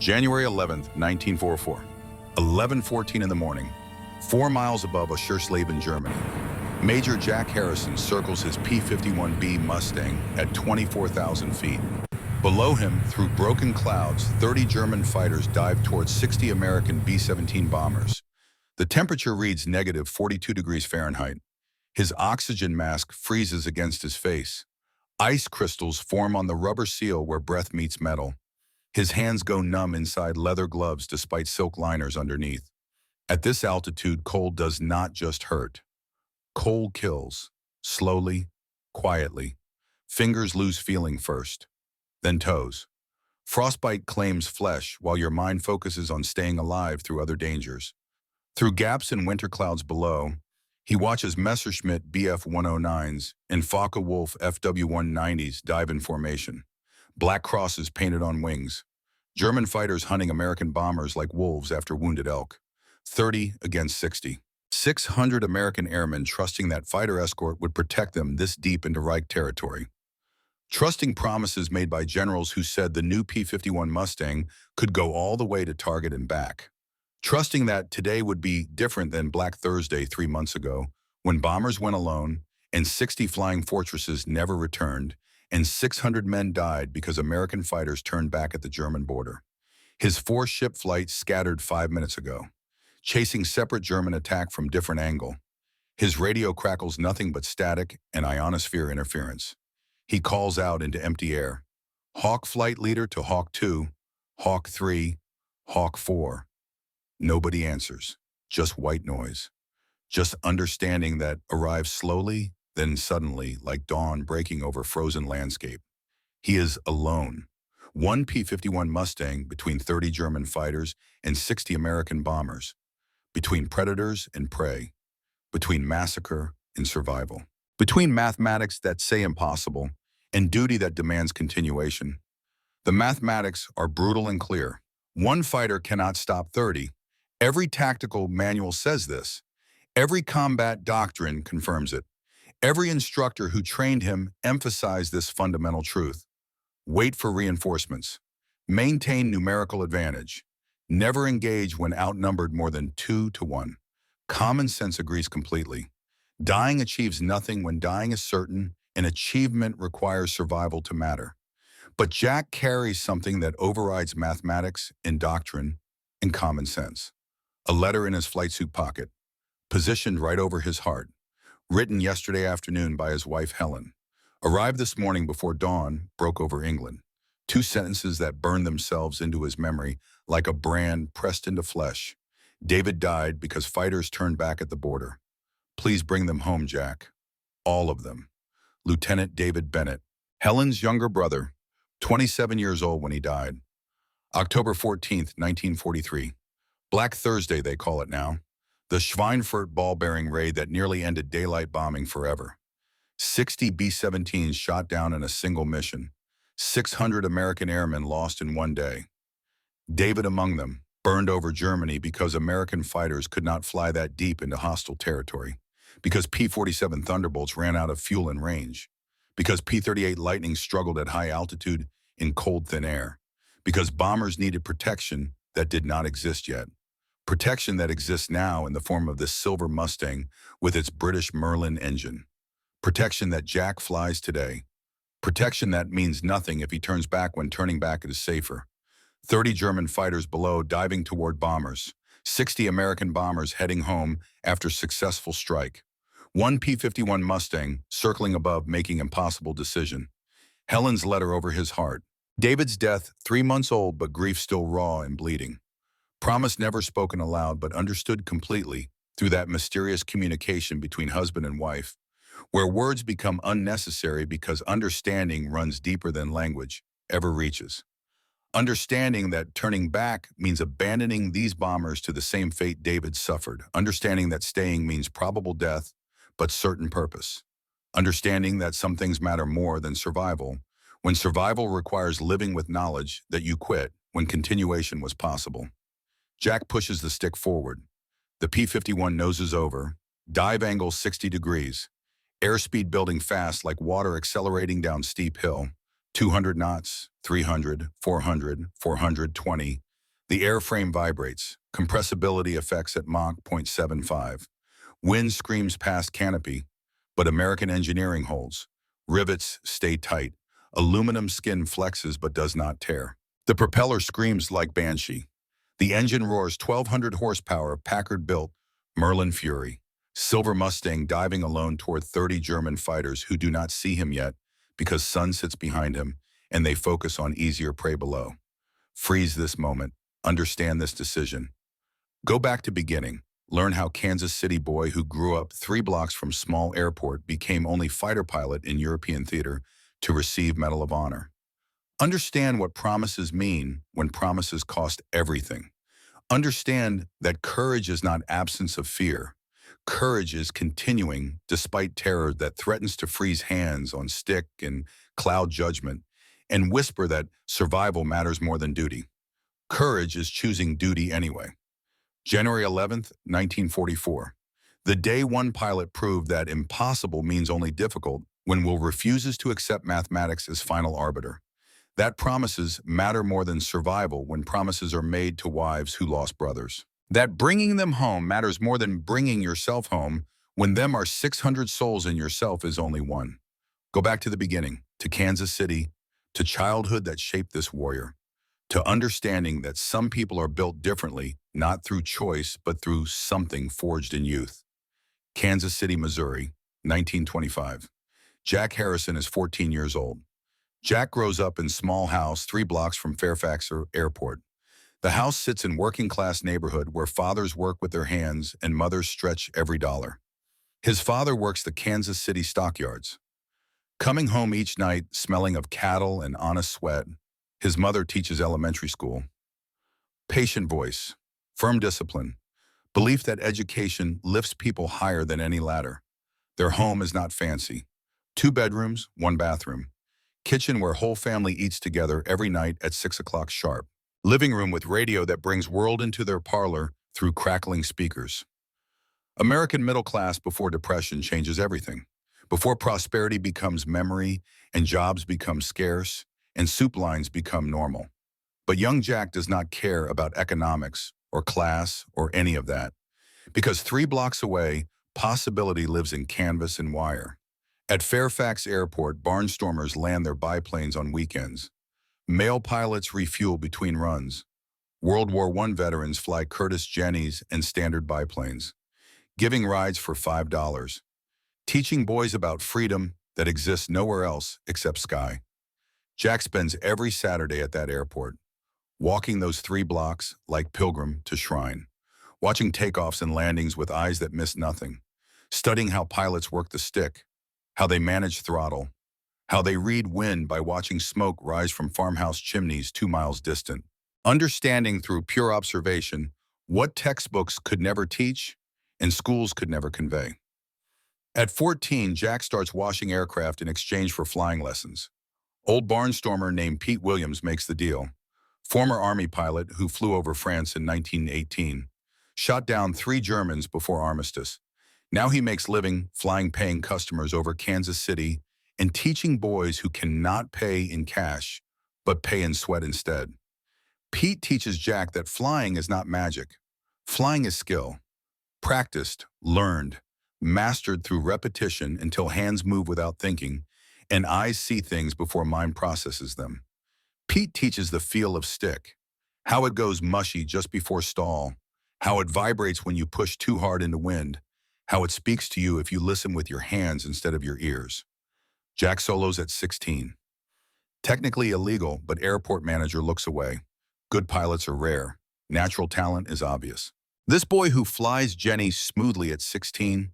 January 11th, 1944. 11:14 in the morning, 4 miles above Oschersleben, Germany. Major Jack Harrison circles his P-51B Mustang at 24,000 feet. Below him, through broken clouds, 30 German fighters dive towards 60 American B-17 bombers. The temperature reads negative 42 degrees Fahrenheit. His oxygen mask freezes against his face. Ice crystals form on the rubber seal where breath meets metal. His hands go numb inside leather gloves despite silk liners underneath. At this altitude, cold does not just hurt. Cold kills, slowly, quietly. Fingers lose feeling first, then toes. Frostbite claims flesh while your mind focuses on staying alive through other dangers. Through gaps in winter clouds below, he watches Messerschmitt Bf-109s and Focke-Wulf FW-190s dive in formation. Black crosses painted on wings. German fighters hunting American bombers like wolves after wounded elk. 30 against 60. 600 American airmen trusting that fighter escort would protect them this deep into Reich territory. Trusting promises made by generals who said the new P-51 Mustang could go all the way to target and back. Trusting that today would be different than Black Thursday 3 months ago, when bombers went alone and 60 flying fortresses never returned, and 600 men died because American fighters turned back at the German border. His 4-ship flight scattered 5 minutes ago, chasing separate German attack from different angle. His radio crackles nothing but static and ionosphere interference. He calls out into empty air. Hawk Flight Leader to Hawk 2, Hawk 3, Hawk 4. Nobody answers, just white noise. Just understanding that arrives slowly, then suddenly, like dawn breaking over frozen landscape. He is alone. One P-51 Mustang between 30 German fighters and 60 American bombers. Between predators and prey. Between massacre and survival. Between mathematics that say impossible and duty that demands continuation. The mathematics are brutal and clear. One fighter cannot stop 30. Every tactical manual says this. Every combat doctrine confirms it. Every instructor who trained him emphasized this fundamental truth. Wait for reinforcements. Maintain numerical advantage. Never engage when outnumbered more than 2 to 1. Common sense agrees completely. Dying achieves nothing when dying is certain, and achievement requires survival to matter. But Jack carries something that overrides mathematics and doctrine and common sense. A letter in his flight suit pocket, positioned right over his heart. Written yesterday afternoon by his wife Helen. Arrived this morning before dawn, broke over England. 2 sentences that burned themselves into his memory like a brand pressed into flesh. David died because fighters turned back at the border. Please bring them home, Jack. All of them. Lieutenant David Bennett, Helen's younger brother, 27 years old when he died. October 14th, 1943. Black Thursday, they call it now. The Schweinfurt ball-bearing raid that nearly ended daylight bombing forever. 60 B-17s shot down in a single mission. 600 American airmen lost in one day. David among them, burned over Germany because American fighters could not fly that deep into hostile territory. Because P-47 Thunderbolts ran out of fuel and range. Because P-38 Lightning struggled at high altitude in cold, thin air. Because bombers needed protection that did not exist yet. Protection that exists now in the form of this silver Mustang with its British Merlin engine. Protection that Jack flies today. Protection that means nothing if he turns back when turning back is safer. 30 German fighters below diving toward bombers. 60 American bombers heading home after successful strike. One P-51 Mustang circling above making impossible decision. Helen's letter over his heart. David's death, 3 months old but grief still raw and bleeding. Promise never spoken aloud but understood completely through that mysterious communication between husband and wife, where words become unnecessary because understanding runs deeper than language ever reaches. Understanding that turning back means abandoning these bombers to the same fate David suffered. Understanding that staying means probable death, but certain purpose. Understanding that some things matter more than survival, when survival requires living with knowledge that you quit when continuation was possible. Jack pushes the stick forward. The P-51 noses over. Dive angle 60 degrees. Airspeed building fast like water accelerating down steep hill. 200 knots, 300, 400, 420. The airframe vibrates, compressibility effects at Mach 0.75. Wind screams past canopy, but American engineering holds. Rivets stay tight. Aluminum skin flexes but does not tear. The propeller screams like Banshee. The engine roars 1,200 horsepower, Packard-built Merlin Fury. Silver Mustang diving alone toward 30 German fighters who do not see him yet because sun sits behind him and they focus on easier prey below. Freeze this moment. Understand this decision. Go back to beginning. Learn how Kansas City boy who grew up 3 blocks from small airport became only fighter pilot in European theater to receive Medal of Honor. Understand what promises mean when promises cost everything. Understand that courage is not absence of fear. Courage is continuing despite terror that threatens to freeze hands on stick and cloud judgment and whisper that survival matters more than duty. Courage is choosing duty anyway. January 11th, 1944. The day one pilot proved that impossible means only difficult when Will refuses to accept mathematics as final arbiter. That promises matter more than survival when promises are made to wives who lost brothers. That bringing them home matters more than bringing yourself home when them are 600 souls and yourself is only one. Go back to the beginning, to Kansas City, to childhood that shaped this warrior, to understanding that some people are built differently, not through choice, but through something forged in youth. Kansas City, Missouri, 1925. Jack Harrison is 14 years old. Jack grows up in small house 3 blocks from Fairfax Airport. The house sits in working-class neighborhood where fathers work with their hands and mothers stretch every dollar. His father works the Kansas City stockyards. Coming home each night smelling of cattle and honest sweat, his mother teaches elementary school. Patient voice, firm discipline, belief that education lifts people higher than any ladder. Their home is not fancy. 2 bedrooms, 1 bathroom. Kitchen where whole family eats together every night at 6 o'clock sharp. Living room with radio that brings world into their parlor through crackling speakers. American middle class before depression changes everything. Before prosperity becomes memory and jobs become scarce and soup lines become normal. But young Jack does not care about economics or class or any of that. Because 3 blocks away, possibility lives in canvas and wire. At Fairfax Airport, barnstormers land their biplanes on weekends. Male pilots refuel between runs. World War I veterans fly Curtiss Jennies and standard biplanes, giving rides for $5, teaching boys about freedom that exists nowhere else except sky. Jack spends every Saturday at that airport, walking those 3 blocks like pilgrim to shrine, watching takeoffs and landings with eyes that miss nothing, studying how pilots work the stick, how they manage throttle, how they read wind by watching smoke rise from farmhouse chimneys 2 miles distant. Understanding through pure observation what textbooks could never teach and schools could never convey. At 14, Jack starts washing aircraft in exchange for flying lessons. Old barnstormer named Pete Williams makes the deal. Former Army pilot who flew over France in 1918, shot down 3 Germans before armistice. Now he makes living flying paying customers over Kansas City and teaching boys who cannot pay in cash, but pay in sweat instead. Pete teaches Jack that flying is not magic. Flying is skill. Practiced, learned, mastered through repetition until hands move without thinking and eyes see things before mind processes them. Pete teaches the feel of stick, how it goes mushy just before stall, how it vibrates when you push too hard into wind, how it speaks to you if you listen with your hands instead of your ears. Jack solos at 16. Technically illegal, but airport manager looks away. Good pilots are rare. Natural talent is obvious. This boy who flies Jenny smoothly at 16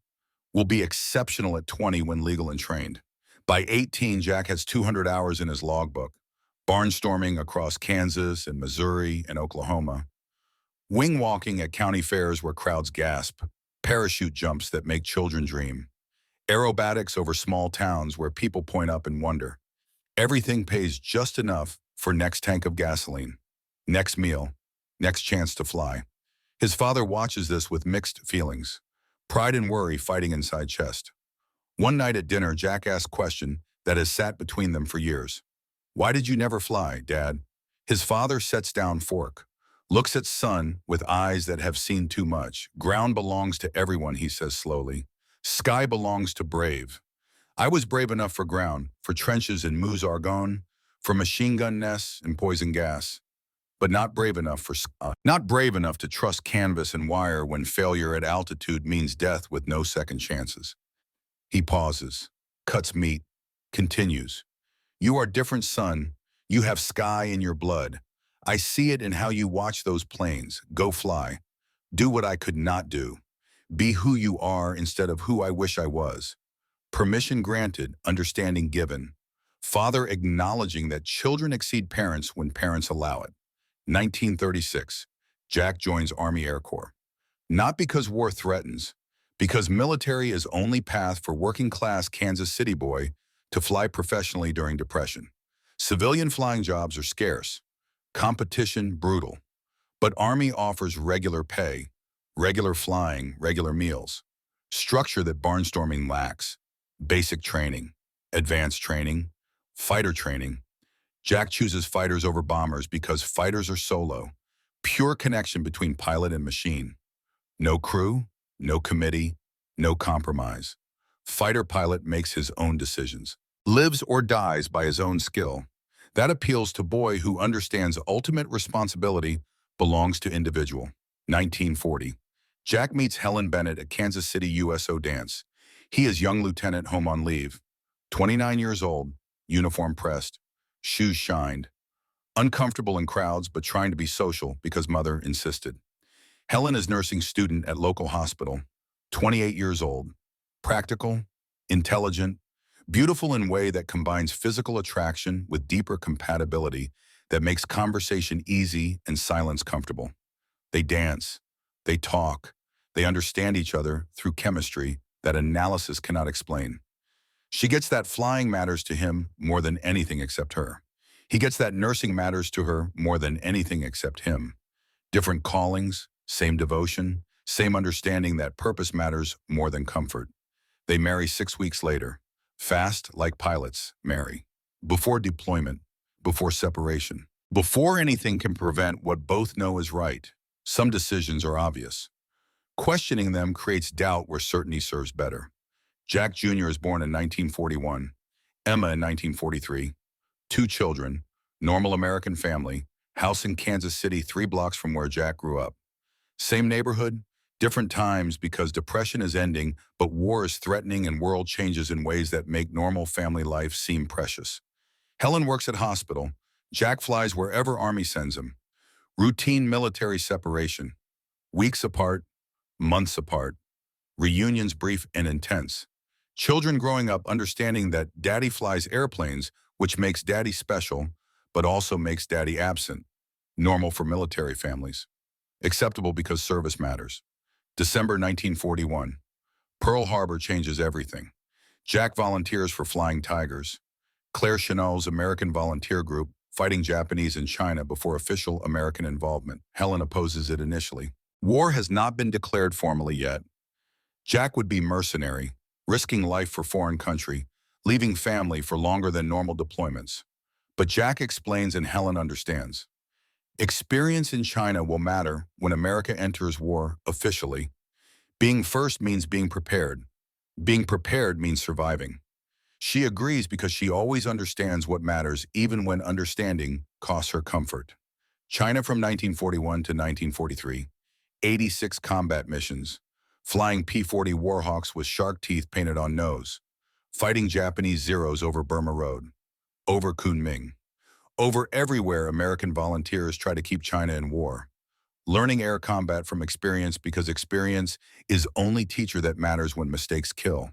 will be exceptional at 20 when legal and trained. By 18, Jack has 200 hours in his logbook, barnstorming across Kansas and Missouri and Oklahoma, wing walking at county fairs where crowds gasp, parachute jumps that make children dream, aerobatics over small towns where people point up and wonder. Everything pays just enough for next tank of gasoline, next meal, next chance to fly. His father watches this with mixed feelings, pride and worry fighting inside chest. One night at dinner, Jack asks a question that has sat between them for years. Why did you never fly, Dad? His father sets down fork. Looks at sun with eyes that have seen too much. Ground belongs to everyone, he says slowly. Sky belongs to brave. I was brave enough for ground, for trenches in Meuse-Argonne, for machine gun nests and poison gas, but not brave enough for not brave enough to trust canvas and wire when failure at altitude means death with no second chances. He pauses, cuts meat, continues. You are different, son. You have sky in your blood. I see it in how you watch those planes. Go fly. Do what I could not do. Be who you are instead of who I wish I was. Permission granted, understanding given. Father acknowledging that children exceed parents when parents allow it. 1936. Jack joins Army Air Corps. Not because war threatens, because military is only path for working-class Kansas City boy to fly professionally during Depression. Civilian flying jobs are scarce, competition brutal, but Army offers regular pay, regular flying, regular meals, structure that barnstorming lacks, basic training, advanced training, fighter training. Jack chooses fighters over bombers because fighters are solo, pure connection between pilot and machine. No crew, no committee, no compromise. Fighter pilot makes his own decisions, lives or dies by his own skill. That appeals to boy who understands ultimate responsibility belongs to individual. 1940. Jack meets Helen Bennett at Kansas City USO dance. He is young lieutenant home on leave. 29 years old, uniform pressed, shoes shined. Uncomfortable in crowds but trying to be social because mother insisted. Helen is nursing student at local hospital, 28 years old, practical, intelligent, beautiful in way that combines physical attraction with deeper compatibility that makes conversation easy and silence comfortable. They dance, they talk, they understand each other through chemistry that analysis cannot explain. She gets that flying matters to him more than anything except her. He gets that nursing matters to her more than anything except him. Different callings, same devotion, same understanding that purpose matters more than comfort. They marry 6 weeks later. Fast, like pilots, marry. Before deployment, before separation. Before anything can prevent what both know is right. Some decisions are obvious. Questioning them creates doubt where certainty serves better. Jack Jr. is born in 1941, Emma in 1943. 2 children, normal American family, house in Kansas City 3 blocks from where Jack grew up. Same neighborhood, different times because Depression is ending, but war is threatening and world changes in ways that make normal family life seem precious. Helen works at hospital. Jack flies wherever Army sends him. Routine military separation. Weeks apart, months apart. Reunions brief and intense. Children growing up understanding that daddy flies airplanes, which makes daddy special, but also makes daddy absent. Normal for military families. Acceptable because service matters. December 1941. Pearl Harbor changes everything. Jack volunteers for Flying Tigers. Claire Chennault's American Volunteer Group, fighting Japanese in China before official American involvement. Helen opposes it initially. War has not been declared formally yet. Jack would be mercenary, risking life for foreign country, leaving family for longer than normal deployments. But Jack explains and Helen understands. Experience in China will matter when America enters war officially. Being first means being prepared. Being prepared means surviving. She agrees because she always understands what matters even when understanding costs her comfort. China from 1941 to 1943, 86 combat missions, flying P-40 Warhawks with shark teeth painted on nose, fighting Japanese Zeros over Burma Road, over Kunming. Over everywhere, American volunteers try to keep China in war. Learning air combat from experience because experience is only teacher that matters when mistakes kill.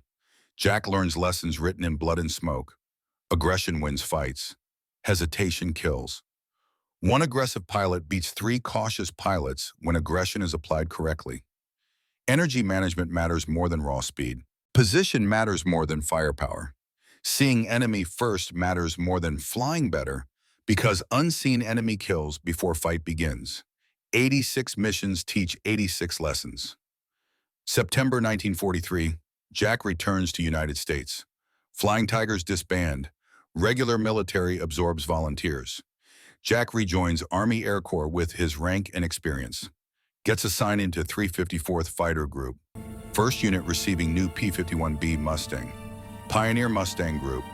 Jack learns lessons written in blood and smoke. Aggression wins fights. Hesitation kills. One aggressive pilot beats 3 cautious pilots when aggression is applied correctly. Energy management matters more than raw speed. Position matters more than firepower. Seeing enemy first matters more than flying better because unseen enemy kills before fight begins. 86 missions teach 86 lessons. September 1943, Jack returns to United States. Flying Tigers disband. Regular military absorbs volunteers. Jack rejoins Army Air Corps with his rank and experience. Gets assigned into 354th Fighter Group. First unit receiving new P-51B Mustang. Pioneer Mustang Group.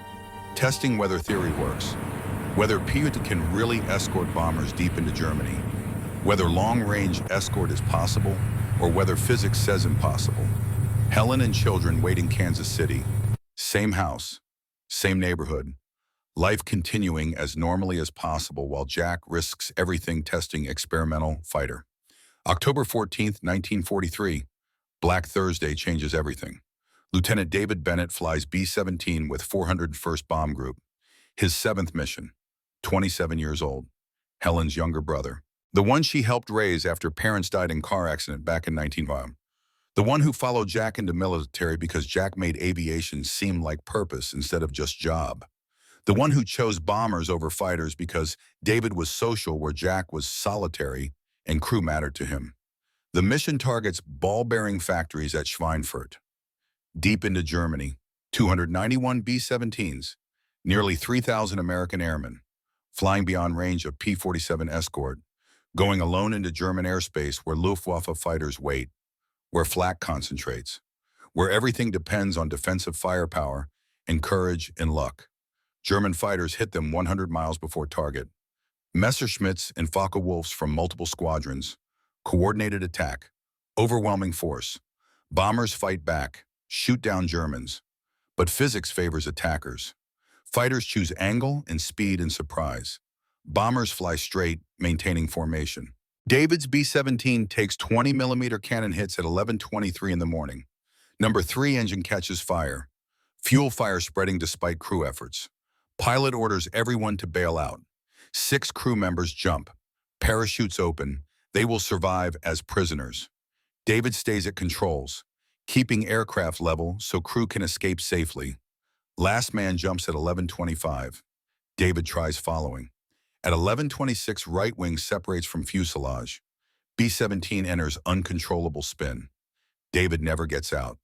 Testing whether theory works. Whether P-51 can really escort bombers deep into Germany. Whether long-range escort is possible, or whether physics says impossible. Helen and children wait in Kansas City. Same house, same neighborhood. Life continuing as normally as possible while Jack risks everything testing experimental fighter. October 14th, 1943. Black Thursday changes everything. Lieutenant David Bennett flies B-17 with 401st Bomb Group. His 7th mission. 27 years old. Helen's younger brother. The one she helped raise after parents died in car accident back in 1905. The one who followed Jack into military because Jack made aviation seem like purpose instead of just job. The one who chose bombers over fighters because David was social where Jack was solitary and crew mattered to him. The mission targets ball-bearing factories at Schweinfurt. Deep into Germany, 291 B-17s, nearly 3,000 American airmen, flying beyond range of P-47 escort, going alone into German airspace where Luftwaffe fighters wait, where flak concentrates, where everything depends on defensive firepower and courage and luck. German fighters hit them 100 miles before target. Messerschmitts and Focke-Wulfs from multiple squadrons. Coordinated attack. Overwhelming force. Bombers fight back, shoot down Germans. But physics favors attackers. Fighters choose angle and speed and surprise. Bombers fly straight, maintaining formation. David's B-17 takes 20mm cannon hits at 11:23 in the morning. Number 3 engine catches fire. Fuel fire spreading despite crew efforts. Pilot orders everyone to bail out. 6 crew members jump. Parachutes open. They will survive as prisoners. David stays at controls, keeping aircraft level so crew can escape safely. Last man jumps at 11:25. David tries following. At 11:26, right wing separates from fuselage. B-17 enters uncontrollable spin. David never gets out.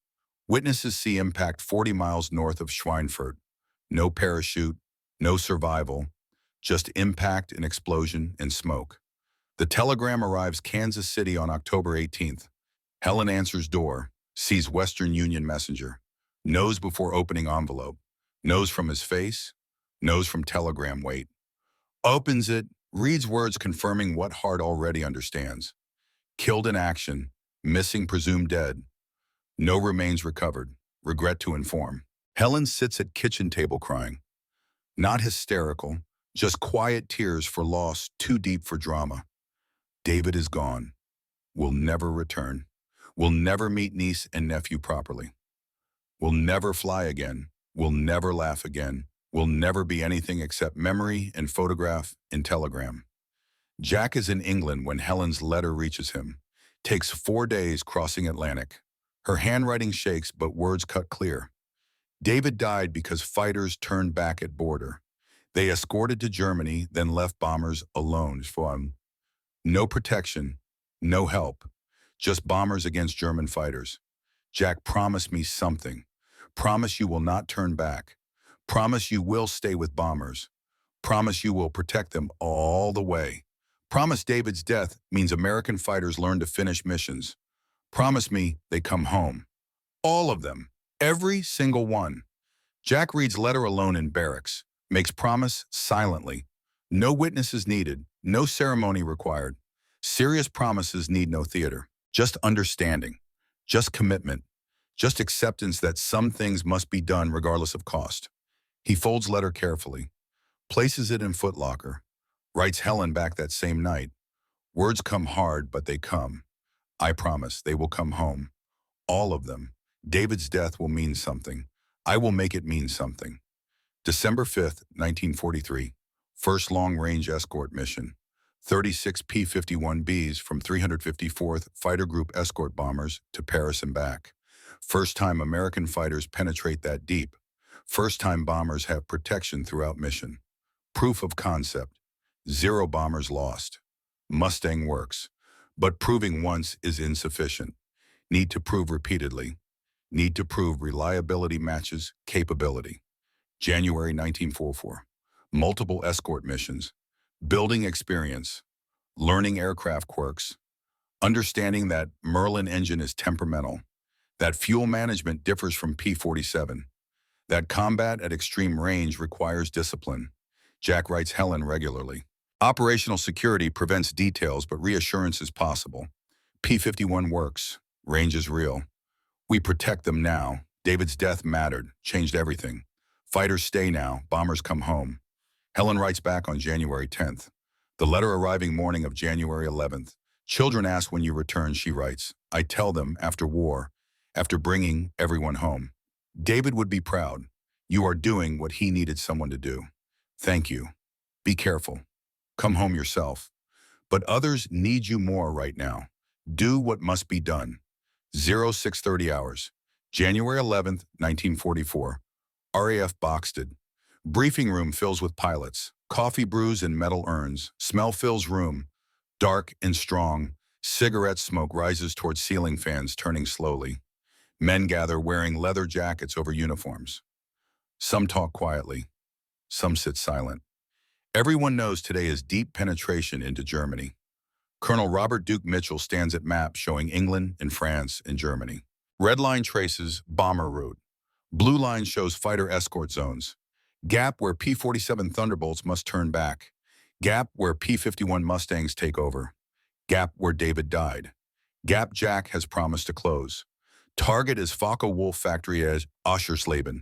Witnesses see impact 40 miles north of Schweinfurt. No parachute, no survival, just impact and explosion and smoke. The telegram arrives Kansas City on October 18th. Helen answers door, sees Western Union messenger, knows before opening envelope, knows from his face, knows from telegram weight. Opens it, reads words confirming what heart already understands. Killed in action, missing presumed dead. No remains recovered, regret to inform. Helen sits at kitchen table crying. Not hysterical, just quiet tears for loss too deep for drama. David is gone. Will never return. Will never meet niece and nephew properly. Will never fly again. Will never laugh again. Will never be anything except memory and photograph and telegram. Jack is in England when Helen's letter reaches him. Takes 4 days crossing Atlantic. Her handwriting shakes, but words cut clear. David died because fighters turned back at border. They escorted to Germany, then left bombers alone. No protection, no help, just bombers against German fighters. Jack, promise me something. Promise you will not turn back. Promise you will stay with bombers. Promise you will protect them all the way. Promise David's death means American fighters learn to finish missions. Promise me they come home. All of them. Every single one. Jack reads letter alone in barracks, makes promise silently. No witnesses needed, no ceremony required. Serious promises need no theater. Just understanding, just commitment, just acceptance that some things must be done regardless of cost. He folds letter carefully, places it in footlocker, writes Helen back that same night. Words come hard, but they come. I promise they will come home. All of them. David's death will mean something. I will make it mean something. December 5th, 1943. First long-range escort mission. 36 P-51Bs from 354th Fighter Group escort bombers to Paris and back. First time American fighters penetrate that deep. First time bombers have protection throughout mission. Proof of concept. 0 bombers lost. Mustang works. But proving once is insufficient. Need to prove repeatedly. Need to prove reliability matches capability. January 1944. Multiple escort missions. Building experience, learning aircraft quirks, understanding that Merlin engine is temperamental, that fuel management differs from P-47, that combat at extreme range requires discipline. Jack writes Helen regularly. Operational security prevents details, but reassurance is possible. P-51 works. Range is real. We protect them now. David's death mattered, changed everything. Fighters stay now, bombers come home. Helen writes back on January 10th. The letter arriving morning of January 11th. Children ask when you return, she writes. I tell them after war, after bringing everyone home. David would be proud. You are doing what he needed someone to do. Thank you. Be careful. Come home yourself. But others need you more right now. Do what must be done. 0630 hours. January 11th, 1944. RAF Boxted. Briefing room fills with pilots. Coffee brews in metal urns. Smell fills room. Dark and strong. Cigarette smoke rises towards ceiling fans turning slowly. Men gather wearing leather jackets over uniforms. Some talk quietly. Some sit silent. Everyone knows today is deep penetration into Germany. Colonel Robert Duke Mitchell stands at map showing England and France and Germany. Red line traces bomber route. Blue line shows fighter escort zones. Gap where P-47 Thunderbolts must turn back. Gap where P-51 Mustangs take over. Gap where David died. Gap Jack has promised to close. Target is Focke-Wulf factory at Oschersleben.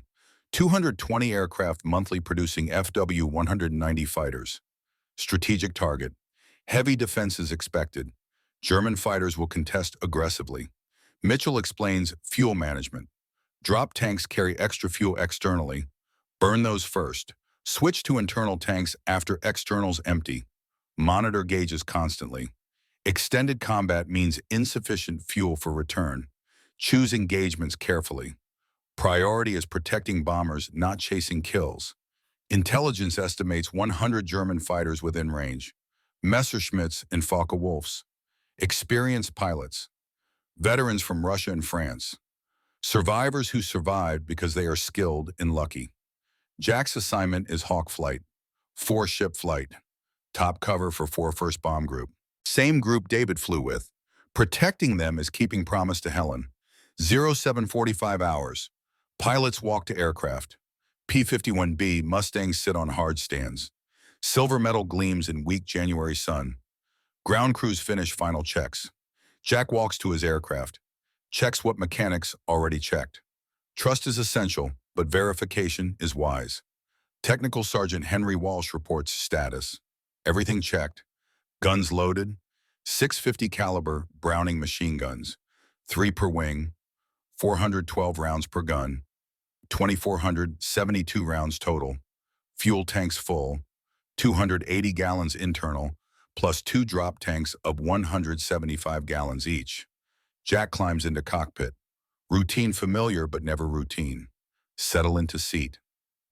220 aircraft monthly producing FW-190 fighters. Strategic target. Heavy defenses expected. German fighters will contest aggressively. Mitchell explains fuel management. Drop tanks carry extra fuel externally. Burn those first. Switch to internal tanks after externals empty. Monitor gauges constantly. Extended combat means insufficient fuel for return. Choose engagements carefully. Priority is protecting bombers, not chasing kills. Intelligence estimates 100 German fighters within range. Messerschmitts and Focke-Wulfs. Experienced pilots. Veterans from Russia and France. Survivors who survived because they are skilled and lucky. Jack's assignment is Hawk Flight. 4-ship flight. Top cover for 4 First Bomb Group. Same group David flew with. Protecting them is keeping promise to Helen. 0745 hours. Pilots walk to aircraft. P-51B Mustangs sit on hard stands. Silver metal gleams in weak January sun. Ground crews finish final checks. Jack walks to his aircraft. Checks what mechanics already checked. Trust is essential, but verification is wise. Technical Sergeant Henry Walsh reports status. Everything checked. Guns loaded. 650 caliber Browning machine guns. 3 per wing. 412 rounds per gun. 2,472 rounds total. Fuel tanks full. 280 gallons internal, plus 2 drop tanks of 175 gallons each. Jack climbs into cockpit. Routine familiar, but never routine. Settle into seat.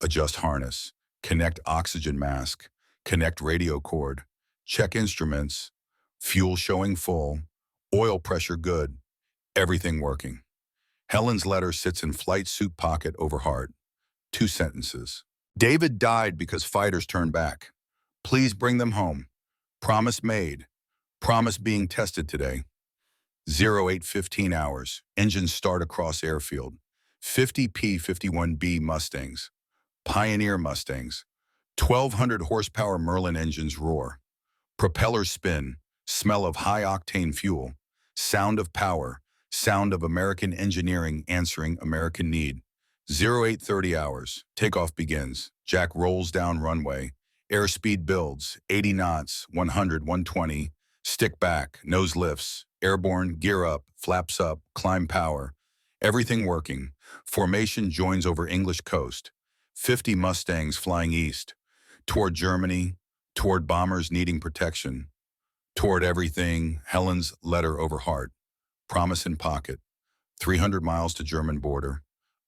Adjust harness. Connect oxygen mask. Connect radio cord. Check instruments. Fuel showing full. Oil pressure good. Everything working. Helen's letter sits in flight suit pocket over heart. 2 sentences. David died because fighters turned back. Please bring them home. Promise made. Promise being tested today. 0815 hours. Engines start across airfield. 50 P-51B Mustangs. Pioneer Mustangs. 1,200 horsepower Merlin engines roar. Propellers spin. Smell of high-octane fuel. Sound of power. Sound of American engineering answering American need. 0830 hours. Takeoff begins. Jack rolls down runway. Airspeed builds. 80 knots, 100, 120. Stick back. Nose lifts. Airborne. Gear up. Flaps up. Climb power. Everything working. Formation joins over English coast. 50 Mustangs flying east. Toward Germany. Toward bombers needing protection. Toward everything. Helen's letter over heart. Promise in pocket. 300 miles to German border.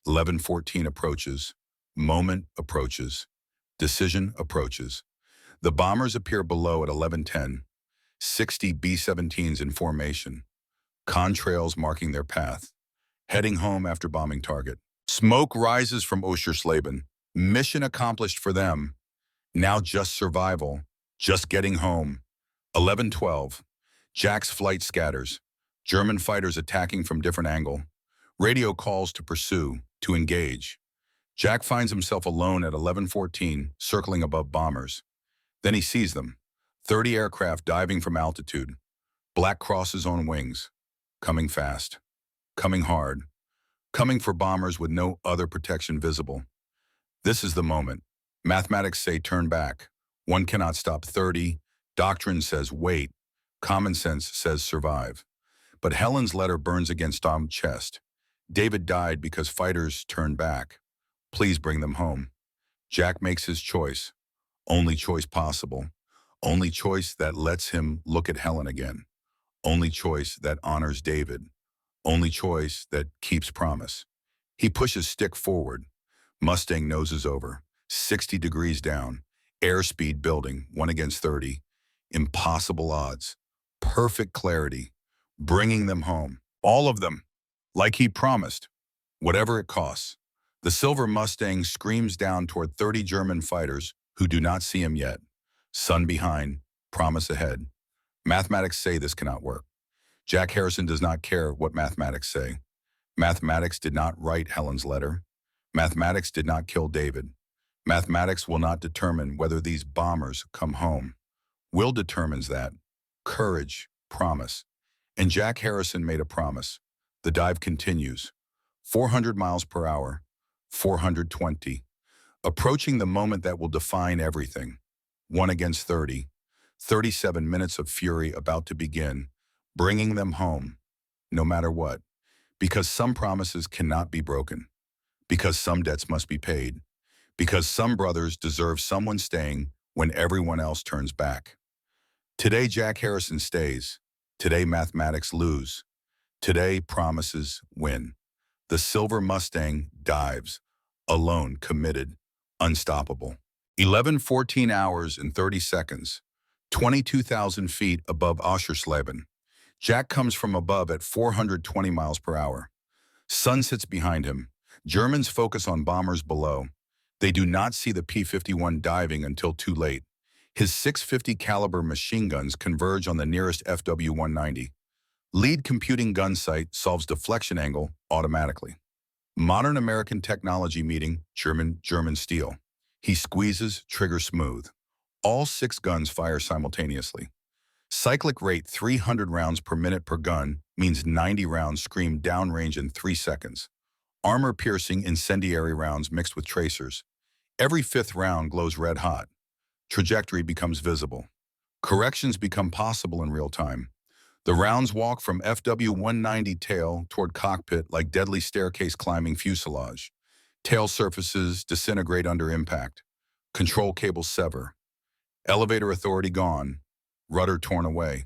11:14 approaches. Moment approaches. Decision approaches. The bombers appear below at 11:10. 60 B-17s in formation. Contrails marking their path. Heading home after bombing target. Smoke rises from Oschersleben. Mission accomplished for them. Now just survival. Just getting home. 11:12. Jack's flight scatters. German fighters attacking from different angle. Radio calls to pursue, to engage. Jack finds himself alone at 11:14, circling above bombers. Then he sees them. 30 aircraft diving from altitude. Black crosses on wings. Coming fast. Coming hard. Coming for bombers with no other protection visible. This is the moment. Mathematics say turn back. One cannot stop 30. Doctrine says wait. Common sense says survive. But Helen's letter burns against Tom's chest. David died because fighters turned back. Please bring them home. Jack makes his choice. Only choice possible. Only choice that lets him look at Helen again. Only choice that honors David. Only choice that keeps promise. He pushes stick forward. Mustang noses over. 60 degrees down. Airspeed building, 1 against 30. Impossible odds. Perfect clarity. Bringing them home. All of them. Like he promised. Whatever it costs. The silver Mustang screams down toward 30 German fighters who do not see him yet. Sun behind. Promise ahead. Mathematics say this cannot work. Jack Harrison does not care what mathematics say. Mathematics did not write Helen's letter. Mathematics did not kill David. Mathematics will not determine whether these bombers come home. Will determines that. Courage, promise. And Jack Harrison made a promise. The dive continues. 400 miles per hour. 420. Approaching the moment that will define everything. 1 against 30. 37 minutes of fury about to begin. Bringing them home. No matter what. Because some promises cannot be broken. Because some debts must be paid. Because some brothers deserve someone staying when everyone else turns back. Today, Jack Harrison stays. Today, mathematics lose. Today, promises win. The silver Mustang dives. Alone, committed, unstoppable. 11:14 hours and 30 seconds. 22,000 feet above Oschersleben. Jack comes from above at 420 miles per hour. Sun sits behind him. Germans focus on bombers below. They do not see the P-51 diving until too late. His 650 caliber machine guns converge on the nearest FW-190. Lead computing gun sight solves deflection angle automatically. Modern American technology meeting, German steel. He squeezes, trigger smooth. All 6 guns fire simultaneously. Cyclic rate 300 rounds per minute per gun means 90 rounds scream downrange in 3 seconds. Armor-piercing incendiary rounds mixed with tracers. Every 5th round glows red hot. Trajectory becomes visible. Corrections become possible in real time. The rounds walk from FW-190 tail toward cockpit like deadly staircase climbing fuselage. Tail surfaces disintegrate under impact. Control cables sever. Elevator authority gone. Rudder torn away.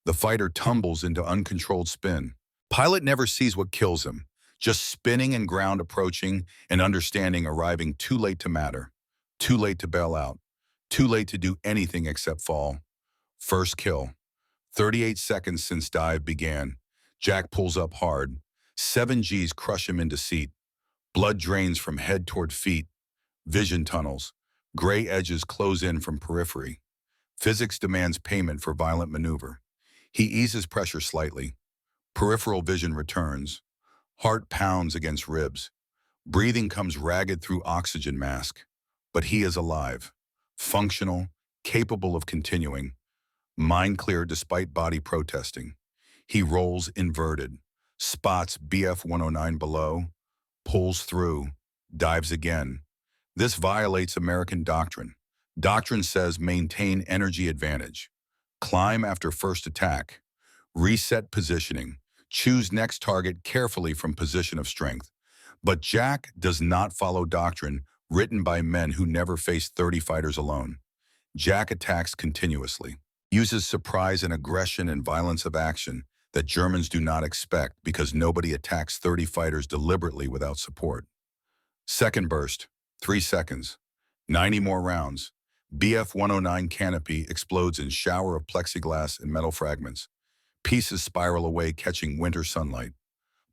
The fighter tumbles into uncontrolled spin. Pilot never sees what kills him. Just spinning and ground approaching and understanding arriving too late to matter. Too late to bail out. Too late to do anything except fall. First kill. 38 seconds since dive began. Jack pulls up hard. 7 Gs crush him into seat. Blood drains from head toward feet. Vision tunnels. Gray edges close in from periphery. Physics demands payment for violent maneuver. He eases pressure slightly. Peripheral vision returns. Heart pounds against ribs. Breathing comes ragged through oxygen mask. But he is alive. Functional, capable of continuing. Mind clear despite body protesting. He rolls inverted. Spots BF-109 below. Pulls through. Dives again. This violates American doctrine. Doctrine says maintain energy advantage. Climb after first attack. Reset positioning. Choose next target carefully from position of strength. But Jack does not follow doctrine written by men who never faced 30 fighters alone. Jack attacks continuously. Uses surprise and aggression and violence of action that Germans do not expect because nobody attacks 30 fighters deliberately without support. Second burst. 3 seconds. 90 more rounds. BF-109 canopy explodes in shower of plexiglass and metal fragments. Pieces spiral away catching winter sunlight.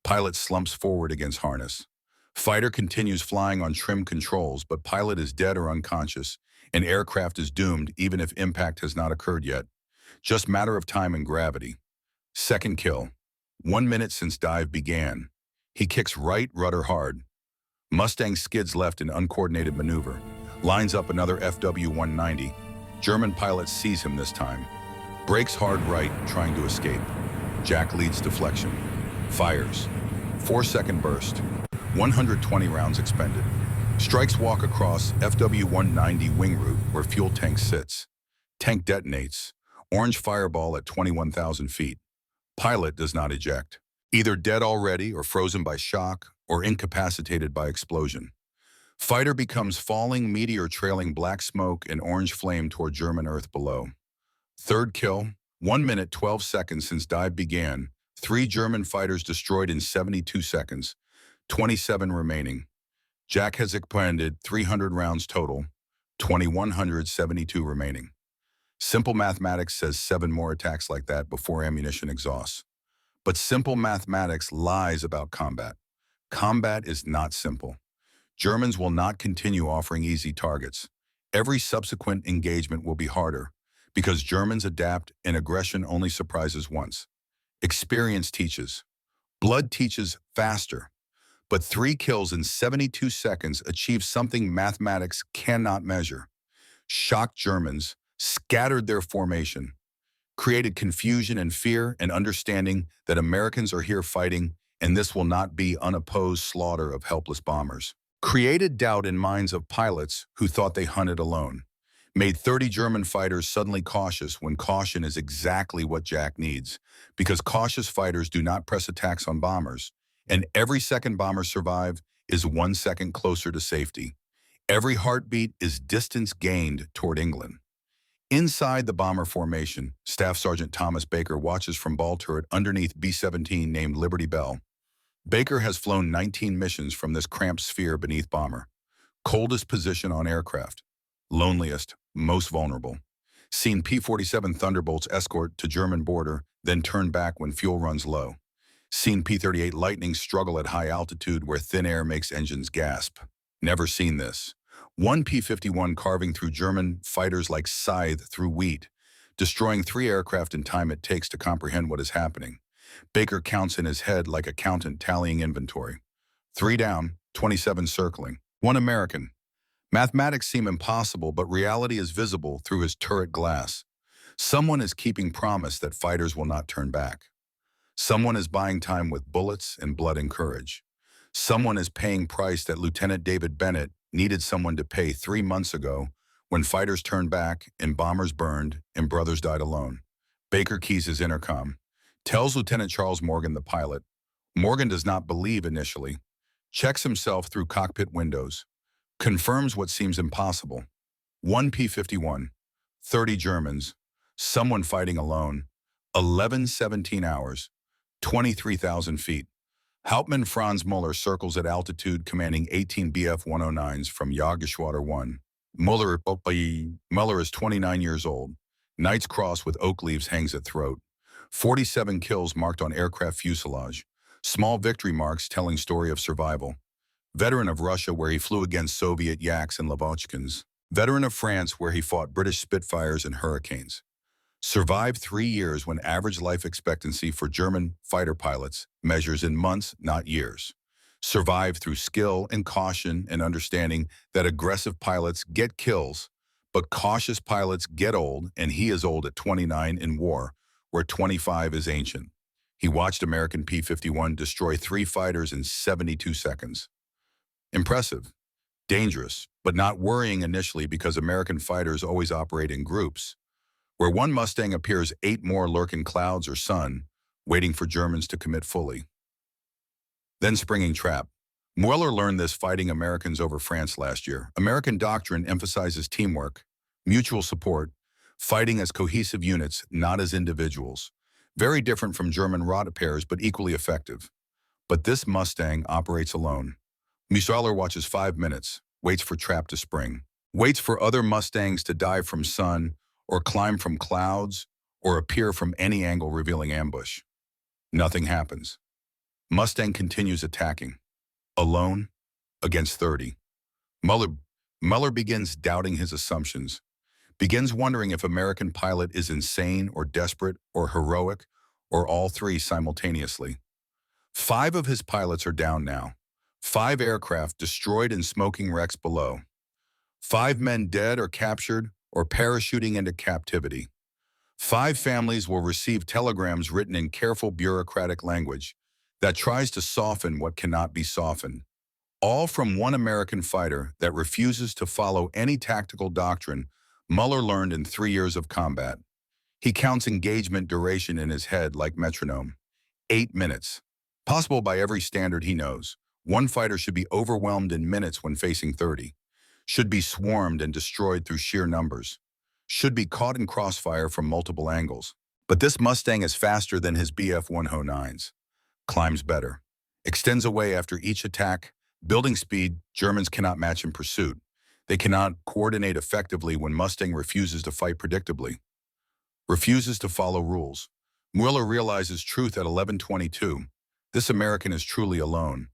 Pilot slumps forward against harness. Fighter continues flying on trim controls, but pilot is dead or unconscious, An aircraft is doomed even if impact has not occurred yet. Just matter of time and gravity. Second kill. 1 minute since dive began. He kicks right rudder hard. Mustang skids left in uncoordinated maneuver. Lines up another FW-190. German pilot sees him this time. Brakes hard right, trying to escape. Jack leads deflection. Fires. 4-second burst. 120 rounds expended. Strikes walk across FW-190 wing route where fuel tank sits. Tank detonates. Orange fireball at 21,000 feet. Pilot does not eject. Either dead already or frozen by shock or incapacitated by explosion. Fighter becomes falling meteor trailing black smoke and orange flame toward German earth below. Third kill. 1 minute 12 seconds since dive began. 3 German fighters destroyed in 72 seconds. 27 remaining. Jack has expended 300 rounds total. 2,172 remaining. Simple mathematics says 7 more attacks like that before ammunition exhausts. But simple mathematics lies about combat. Combat is not simple. Germans will not continue offering easy targets. Every subsequent engagement will be harder because Germans adapt and aggression only surprises once. Experience teaches. Blood teaches faster. But 3 kills in 72 seconds achieve something mathematics cannot measure. Shocked Germans scattered their formation, created confusion and fear and understanding that Americans are here fighting and this will not be unopposed slaughter of helpless bombers. Created doubt in minds of pilots who thought they hunted alone. Made 30 German fighters suddenly cautious when caution is exactly what Jack needs, because cautious fighters do not press attacks on bombers, and every second bombers survive is 1 second closer to safety. Every heartbeat is distance gained toward England. Inside the bomber formation, Staff Sergeant Thomas Baker watches from ball turret underneath B-17 named Liberty Bell. Baker has flown 19 missions from this cramped sphere beneath bomber. Coldest position on aircraft. Loneliest, most vulnerable. Seen P-47 Thunderbolts escort to German border, then turn back when fuel runs low. Seen P-38 Lightning struggle at high altitude where thin air makes engines gasp. Never seen this. One P-51 carving through German fighters like scythe through wheat, destroying 3 aircraft in time it takes to comprehend what is happening. Baker counts in his head like accountant tallying inventory. 3 down, 27 circling. 1 American. Mathematics seem impossible, but reality is visible through his turret glass. Someone is keeping promise that fighters will not turn back. Someone is buying time with bullets and blood and courage. Someone is paying price that Lieutenant David Bennett needed someone to pay 3 months ago when fighters turned back and bombers burned and brothers died alone. Baker keys his intercom. Tells Lieutenant Charles Morgan, the pilot. Morgan does not believe initially. Checks himself through cockpit windows. Confirms what seems impossible. 1 P-51. 30 Germans. Someone fighting alone. 17 hours. 23,000 feet. Hauptmann Franz Muller circles at altitude commanding 18 Bf-109s from Jagdgeschwader 1. Muller is 29 years old. Knight's Cross with oak leaves hangs at throat. 47 kills marked on aircraft fuselage. Small victory marks telling story of survival. Veteran of Russia where he flew against Soviet Yaks and Lavochkins. Veteran of France where he fought British Spitfires and Hurricanes. Survived 3 years when average life expectancy for German fighter pilots measures in months, not years. Survived through skill and caution and understanding that aggressive pilots get kills, but cautious pilots get old, and he is old at 29 in war, where 25 is ancient. He watched American P-51 destroy 3 fighters in 72 seconds. Impressive, dangerous, but not worrying initially because American fighters always operate in groups. Where 1 Mustang appears 8 more lurk in clouds or sun, waiting for Germans to commit fully. Then springing trap. Mueller learned this fighting Americans over France last year. American doctrine emphasizes teamwork, mutual support, fighting as cohesive units, not as individuals. Very different from German rot pairs, but equally effective. But this Mustang operates alone. Mueller watches 5 minutes, waits for trap to spring, waits for other Mustangs to dive from sun, or climb from clouds, or appear from any angle revealing ambush. Nothing happens. Mustang continues attacking. Alone, against 30. Mueller Mueller begins doubting his assumptions, begins wondering if American pilot is insane or desperate or heroic or all three simultaneously. 5 of his pilots are down now. 5 aircraft destroyed in smoking wrecks below. 5 men dead or captured or parachuting into captivity. 5 families will receive telegrams written in careful bureaucratic language that tries to soften what cannot be softened. All from one American fighter that refuses to follow any tactical doctrine Mueller learned in 3 years of combat. He counts engagement duration in his head like metronome. 8 minutes. Possible by every standard he knows. One fighter should be overwhelmed in minutes when facing 30. Should be swarmed and destroyed through sheer numbers. Should be caught in crossfire from multiple angles. But this Mustang is faster than his Bf-109s. Climbs better. Extends away after each attack. Building speed, Germans cannot match in pursuit. They cannot coordinate effectively when Mustang refuses to fight predictably. Refuses to follow rules. Mueller realizes truth at 11:22. This American is truly alone.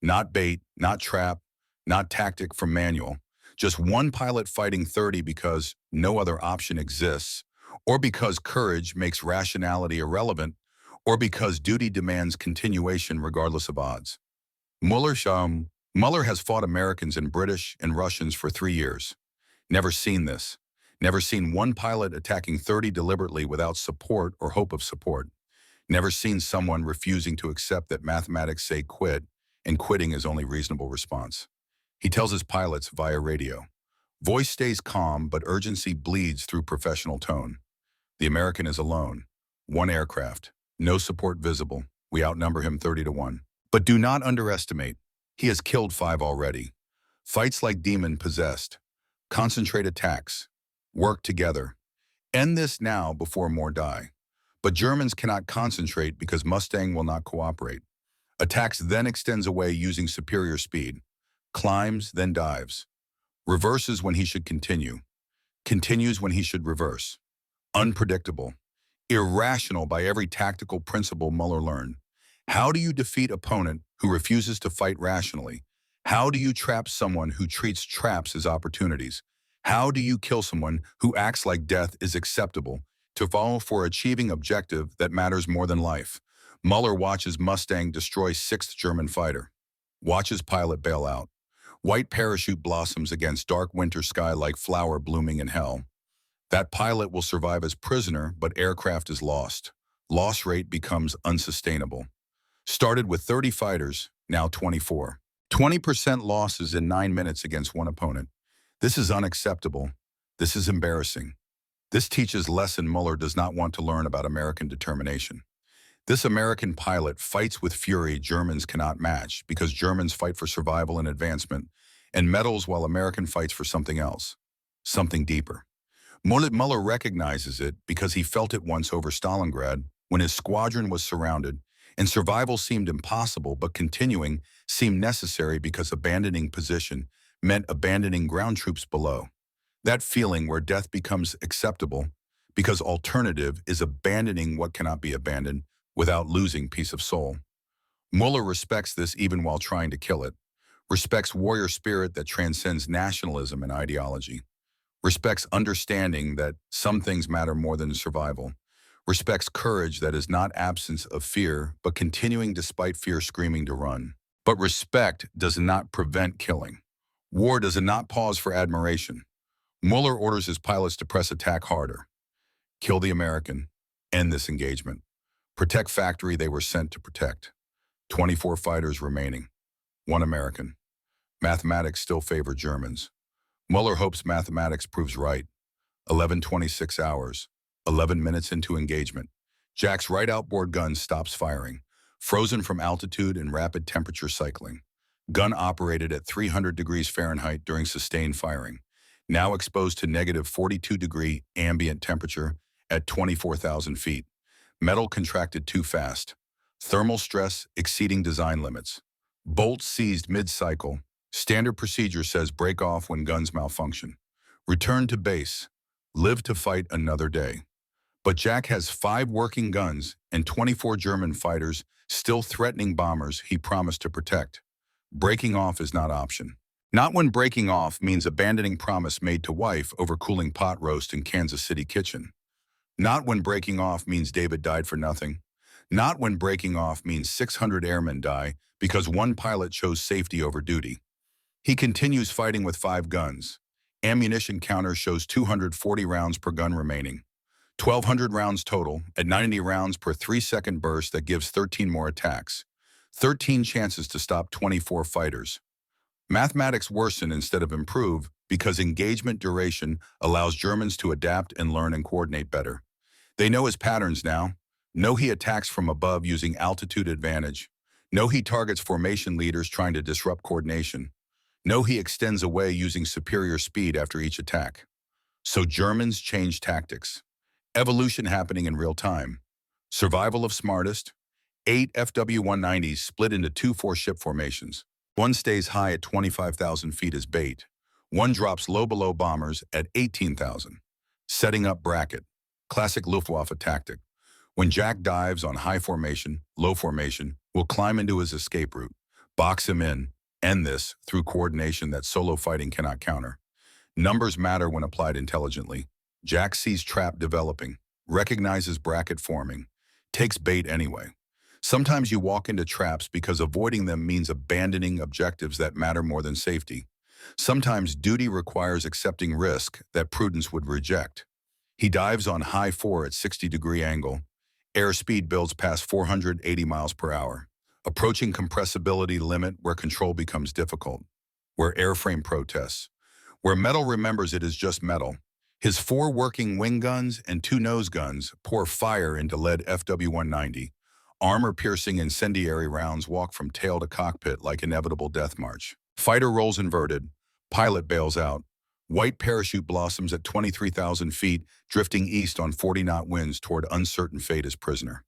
Not bait, not trap, not tactic from manual. Just one pilot fighting 30 because no other option exists, or because courage makes rationality irrelevant, or because duty demands continuation regardless of odds. Mueller has fought Americans and British and Russians for 3 years. Never seen this. Never seen one pilot attacking 30 deliberately without support or hope of support. Never seen someone refusing to accept that mathematics say quit, and quitting is only reasonable response. He tells his pilots via radio. Voice stays calm, but urgency bleeds through professional tone. The American is alone. One aircraft. No support visible. We outnumber him 30-1. But do not underestimate. He has killed 5 already. Fights like demon possessed. Concentrate attacks. Work together. End this now before more die. But Germans cannot concentrate because Mustang will not cooperate. Attacks then extends away using superior speed. Climbs, then dives. Reverses when he should continue. Continues when he should reverse. Unpredictable. Irrational by every tactical principle Mueller learned. How do you defeat opponent who refuses to fight rationally? How do you trap someone who treats traps as opportunities? How do you kill someone who acts like death is acceptable to follow for achieving objective that matters more than life? Mueller watches Mustang destroy 6th German fighter. Watches pilot bail out. White parachute blossoms against dark winter sky like flower blooming in hell. That pilot will survive as prisoner, but aircraft is lost. Loss rate becomes unsustainable. Started with 30 fighters, now 24. 20% losses in 9 minutes against one opponent. This is unacceptable. This is embarrassing. This teaches lesson Mueller does not want to learn about American determination. This American pilot fights with fury Germans cannot match because Germans fight for survival and advancement and medals while American fights for something else, something deeper. Mueller recognizes it because he felt it once over Stalingrad when his squadron was surrounded and survival seemed impossible, but continuing seemed necessary because abandoning position meant abandoning ground troops below. That feeling where death becomes acceptable because alternative is abandoning what cannot be abandoned without losing peace of soul. Mueller respects this even while trying to kill it, respects warrior spirit that transcends nationalism and ideology, respects understanding that some things matter more than survival, respects courage that is not absence of fear, but continuing despite fear screaming to run. But respect does not prevent killing. War does not pause for admiration. Mueller orders his pilots to press attack harder. Kill the American. End this engagement. Protect factory they were sent to protect. 24 fighters remaining. 1 American. Mathematics still favor Germans. Mueller hopes mathematics proves right. 11:26 hours. 11 minutes into engagement. Jack's right outboard gun stops firing. Frozen from altitude and rapid temperature cycling. Gun operated at 300 degrees Fahrenheit during sustained firing. Now exposed to negative 42-degree ambient temperature at 24,000 feet. Metal contracted too fast. Thermal stress exceeding design limits. Bolt seized mid-cycle. Standard procedure says break off when guns malfunction. Return to base. Live to fight another day. But Jack has 5 working guns and 24 German fighters still threatening bombers he promised to protect. Breaking off is not option. Not when breaking off means abandoning promise made to wife over cooling pot roast in Kansas City kitchen. Not when breaking off means David died for nothing. Not when breaking off means 600 airmen die because one pilot chose safety over duty. He continues fighting with 5 guns. Ammunition counter shows 240 rounds per gun remaining. 1,200 rounds total, at 90 rounds per 3-second burst that gives 13 more attacks. 13 chances to stop 24 fighters. Mathematics worsen instead of improve because engagement duration allows Germans to adapt and learn and coordinate better. They know his patterns now. Know he attacks from above using altitude advantage. Know he targets formation leaders trying to disrupt coordination. Know he extends away using superior speed after each attack. So Germans change tactics. Evolution happening in real time. Survival of smartest. 8 FW-190s split into 2 4-ship formations. One stays high at 25,000 feet as bait. One drops low below bombers at 18,000. Setting up bracket. Classic Luftwaffe tactic. When Jack dives on high formation, low formation, we'll climb into his escape route, box him in, end this through coordination that solo fighting cannot counter. Numbers matter when applied intelligently. Jack sees trap developing, recognizes bracket forming, takes bait anyway. Sometimes you walk into traps because avoiding them means abandoning objectives that matter more than safety. Sometimes duty requires accepting risk that prudence would reject. He dives on high 4 at 60-degree angle. Airspeed builds past 480 miles per hour. Approaching compressibility limit where control becomes difficult. Where airframe protests. Where metal remembers it is just metal. His 4 working wing guns and 2 nose guns pour fire into lead FW-190. Armor-piercing incendiary rounds walk from tail to cockpit like inevitable death march. Fighter rolls inverted. Pilot bails out. White parachute blossoms at 23,000 feet, drifting east on 40-knot winds toward uncertain fate as prisoner.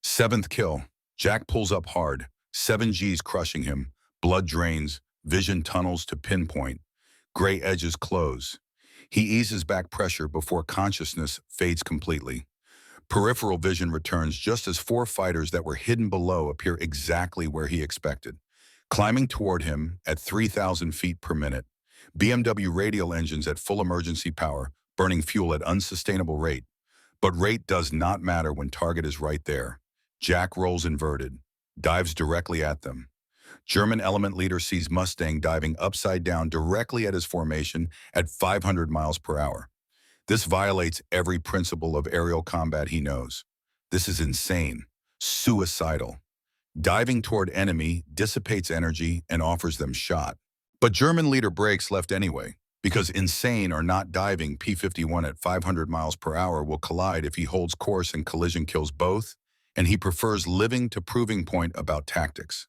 7th kill. Jack pulls up hard. 7 Gs crushing him. Blood drains. Vision tunnels to pinpoint. Gray edges close. He eases back pressure before consciousness fades completely. Peripheral vision returns just as 4 fighters that were hidden below appear exactly where he expected. Climbing toward him at 3,000 feet per minute. BMW radial engines at full emergency power, burning fuel at unsustainable rate. But rate does not matter when target is right there. Jack rolls inverted, dives directly at them. German element leader sees Mustang diving upside down directly at his formation at 500 miles per hour. This violates every principle of aerial combat he knows. This is insane, suicidal. Diving toward enemy dissipates energy and offers them shot. But German leader brakes left anyway, because insane or not diving P-51 at 500 miles per hour will collide if he holds course and collision kills both, and he prefers living to proving point about tactics.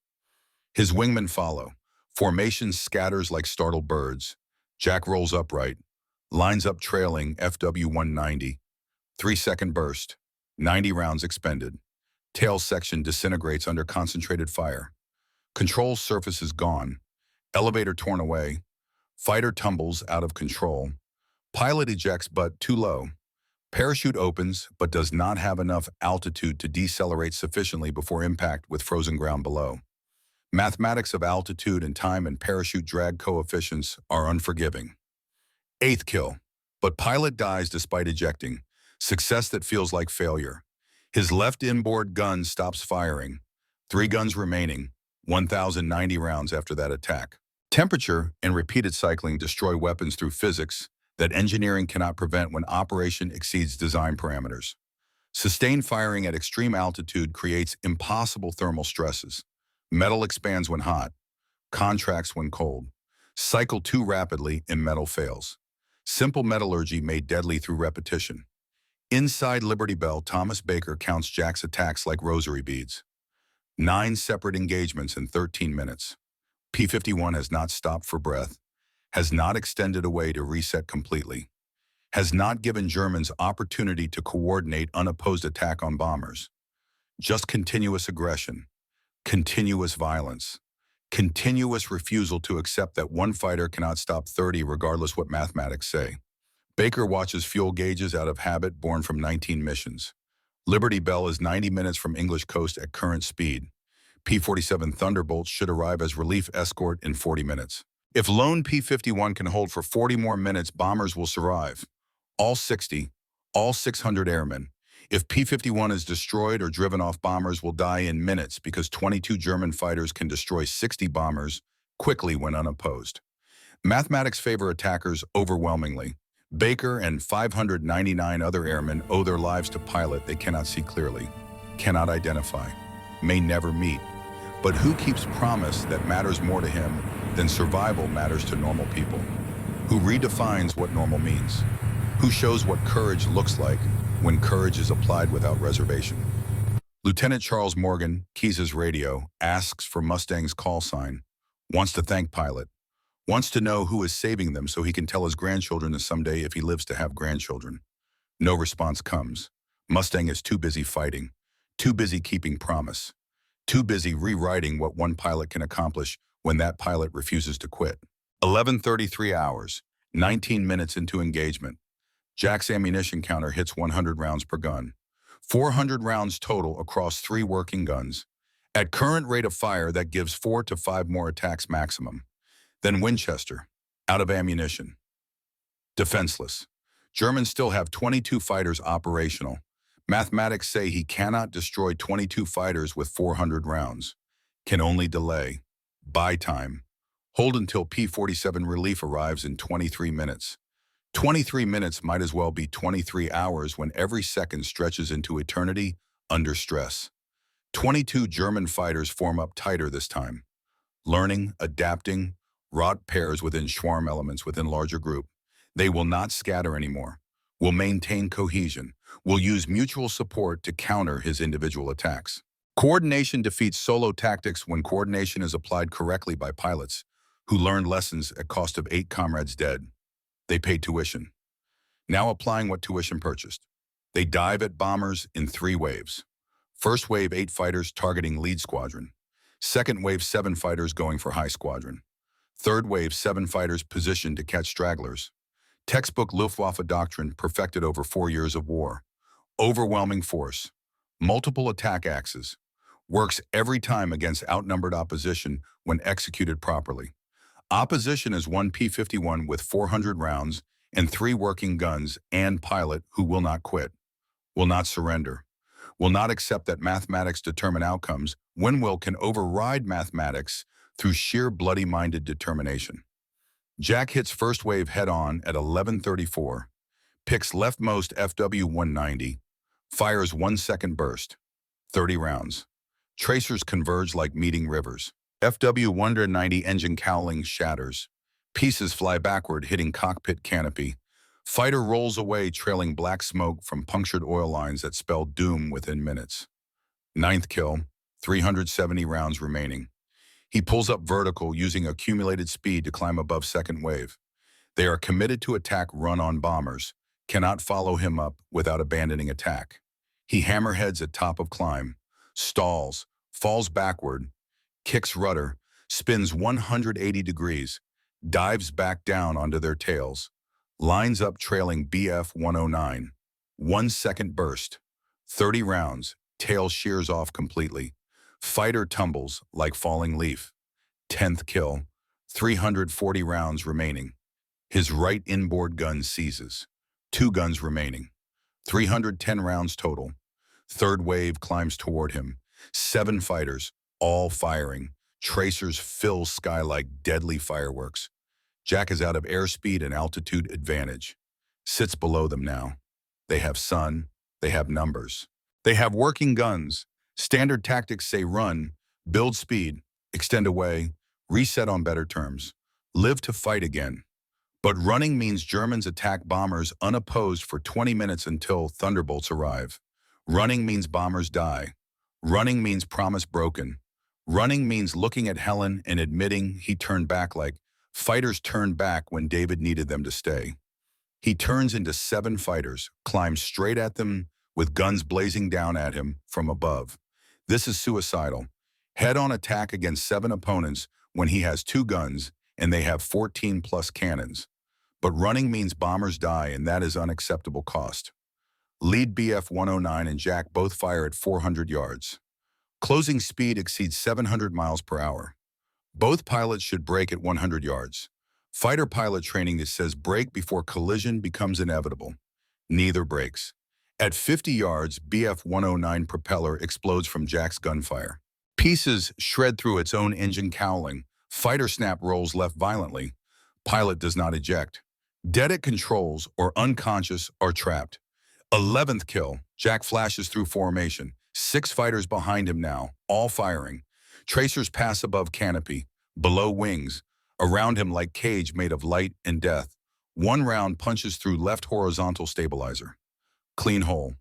His wingmen follow. Formation scatters like startled birds. Jack rolls upright, lines up trailing FW-190. 3-second burst. 90 rounds expended. Tail section disintegrates under concentrated fire. Control surface is gone. Elevator torn away. Fighter tumbles out of control. Pilot ejects but too low. Parachute opens but does not have enough altitude to decelerate sufficiently before impact with frozen ground below. Mathematics of altitude and time and parachute drag coefficients are unforgiving. 8th kill, but pilot dies despite ejecting. Success that feels like failure. His left inboard gun stops firing. 3 guns remaining, 1,090 rounds after that attack. Temperature and repeated cycling destroy weapons through physics that engineering cannot prevent when operation exceeds design parameters. Sustained firing at extreme altitude creates impossible thermal stresses. Metal expands when hot, contracts when cold. Cycle too rapidly and metal fails. Simple metallurgy made deadly through repetition. Inside Liberty Bell, Thomas Baker counts Jack's attacks like rosary beads. 9 separate engagements in 13 minutes. P-51 has not stopped for breath, has not extended away to reset completely, has not given Germans opportunity to coordinate unopposed attack on bombers. Just continuous aggression, continuous violence, continuous refusal to accept that one fighter cannot stop 30 regardless what mathematics say. Baker watches fuel gauges out of habit born from 19 missions. Liberty Bell is 90 minutes from English coast at current speed. P-47 Thunderbolts should arrive as relief escort in 40 minutes. If lone P-51 can hold for 40 more minutes, bombers will survive. All 60, all 600 airmen. If P-51 is destroyed or driven off, bombers will die in minutes because 22 German fighters can destroy 60 bombers quickly when unopposed. Mathematics favor attackers overwhelmingly. Baker and 599 other airmen owe their lives to pilot they cannot see clearly, cannot identify, may never meet. But who keeps promise that matters more to him than survival matters to normal people? Who redefines what normal means? Who shows what courage looks like when courage is applied without reservation? Lieutenant Charles Morgan keys his radio, asks for Mustang's call sign, wants to thank pilot, wants to know who is saving them so he can tell his grandchildren someday if he lives to have grandchildren. No response comes. Mustang is too busy fighting, too busy keeping promise, too busy rewriting what one pilot can accomplish when that pilot refuses to quit. 11:33 hours, 19 minutes into engagement. Jack's ammunition counter hits 100 rounds per gun. 400 rounds total across 3 working guns. At current rate of fire, that gives 4 to 5 more attacks maximum. Then Winchester, out of ammunition. Defenseless. Germans still have 22 fighters operational. Mathematics say he cannot destroy 22 fighters with 400 rounds. Can only delay. Buy time. Hold until P-47 relief arrives in 23 minutes. 23 minutes might as well be 23 hours when every second stretches into eternity under stress. 22 German fighters form up tighter this time. Learning, adapting, wrought pairs within swarm elements within larger group. They will not scatter anymore, will maintain cohesion, will use mutual support to counter his individual attacks. Coordination defeats solo tactics when coordination is applied correctly by pilots who learned lessons at cost of 8 comrades dead. They pay tuition. Now applying what tuition purchased. They dive at bombers in 3 waves. First wave, 8 fighters targeting lead squadron. Second wave, 7 fighters going for high squadron. Third wave, 7 fighters positioned to catch stragglers. Textbook Luftwaffe doctrine perfected over 4 years of war. Overwhelming force. Multiple attack axes. Works every time against outnumbered opposition when executed properly. Opposition is 1 P-51 with 400 rounds and 3 working guns and pilot who will not quit, will not surrender, will not accept that mathematics determine outcomes when will can override mathematics through sheer bloody-minded determination. Jack hits first wave head-on at 11:34, picks leftmost FW-190, fires 1-second burst, 30 rounds. Tracers converge like meeting rivers. FW-190 engine cowling shatters. Pieces fly backward, hitting cockpit canopy. Fighter rolls away, trailing black smoke from punctured oil lines that spell doom within minutes. 9th kill, 370 rounds remaining. He pulls up vertical, using accumulated speed to climb above second wave. They are committed to attack run-on bombers, cannot follow him up without abandoning attack. He hammerheads at top of climb, stalls, falls backward, kicks rudder, spins 180 degrees, dives back down onto their tails, lines up trailing BF-109, 1-second burst, 30 rounds, tail shears off completely. Fighter tumbles like falling leaf. 10th kill, 340 rounds remaining. His right inboard gun seizes. 2 guns remaining. 310 rounds total. Third wave climbs toward him. 7 fighters, all firing. Tracers fill sky like deadly fireworks. Jack is out of airspeed and altitude advantage. Sits below them now. They have sun. They have numbers. They have working guns. Standard tactics say run, build speed, extend away, reset on better terms, live to fight again. But running means Germans attack bombers unopposed for 20 minutes until thunderbolts arrive. Running means bombers die. Running means promise broken. Running means looking at Helen and admitting he turned back like fighters turned back when David needed them to stay. He turns into 7 fighters, climbs straight at them with guns blazing down at him from above. This is suicidal. Head-on attack against 7 opponents when he has 2 guns and they have 14 plus cannons. But running means bombers die, and that is unacceptable cost. Lead BF-109 and Jack both fire at 400 yards. Closing speed exceeds 700 miles per hour. Both pilots should brake at 100 yards. Fighter pilot training that says brake before collision becomes inevitable. Neither brakes. At 50 yards, BF-109 propeller explodes from Jack's gunfire. Pieces shred through its own engine cowling. Fighter snap rolls left violently. Pilot does not eject. Dead at controls or unconscious or trapped. 11th kill. Jack flashes through formation. 6 fighters behind him now, all firing. Tracers pass above canopy, below wings, around him like cage made of light and death. 1 round punches through left horizontal stabilizer. Clean hole.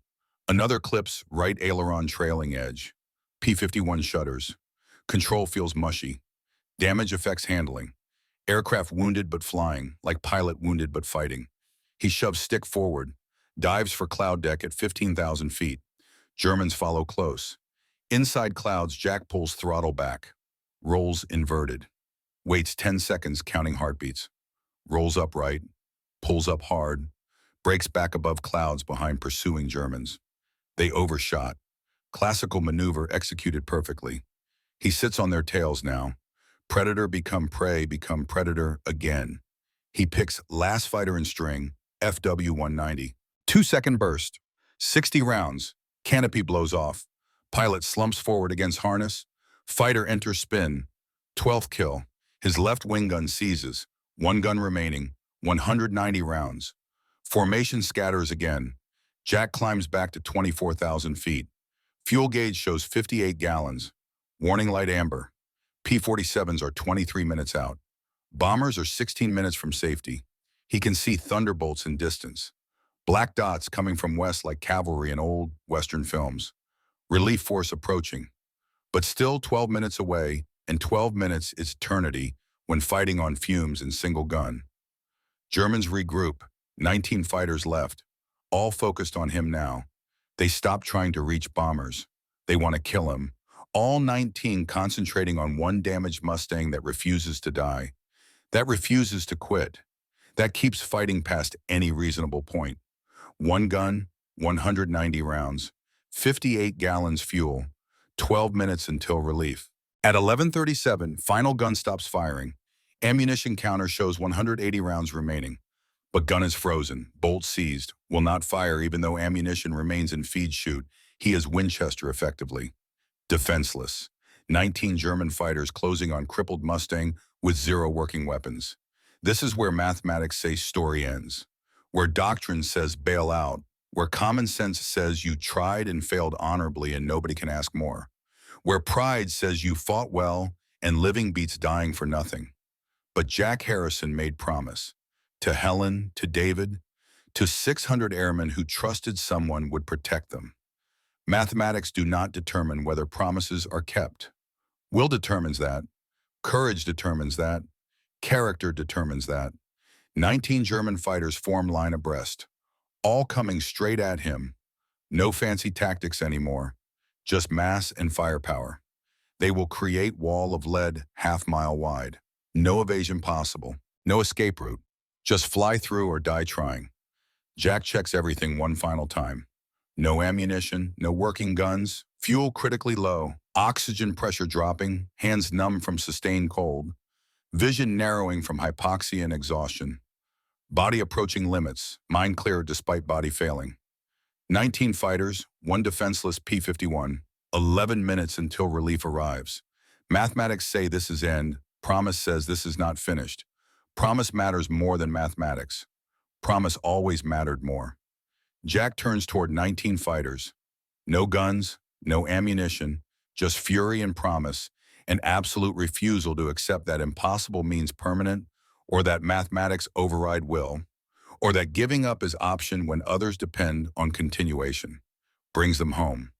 Another clips right aileron trailing edge. P-51 shudders. Control feels mushy. Damage affects handling. Aircraft wounded but flying, like pilot wounded but fighting. He shoves stick forward, dives for cloud deck at 15,000 feet. Germans follow close. Inside clouds, Jack pulls throttle back. Rolls inverted. Waits 10 seconds counting heartbeats. Rolls upright. Pulls up hard. Breaks back above clouds behind pursuing Germans. They overshot. Classical maneuver executed perfectly. He sits on their tails now. Predator become predator again. He picks last fighter in string, FW-190. 2-second burst. 60 rounds. Canopy blows off. Pilot slumps forward against harness. Fighter enters spin. 12th kill. His left wing gun seizes. 1 gun remaining. 190 rounds. Formation scatters again. Jack climbs back to 24,000 feet. Fuel gauge shows 58 gallons. Warning light amber. P-47s are 23 minutes out. Bombers are 16 minutes from safety. He can see thunderbolts in distance. Black dots coming from west like cavalry in old Western films. Relief force approaching. But still 12 minutes away, and 12 minutes is eternity when fighting on fumes in single gun. Germans regroup. 19 fighters left. All focused on him now. They stop trying to reach bombers. They want to kill him. All 19 concentrating on 1 damaged Mustang that refuses to die. That refuses to quit. That keeps fighting past any reasonable point. 1 gun, 190 rounds, 58 gallons fuel, 12 minutes until relief. At 11:37, final gun stops firing. Ammunition counter shows 180 rounds remaining. But gun is frozen, bolt seized, will not fire even though ammunition remains in feed chute. He is Winchester effectively. Defenseless. 19 German fighters closing on crippled Mustang with 0 working weapons. This is where mathematics say story ends. Where doctrine says bail out. Where common sense says you tried and failed honorably and nobody can ask more. Where pride says you fought well and living beats dying for nothing. But Jack Harrison made promise. To Helen, to David, to 600 airmen who trusted someone would protect them. Mathematics do not determine whether promises are kept. Will determines that. Courage determines that. Character determines that. 19 German fighters form line abreast, all coming straight at him. No fancy tactics anymore, just mass and firepower. They will create wall of lead half-mile wide. No evasion possible, no escape route. Just fly through or die trying. Jack checks everything one final time. No ammunition, no working guns, fuel critically low, oxygen pressure dropping, hands numb from sustained cold, vision narrowing from hypoxia and exhaustion. Body approaching limits, mind clear despite body failing. 19 fighters, 1 defenseless P-51, 11 minutes until relief arrives. Mathematics say this is end, promise says this is not finished. Promise matters more than mathematics. Promise always mattered more. Jack turns toward 19 fighters. No guns, no ammunition, just fury and promise, an absolute refusal to accept that impossible means permanent, or that mathematics override will, or that giving up is option when others depend on continuation. Brings them home.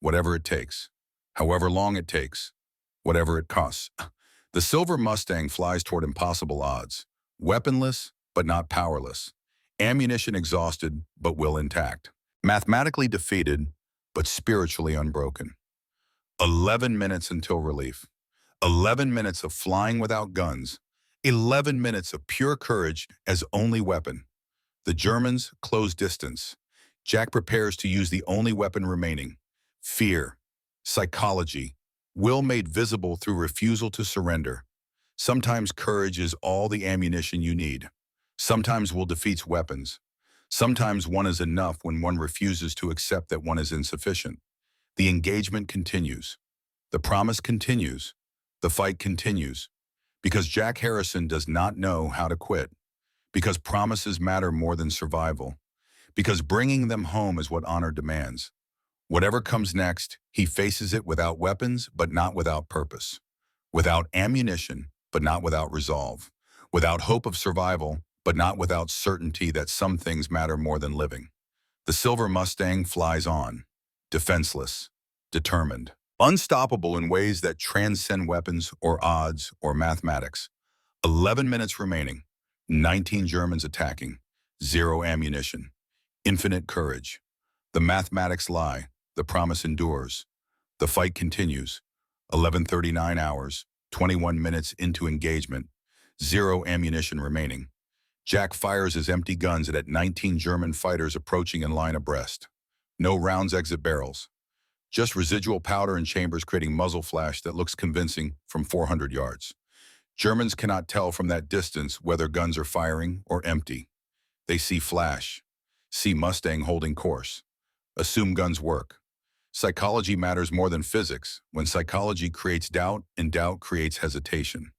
Whatever it takes. However long it takes. Whatever it costs. The silver Mustang flies toward impossible odds. Weaponless, but not powerless. Ammunition exhausted, but will intact. Mathematically defeated, but spiritually unbroken. 11 minutes until relief. 11 minutes of flying without guns. 11 minutes of pure courage as only weapon. The Germans close distance. Jack prepares to use the only weapon remaining. Fear. Psychology. Will made visible through refusal to surrender. Sometimes courage is all the ammunition you need. Sometimes will defeats weapons. Sometimes one is enough when one refuses to accept that one is insufficient. The engagement continues. The promise continues. The fight continues. Because Jack Harrison does not know how to quit. Because promises matter more than survival. Because bringing them home is what honor demands. Whatever comes next, he faces it without weapons, but not without purpose. Without ammunition, but not without resolve. Without hope of survival, but not without certainty that some things matter more than living. The silver Mustang flies on, defenseless, determined, unstoppable in ways that transcend weapons or odds or mathematics. 11 minutes remaining, 19 Germans attacking, zero ammunition, infinite courage. The mathematics lie, the promise endures. The fight continues. 11:39 hours, 21 minutes into engagement, zero ammunition remaining. Jack fires his empty guns at 19 German fighters approaching in line abreast. No rounds exit barrels. Just residual powder in chambers creating muzzle flash that looks convincing from 400 yards. Germans cannot tell from that distance whether guns are firing or empty. They see flash, see Mustang holding course, assume guns work. Psychology matters more than physics when psychology creates doubt and doubt creates hesitation.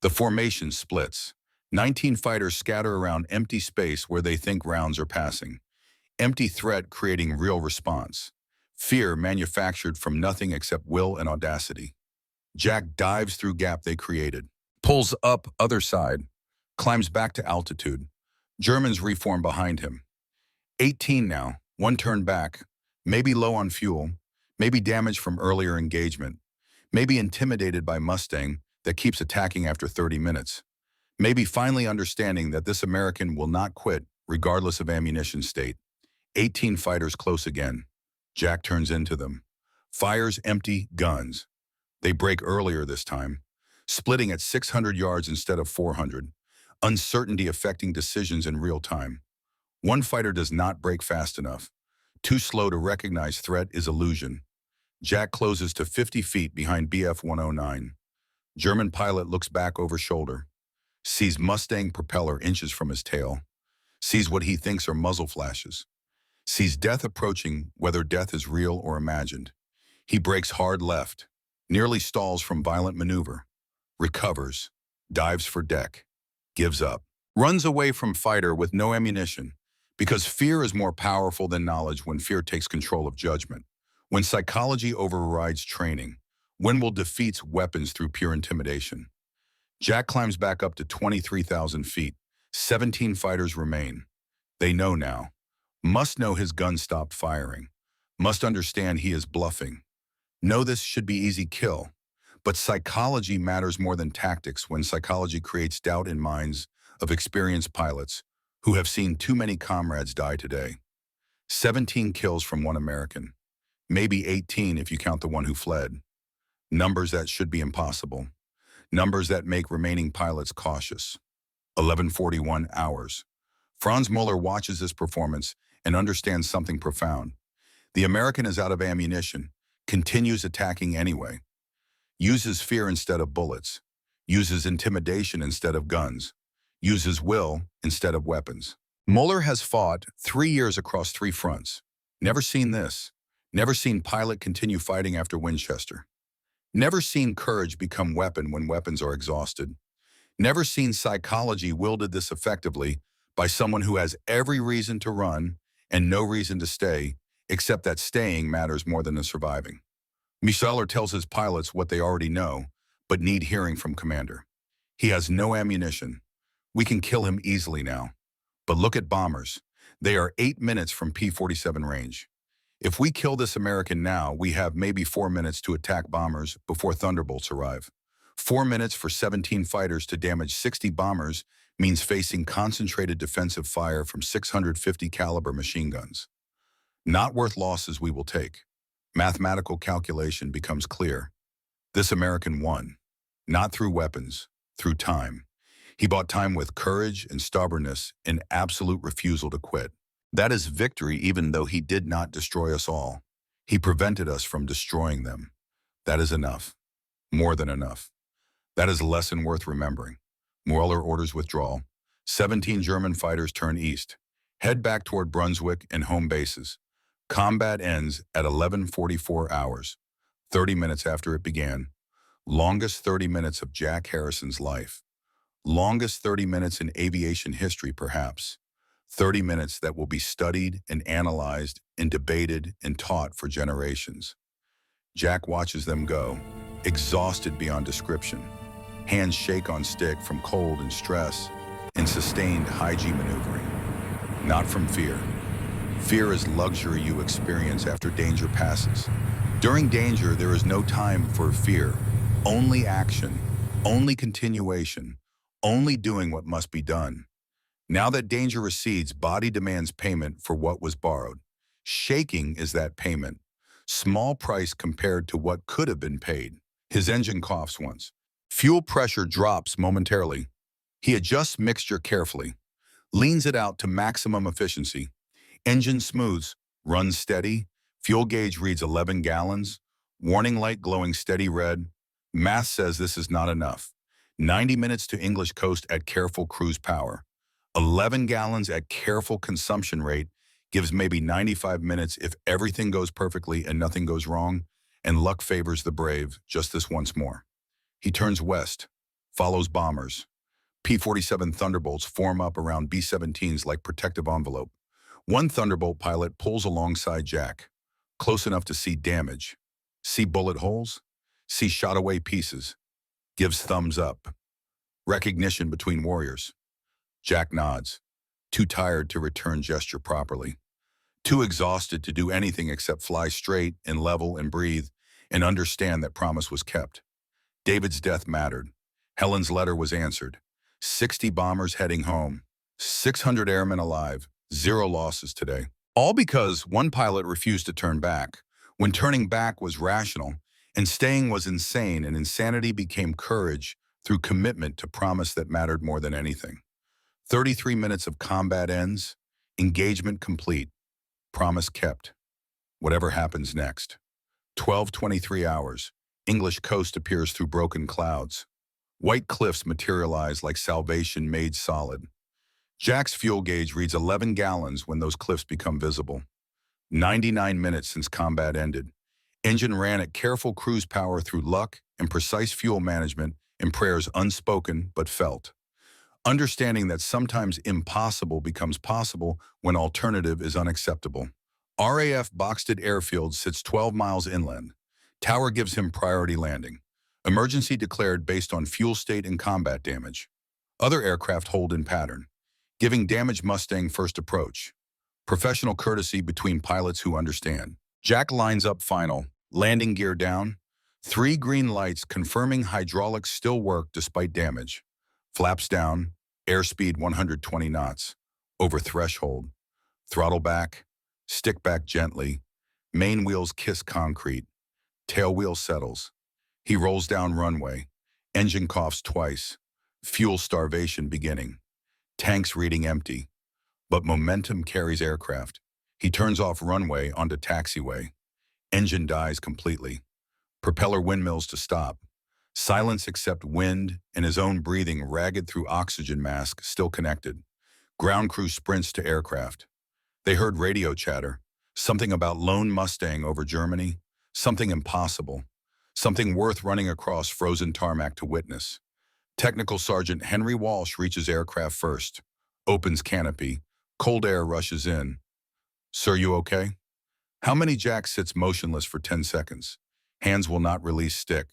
The formation splits. 19 fighters scatter around empty space where they think rounds are passing. Empty threat creating real response. Fear manufactured from nothing except will and audacity. Jack dives through gap they created. Pulls up other side. Climbs back to altitude. Germans reform behind him. 18 now. One turn back. Maybe low on fuel. Maybe damaged from earlier engagement. Maybe intimidated by Mustang that keeps attacking after 30 minutes. Maybe finally understanding that this American will not quit regardless of ammunition state. 18 fighters close again. Jack turns into them. Fires empty guns. They break earlier this time, splitting at 600 yards instead of 400. Uncertainty affecting decisions in real time. One fighter does not break fast enough. Too slow to recognize threat is illusion. Jack closes to 50 feet behind BF 109. German pilot looks back over shoulder. Sees Mustang propeller inches from his tail. Sees what he thinks are muzzle flashes. Sees death approaching, whether death is real or imagined. He breaks hard left. Nearly stalls from violent maneuver. Recovers. Dives for deck. Gives up. Runs away from fighter with no ammunition. Because fear is more powerful than knowledge when fear takes control of judgment. When psychology overrides training. When will defeats weapons through pure intimidation. Jack climbs back up to 23,000 feet. 17 fighters remain. They know now. Must know his gun stopped firing. Must understand he is bluffing. Know this should be easy kill. But psychology matters more than tactics when psychology creates doubt in minds of experienced pilots who have seen too many comrades die today. 17 kills from one American. Maybe 18 if you count the one who fled. Numbers that should be impossible. Numbers that make remaining pilots cautious. 11:41 hours. Franz Muller watches this performance and understands something profound. The American is out of ammunition, continues attacking anyway. Uses fear instead of bullets. Uses intimidation instead of guns. Uses will instead of weapons. Muller has fought 3 years across 3 fronts. Never seen this. Never seen pilot continue fighting after Winchester. Never seen courage become weapon when weapons are exhausted. Never seen psychology wielded this effectively by someone who has every reason to run and no reason to stay, except that staying matters more than the surviving. Suicidal tells his pilots what they already know, but need hearing from commander. He has no ammunition. We can kill him easily now. But look at bombers. They are 8 minutes from P-47 range. If we kill this American now, we have maybe 4 minutes to attack bombers before Thunderbolts arrive. 4 minutes for 17 fighters to damage 60 bombers means facing concentrated defensive fire from 650 caliber machine guns. Not worth losses we will take. Mathematical calculation becomes clear. This American won, not through weapons, through time. He bought time with courage and stubbornness and absolute refusal to quit. That is victory even though he did not destroy us all. He prevented us from destroying them. That is enough. More than enough. That is a lesson worth remembering. Mueller orders withdrawal. 17 German fighters turn east. Head back toward Brunswick and home bases. Combat ends at 11:44 hours, 30 minutes after it began. Longest 30 minutes of Jack Harrison's life. Longest 30 minutes in aviation history, perhaps. 30 minutes that will be studied and analyzed and debated and taught for generations. Jack watches them go, exhausted beyond description. Hands shake on stick from cold and stress and sustained high-G maneuvering. Not from fear. Fear is luxury you experience after danger passes. During danger, there is no time for fear. Only action, only continuation, only doing what must be done. Now that danger recedes, body demands payment for what was borrowed. Shaking is that payment. Small price compared to what could have been paid. His engine coughs once. Fuel pressure drops momentarily. He adjusts mixture carefully, leans it out to maximum efficiency. Engine smooths, runs steady. Fuel gauge reads 11 gallons. Warning light glowing steady red. Math says this is not enough. 90 minutes to English coast at careful cruise power. 11 gallons at careful consumption rate gives maybe 95 minutes if everything goes perfectly and nothing goes wrong, and luck favors the brave just this once more. He turns west, follows bombers. P-47 Thunderbolts form up around B-17s like protective envelope. One Thunderbolt pilot pulls alongside Jack, close enough to see damage. See bullet holes? See shot away pieces. Gives thumbs up. Recognition between warriors. Jack nods, too tired to return gesture properly. Too exhausted to do anything except fly straight and level and breathe and understand that promise was kept. David's death mattered. Helen's letter was answered. 60 bombers heading home. 600 airmen alive. 0 losses today. All because one pilot refused to turn back, when turning back was rational, and staying was insane, and insanity became courage through commitment to promise that mattered more than anything. 33 minutes of combat ends. Engagement complete. Promise kept. Whatever happens next. 12:23 hours. English coast appears through broken clouds. White cliffs materialize like salvation made solid. Jack's fuel gauge reads 11 gallons when those cliffs become visible. 99 minutes since combat ended. Engine ran at careful cruise power through luck and precise fuel management and prayers unspoken but felt. Understanding that sometimes impossible becomes possible when alternative is unacceptable. RAF Boxted Airfield sits 12 miles inland. Tower gives him priority landing. Emergency declared based on fuel state and combat damage. Other aircraft hold in pattern, giving damaged Mustang first approach. Professional courtesy between pilots who understand. Jack lines up final, landing gear down. 3 green lights confirming hydraulics still work despite damage. Flaps down, airspeed 120 knots. Over threshold. Throttle back, stick back gently. Main wheels kiss concrete. Tail wheel settles. He rolls down runway. Engine coughs twice. Fuel starvation beginning. Tanks reading empty. But momentum carries aircraft. He turns off runway onto taxiway. Engine dies completely. Propeller windmills to stop. Silence except wind and his own breathing ragged through oxygen mask still connected. Ground crew sprints to aircraft. They heard radio chatter. Something about lone Mustang over Germany. Something impossible. Something worth running across frozen tarmac to witness. Technical Sergeant Henry Walsh reaches aircraft first. Opens canopy. Cold air rushes in. Sir, you okay? How many Jack sits motionless for 10 seconds? Hands will not release stick.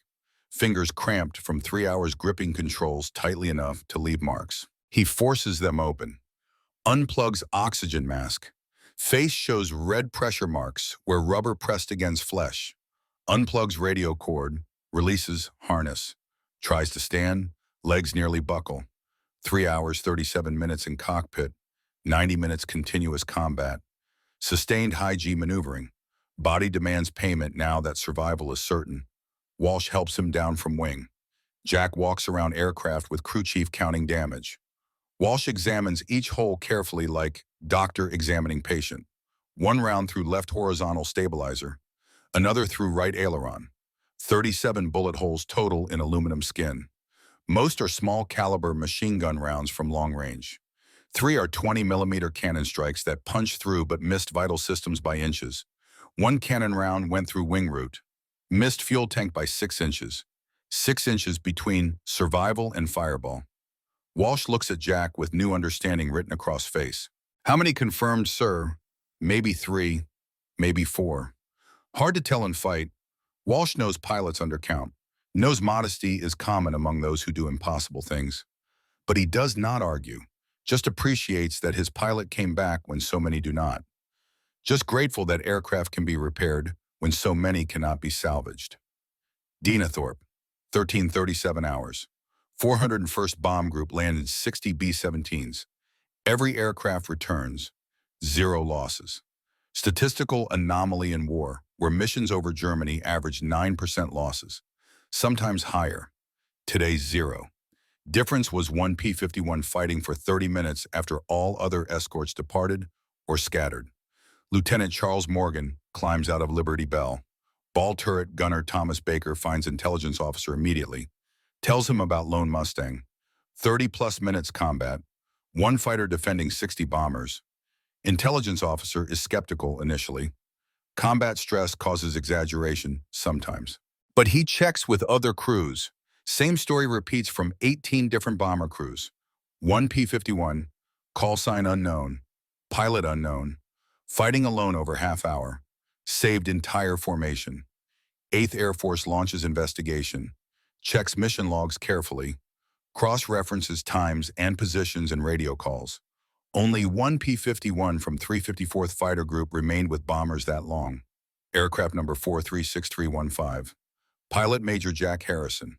Fingers cramped from 3 hours gripping controls tightly enough to leave marks. He forces them open. Unplugs oxygen mask. Face shows red pressure marks where rubber pressed against flesh. Unplugs radio cord. Releases harness. Tries to stand. Legs nearly buckle. 3 hours, 37 minutes in cockpit. 90 minutes continuous combat. Sustained high-G maneuvering. Body demands payment now that survival is certain. Walsh helps him down from wing. Jack walks around aircraft with crew chief counting damage. Walsh examines each hole carefully like doctor examining patient. One round through left horizontal stabilizer. Another through right aileron. 37 bullet holes total in aluminum skin. Most are small caliber machine gun rounds from long range. 3 are 20 millimeter cannon strikes that punched through but missed vital systems by inches. One cannon round went through wing root, missed fuel tank by 6 inches. 6 inches between survival and fireball. Walsh looks at Jack with new understanding written across face. How many confirmed, sir? Maybe 3, maybe 4. Hard to tell in fight. Walsh knows pilots undercount, knows modesty is common among those who do impossible things. But he does not argue, just appreciates that his pilot came back when so many do not. Just grateful that aircraft can be repaired when so many cannot be salvaged. Dinathorpe, 1337 hours. 401st Bomb Group landed 60 B-17s. Every aircraft returns, 0 losses. Statistical anomaly in war, where missions over Germany average 9% losses, sometimes higher. Today, 0. Difference was one P-51 fighting for 30 minutes after all other escorts departed or scattered. Lieutenant Charles Morgan climbs out of Liberty Bell. Ball turret gunner Thomas Baker finds intelligence officer immediately. Tells him about Lone Mustang. 30-plus minutes combat. One fighter defending 60 bombers. Intelligence officer is skeptical initially. Combat stress causes exaggeration sometimes. But he checks with other crews. Same story repeats from 18 different bomber crews. One P-51, call sign unknown, pilot unknown, fighting alone over half hour, saved entire formation. 8th Air Force launches investigation, checks mission logs carefully, cross-references times and positions in radio calls. Only one P-51 from 354th Fighter Group remained with bombers that long. Aircraft number 436315. Pilot Major Jack Harrison.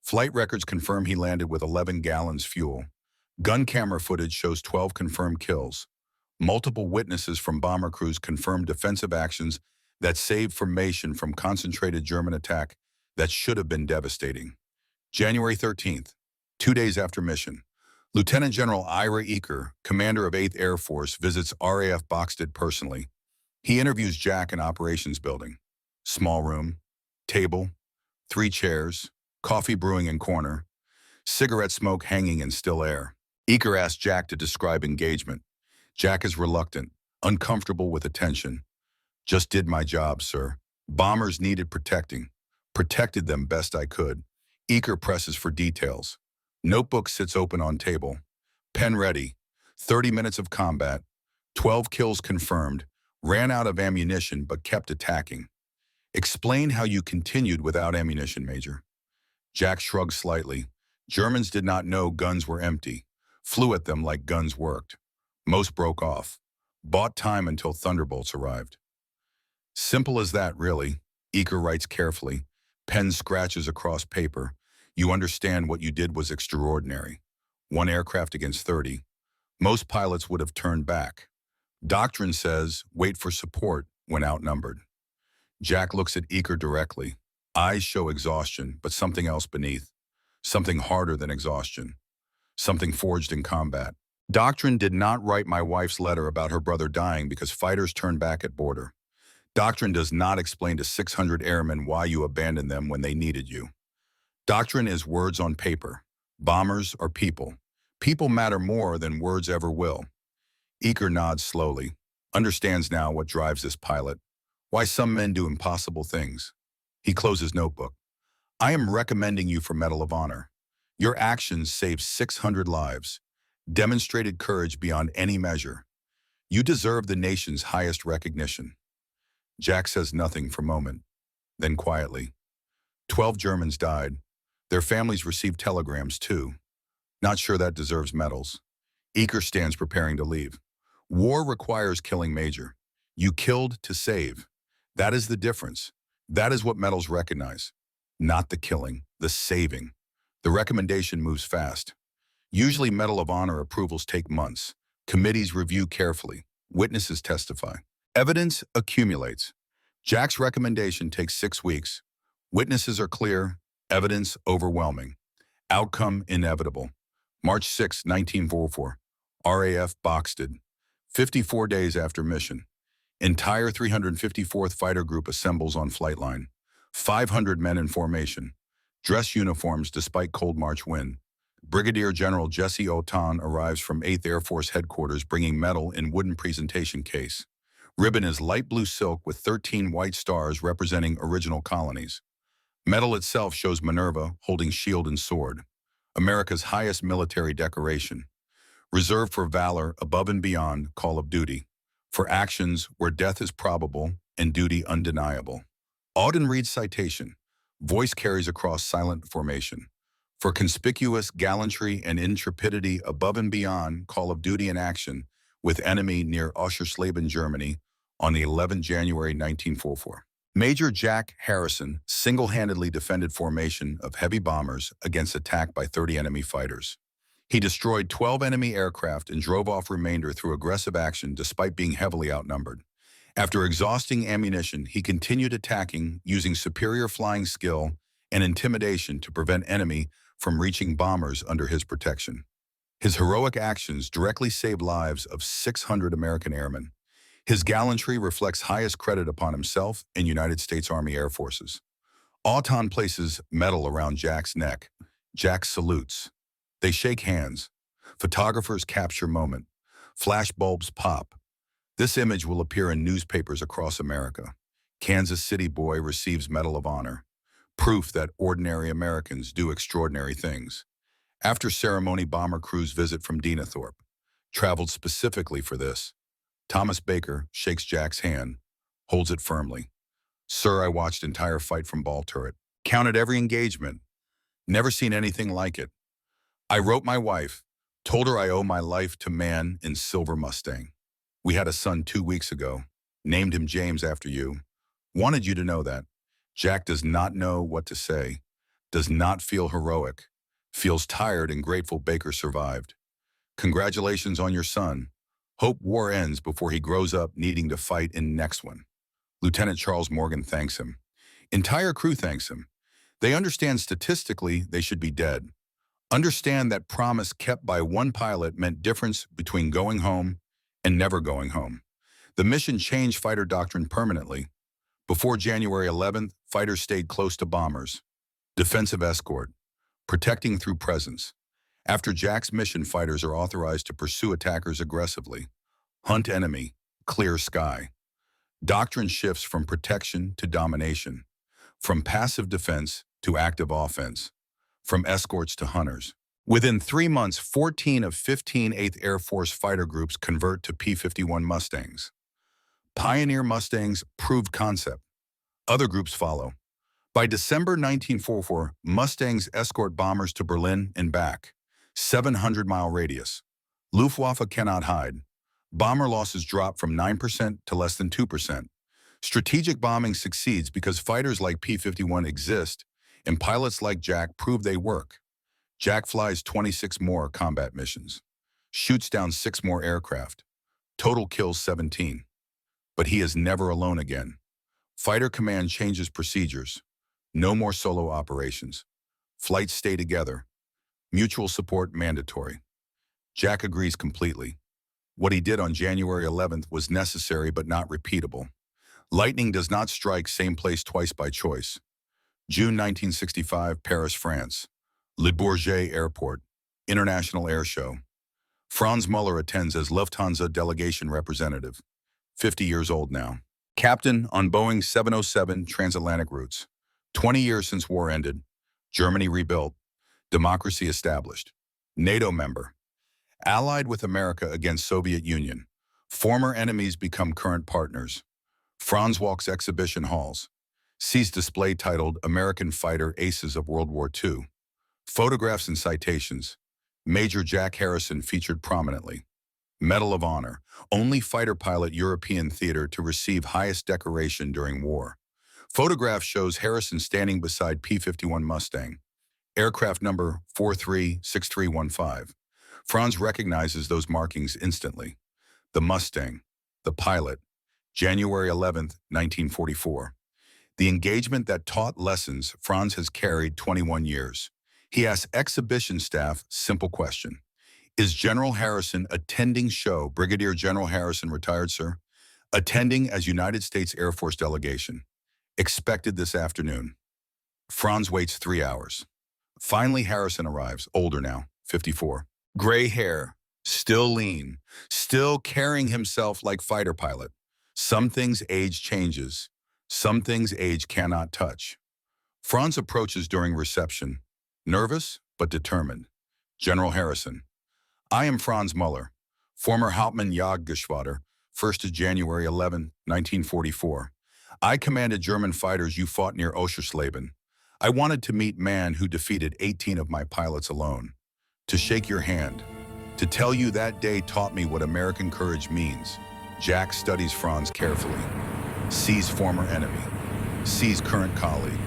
Flight records confirm he landed with 11 gallons fuel. Gun camera footage shows 12 confirmed kills. Multiple witnesses from bomber crews confirmed defensive actions that saved formation from concentrated German attack that should have been devastating. January 13th, 2 days after mission. Lieutenant General Ira Eaker, commander of 8th Air Force, visits RAF Boxted personally. He interviews Jack in operations building. Small room, table, 3 chairs, coffee brewing in corner, cigarette smoke hanging in still air. Eaker asks Jack to describe engagement. Jack is reluctant, uncomfortable with attention. Just did my job, sir. Bombers needed protecting. Protected them best I could. Eaker presses for details. Notebook sits open on table. Pen ready. 30 minutes of combat. 12 kills confirmed. Ran out of ammunition but kept attacking. Explain how you continued without ammunition, Major. Jack shrugged slightly. Germans did not know guns were empty. Flew at them like guns worked. Most broke off. Bought time until thunderbolts arrived. Simple as that, really. Eaker writes carefully. Pen scratches across paper. You understand what you did was extraordinary. 1 aircraft against 30. Most pilots would have turned back. Doctrine says, wait for support when outnumbered. Jack looks at Eaker directly. Eyes show exhaustion, but something else beneath. Something harder than exhaustion. Something forged in combat. Doctrine did not write my wife's letter about her brother dying because fighters turned back at border. Doctrine does not explain to 600 airmen why you abandoned them when they needed you. Doctrine is words on paper. Bombers are people. People matter more than words ever will. Eaker nods slowly, understands now what drives this pilot, why some men do impossible things. He closes notebook. I am recommending you for Medal of Honor. Your actions saved 600 lives, demonstrated courage beyond any measure. You deserve the nation's highest recognition. Jack says nothing for a moment, then quietly. 12 Germans died. Their families received telegrams too. Not sure that deserves medals. Eaker stands preparing to leave. War requires killing, Major. You killed to save. That is the difference. That is what medals recognize. Not the killing, the saving. The recommendation moves fast. Usually Medal of Honor approvals take months. Committees review carefully. Witnesses testify. Evidence accumulates. Jack's recommendation takes 6 weeks. Witnesses are clear. Evidence overwhelming. Outcome inevitable. March 6, 1944. RAF Boxted. 54 days after mission. Entire 354th Fighter Group assembles on flight line. 500 men in formation. Dress uniforms despite cold March wind. Brigadier General Jesse Otan arrives from 8th Air Force Headquarters bringing medal in wooden presentation case. Ribbon is light blue silk with 13 white stars representing original colonies. Medal itself shows Minerva holding shield and sword, America's highest military decoration, reserved for valor above and beyond call of duty, for actions where death is probable and duty undeniable. Auden Reed's citation, voice carries across silent formation, for conspicuous gallantry and intrepidity above and beyond call of duty in action with enemy near Oschersleben, Germany on the 11th January 1944. Major Jack Harrison single-handedly defended formation of heavy bombers against attack by 30 enemy fighters. He destroyed 12 enemy aircraft and drove off remainder through aggressive action despite being heavily outnumbered. After exhausting ammunition, he continued attacking using superior flying skill and intimidation to prevent enemy from reaching bombers under his protection. His heroic actions directly saved lives of 600 American airmen. His gallantry reflects highest credit upon himself and United States Army Air Forces. Auton places medal around Jack's neck. Jack salutes. They shake hands. Photographers capture moment. Flash bulbs pop. This image will appear in newspapers across America. Kansas City boy receives Medal of Honor. Proof that ordinary Americans do extraordinary things. After ceremony, bomber crews visit from Dinathorpe. Traveled specifically for this. Thomas Baker shakes Jack's hand, holds it firmly. Sir, I watched entire fight from ball turret. Counted every engagement. Never seen anything like it. I wrote my wife, told her I owe my life to man in silver Mustang. We had a son 2 weeks ago. Named him James after you. Wanted you to know that. Jack does not know what to say. Does not feel heroic. Feels tired and grateful Baker survived. Congratulations on your son. Hope war ends before he grows up needing to fight in next one. Lieutenant Charles Morgan thanks him. Entire crew thanks him. They understand statistically they should be dead. Understand that promise kept by one pilot meant difference between going home and never going home. The mission changed fighter doctrine permanently. Before January 11th, fighters stayed close to bombers. Defensive escort. Protecting through presence. After Jack's mission, fighters are authorized to pursue attackers aggressively. Hunt enemy. Clear sky. Doctrine shifts from protection to domination. From passive defense to active offense. From escorts to hunters. Within 3 months, 14 of 15 8th Air Force fighter groups convert to P-51 Mustangs. Pioneer Mustangs proved concept. Other groups follow. By December 1944, Mustangs escort bombers to Berlin and back. 700-mile radius. Luftwaffe cannot hide. Bomber losses drop from 9% to less than 2%. Strategic bombing succeeds because fighters like P-51 exist and pilots like Jack prove they work. Jack flies 26 more combat missions. Shoots down 6 more aircraft. Total kills 17. But he is never alone again. Fighter command changes procedures. No more solo operations. Flights stay together. Mutual support mandatory. Jack agrees completely. What he did on January 11th was necessary but not repeatable. Lightning does not strike same place twice by choice. June 1965, Paris, France. Le Bourget Airport, International Air Show. Franz Muller attends as Lufthansa delegation representative. 50 years old now. Captain on Boeing 707 transatlantic routes. 20 years since war ended. Germany rebuilt. Democracy established. NATO member. Allied with America against Soviet Union. Former enemies become current partners. Franz walks exhibition halls. Sees display titled American Fighter Aces of World War II. Photographs and citations. Major Jack Harrison featured prominently. Medal of Honor. Only fighter pilot European theater to receive highest decoration during war. Photograph shows Harrison standing beside P-51 Mustang. Aircraft number 436315. Franz recognizes those markings instantly. The Mustang. The pilot. January 11th, 1944. The engagement that taught lessons Franz has carried 21 years. He asks exhibition staff simple question. Is General Harrison attending show? Brigadier General Harrison, retired, sir. Attending as United States Air Force delegation. Expected this afternoon. Franz waits 3 hours. Finally, Harrison arrives, older now, 54. Gray hair, still lean, still carrying himself like fighter pilot. Some things age changes. Some things age cannot touch. Franz approaches during reception, nervous but determined. General Harrison, I am Franz Muller, former Hauptmann Jagdgeschwader, 1st of January 11, 1944. I commanded German fighters you fought near Oschersleben. I wanted to meet man who defeated 18 of my pilots alone. To shake your hand. To tell you that day taught me what American courage means. Jack studies Franz carefully. Sees former enemy. Sees current colleague.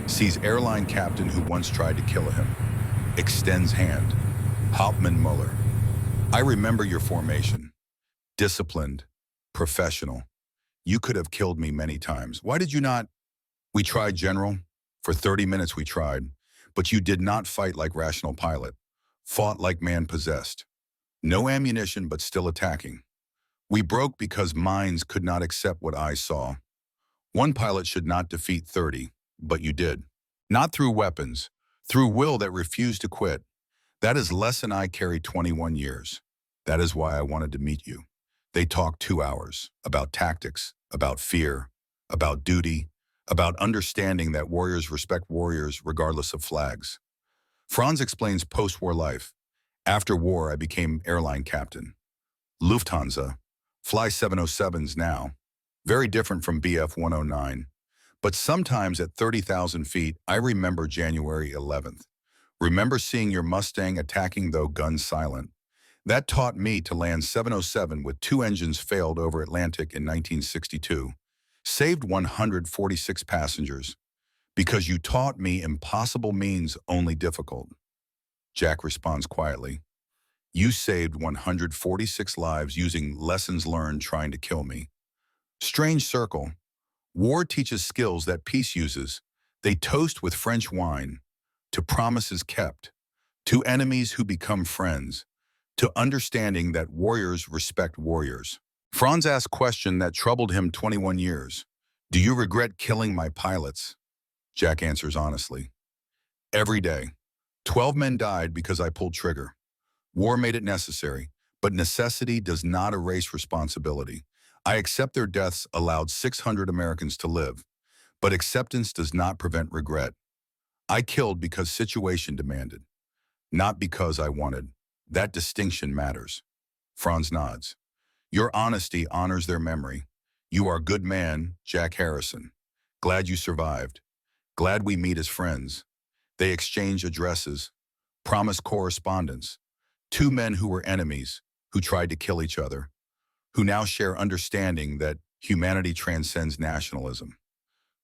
Sees airline captain who once tried to kill him. Extends hand. Hauptmann Muller. I remember your formation. Disciplined. Professional. You could have killed me many times. Why did you not? We tried, General. For 30 minutes we tried. But you did not fight like rational pilot. Fought like man possessed. No ammunition, but still attacking. We broke because minds could not accept what I saw. One pilot should not defeat 30, but you did. Not through weapons, through will that refused to quit. That is lesson I carry 21 years. That is why I wanted to meet you. They talked 2 hours about tactics, about fear, about duty, about understanding that warriors respect warriors regardless of flags. Franz explains post-war life. After war, I became airline captain. Lufthansa, fly 707s now. Very different from BF 109. But sometimes at 30,000 feet, I remember January 11th. Remember seeing your Mustang attacking though guns silent. That taught me to land 707 with 2 engines failed over Atlantic in 1962. Saved 146 passengers. Because you taught me impossible means only difficult. Jack responds quietly. You saved 146 lives using lessons learned trying to kill me. Strange circle. War teaches skills that peace uses. They toast with French wine. To promises kept. To enemies who become friends. To understanding that warriors respect warriors. Franz asked a question that troubled him 21 years. Do you regret killing my pilots? Jack answers honestly. Every day. 12 men died because I pulled trigger. War made it necessary, but necessity does not erase responsibility. I accept their deaths allowed 600 Americans to live, but acceptance does not prevent regret. I killed because situation demanded, not because I wanted. That distinction matters. Franz nods. Your honesty honors their memory. You are a good man, Jack Harrison. Glad you survived. Glad we meet as friends. They exchange addresses, promise correspondence. 2 men who were enemies, who tried to kill each other, who now share understanding that humanity transcends nationalism.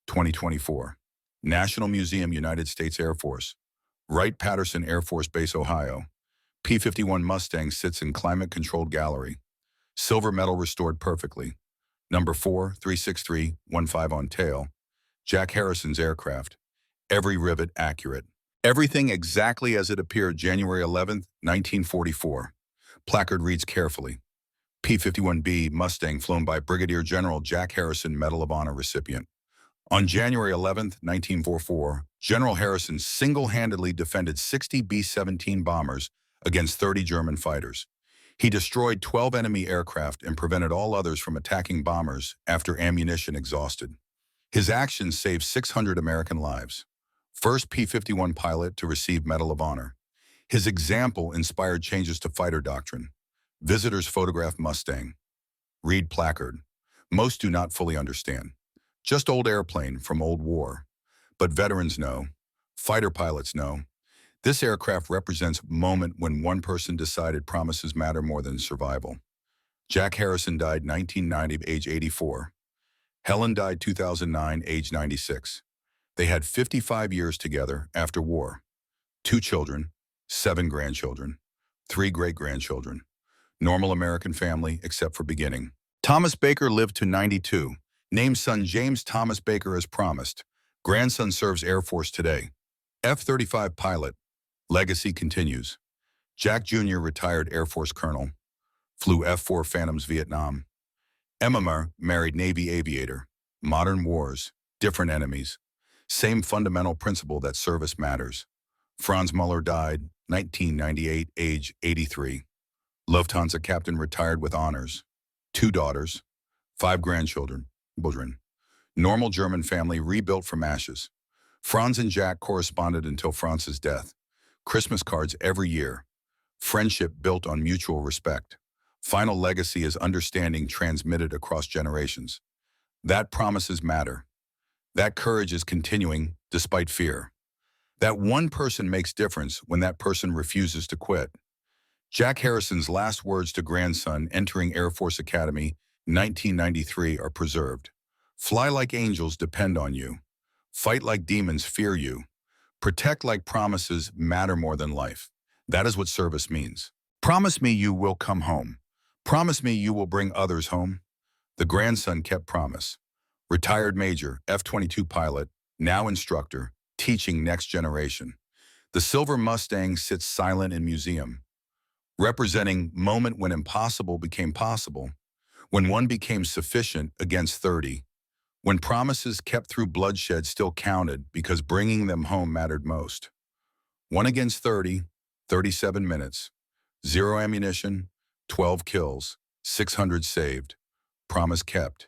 2024. National Museum, United States Air Force. Wright-Patterson Air Force Base, Ohio. P-51 Mustang sits in climate-controlled gallery. Silver medal restored perfectly. Number 4363115 on tail. Jack Harrison's aircraft. Every rivet accurate. Everything exactly as it appeared January 11th, 1944. Placard reads carefully. P-51B Mustang flown by Brigadier General Jack Harrison Medal of Honor recipient. On January 11th, 1944, General Harrison single-handedly defended 60 B-17 bombers against 30 German fighters. He destroyed 12 enemy aircraft and prevented all others from attacking bombers after ammunition exhausted. His actions saved 600 American lives. First P-51 pilot to receive Medal of Honor. His example inspired changes to fighter doctrine. Visitors photograph Mustang. Read placard. Most do not fully understand. Just old airplane from old war. But veterans know. Fighter pilots know. This aircraft represents a moment when one person decided promises matter more than survival. Jack Harrison died 1990, age 84. Helen died 2009, age 96. They had 55 years together after war. 2 children, 7 grandchildren, 3 great-grandchildren. Normal American family, except for beginning. Thomas Baker lived to 92. Named son James Thomas Baker as promised. Grandson serves Air Force today. F-35 pilot. Legacy continues. Jack Jr. retired Air Force colonel. Flew F-4 Phantoms Vietnam. Emma married Navy aviator. Modern wars. Different enemies. Same fundamental principle that service matters. Franz Muller died, 1998, age 83. Lufthansa captain retired with honors. 2 daughters, 5 grandchildren, children. Normal German family rebuilt from ashes. Franz and Jack corresponded until Franz's death. Christmas cards every year. Friendship built on mutual respect. Final legacy is understanding transmitted across generations. That promises matter. That courage is continuing despite fear. That one person makes difference when that person refuses to quit. Jack Harrison's last words to grandson entering Air Force Academy, 1993, are preserved. Fly like angels depend on you. Fight like demons fear you. Protect like promises matter more than life. That is what service means. Promise me you will come home. Promise me you will bring others home. The grandson kept promise. Retired Major, F-22 pilot, now instructor, teaching next generation. The silver Mustang sits silent in museum, representing moment when impossible became possible, when one became sufficient against 30, when promises kept through bloodshed still counted because bringing them home mattered most. 1 against 30, 37 minutes, 0 ammunition, 12 kills, 600 saved, promise kept.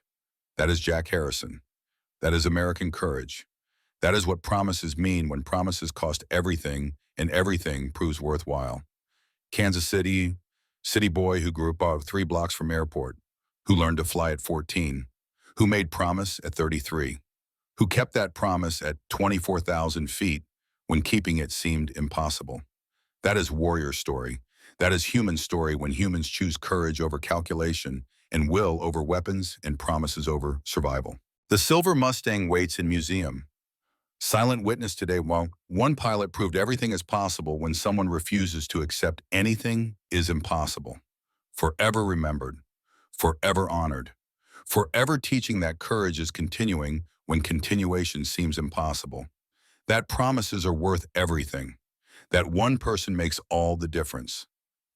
That is Jack Harrison. That is American courage. That is what promises mean when promises cost everything and everything proves worthwhile. Kansas City, city boy who grew up 3 blocks from airport, who learned to fly at 14, who made promise at 33, who kept that promise at 24,000 feet when keeping it seemed impossible. That is warrior story. That is human story when humans choose courage over calculation and will over weapons and promises over survival. The silver Mustang waits in museum. Silent witness today while one pilot proved everything is possible when someone refuses to accept anything is impossible. Forever remembered, forever honored, forever teaching that courage is continuing when continuation seems impossible. That promises are worth everything. That one person makes all the difference.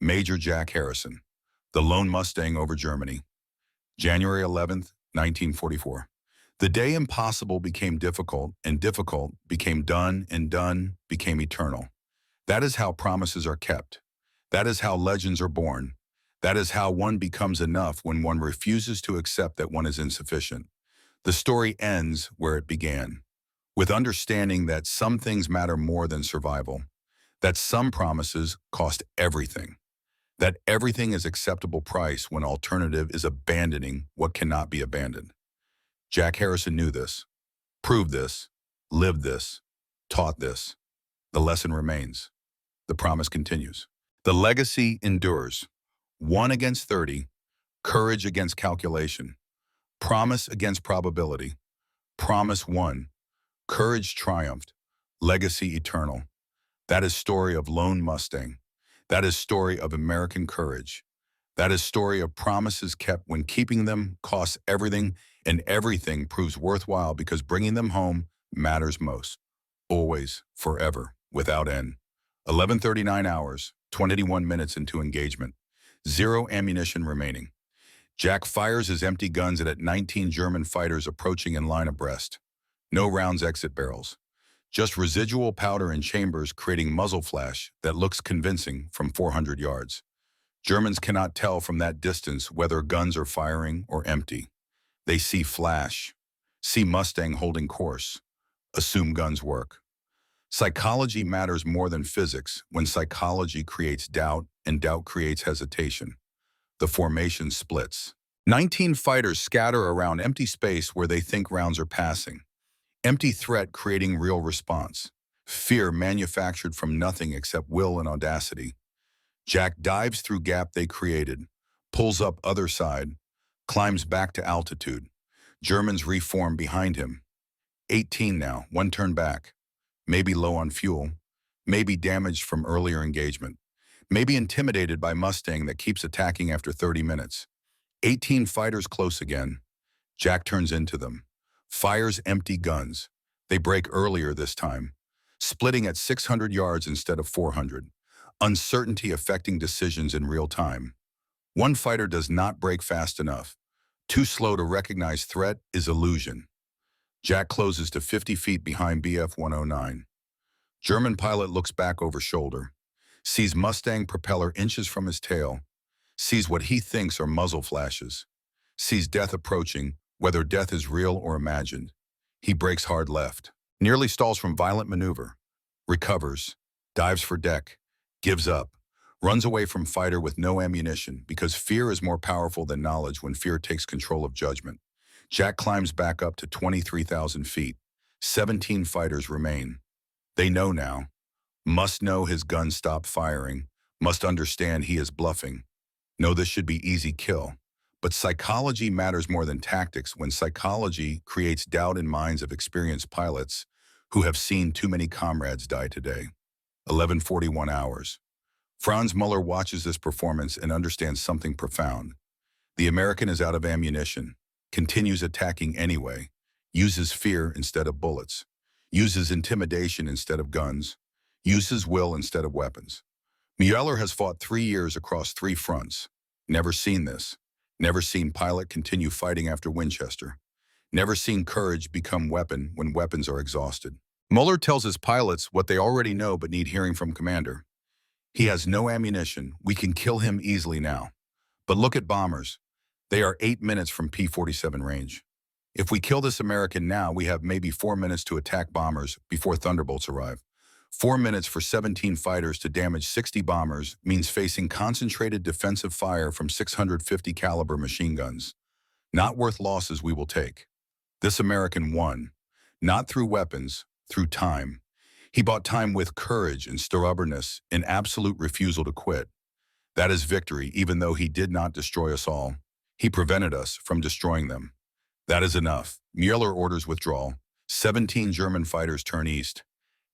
Major Jack Harrison, the lone Mustang over Germany. January 11th, 1944. The day impossible became difficult, and difficult became done, and done became eternal. That is how promises are kept. That is how legends are born. That is how one becomes enough when one refuses to accept that one is insufficient. The story ends where it began, with understanding that some things matter more than survival, that some promises cost everything, that everything is acceptable price when alternative is abandoning what cannot be abandoned. Jack Harrison knew this, proved this, lived this, taught this. The lesson remains. The promise continues. The legacy endures. 1 against 30, courage against calculation, promise against probability. Promise won, courage triumphed, legacy eternal. That is story of lone Mustang. That is story of American courage. That is story of promises kept when keeping them costs everything and everything proves worthwhile because bringing them home matters most. Always, forever, without end. 11:39 hours, 21 minutes into engagement. 0 ammunition remaining. Jack fires his empty guns at 19 German fighters approaching in line abreast. No rounds exit barrels. Just residual powder in chambers creating muzzle flash that looks convincing from 400 yards. Germans cannot tell from that distance whether guns are firing or empty. They see flash, see Mustang holding course, assume guns work. Psychology matters more than physics when psychology creates doubt and doubt creates hesitation. The formation splits. 19 fighters scatter around empty space where they think rounds are passing. Empty threat creating real response. Fear manufactured from nothing except will and audacity. Jack dives through gap they created, pulls up other side, climbs back to altitude. Germans reform behind him. 18 now, 1 turn back. Maybe low on fuel, maybe damaged from earlier engagement, maybe intimidated by Mustang that keeps attacking after 30 minutes. 18 fighters close again. Jack turns into them, fires empty guns. They break earlier this time, splitting at 600 yards instead of 400. Uncertainty affecting decisions in real time. One fighter does not break fast enough. Too slow to recognize threat is illusion. Jack closes to 50 feet behind BF 109. German pilot looks back over shoulder, sees Mustang propeller inches from his tail, sees what he thinks are muzzle flashes, sees death approaching, whether death is real or imagined. He brakes hard left, nearly stalls from violent maneuver, recovers, dives for deck, gives up, runs away from fighter with no ammunition because fear is more powerful than knowledge when fear takes control of judgment. Jack climbs back up to 23,000 feet. 17 fighters remain. They know now. Must know his gun stopped firing. Must understand he is bluffing. Know this should be easy kill. But psychology matters more than tactics when psychology creates doubt in minds of experienced pilots who have seen too many comrades die today. 11:41 hours. Franz Muller watches this performance and understands something profound. The American is out of ammunition, continues attacking anyway, uses fear instead of bullets, uses intimidation instead of guns, uses will instead of weapons. Mueller has fought 3 years across 3 fronts. Never seen this. Never seen pilot continue fighting after Winchester. Never seen courage become weapon when weapons are exhausted. Mueller tells his pilots what they already know but need hearing from commander. He has no ammunition. We can kill him easily now. But look at bombers. They are 8 minutes from P-47 range. If we kill this American now, we have maybe 4 minutes to attack bombers before Thunderbolts arrive. 4 minutes for 17 fighters to damage 60 bombers means facing concentrated defensive fire from 650 caliber machine guns. Not worth losses we will take. This American won, not through weapons, through time. He bought time with courage and stubbornness and absolute refusal to quit. That is victory, even though he did not destroy us all. He prevented us from destroying them. That is enough. Mueller orders withdrawal. 17 German fighters turn east.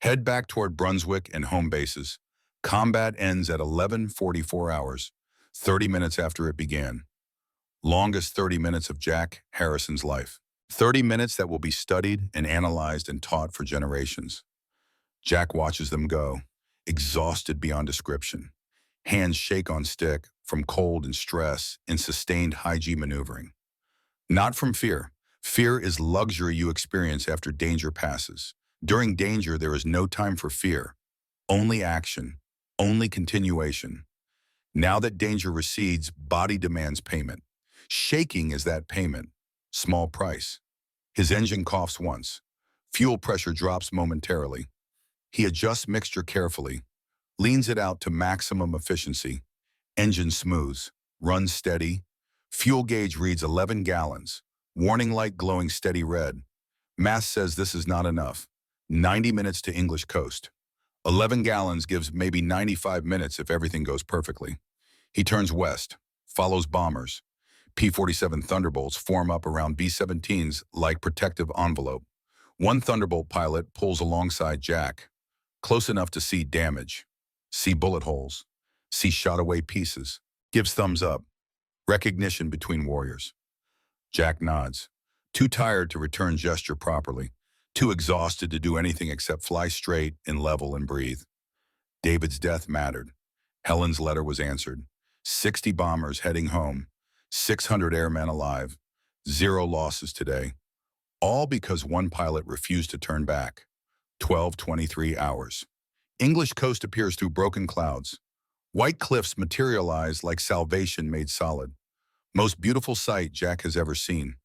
Head back toward Brunswick and home bases. Combat ends at 11:44 hours, 30 minutes after it began. Longest 30 minutes of Jack Harrison's life. 30 minutes that will be studied and analyzed and taught for generations. Jack watches them go, exhausted beyond description. Hands shake on stick from cold and stress and sustained high-G maneuvering. Not from fear. Fear is luxury you experience after danger passes. During danger, there is no time for fear. Only action. Only continuation. Now that danger recedes, body demands payment. Shaking is that payment. Small price. His engine coughs once. Fuel pressure drops momentarily. He adjusts mixture carefully, leans it out to maximum efficiency. Engine smooths, runs steady. Fuel gauge reads 11 gallons. Warning light glowing steady red. Math says this is not enough. 90 minutes to English coast. 11 gallons gives maybe 95 minutes if everything goes perfectly. He turns west, follows bombers. P-47 Thunderbolts form up around B-17s like protective envelope. One Thunderbolt pilot pulls alongside Jack, close enough to see damage, see bullet holes, see shot away pieces, gives thumbs up. Recognition between warriors. Jack nods, too tired to return gesture properly, too exhausted to do anything except fly straight and level and breathe. David's death mattered. Helen's letter was answered. 60 bombers heading home, 600 airmen alive, 0 losses today. All because one pilot refused to turn back. 12:23 hours. English coast appears through broken clouds. White cliffs materialize like salvation made solid. Most beautiful sight Jack has ever seen.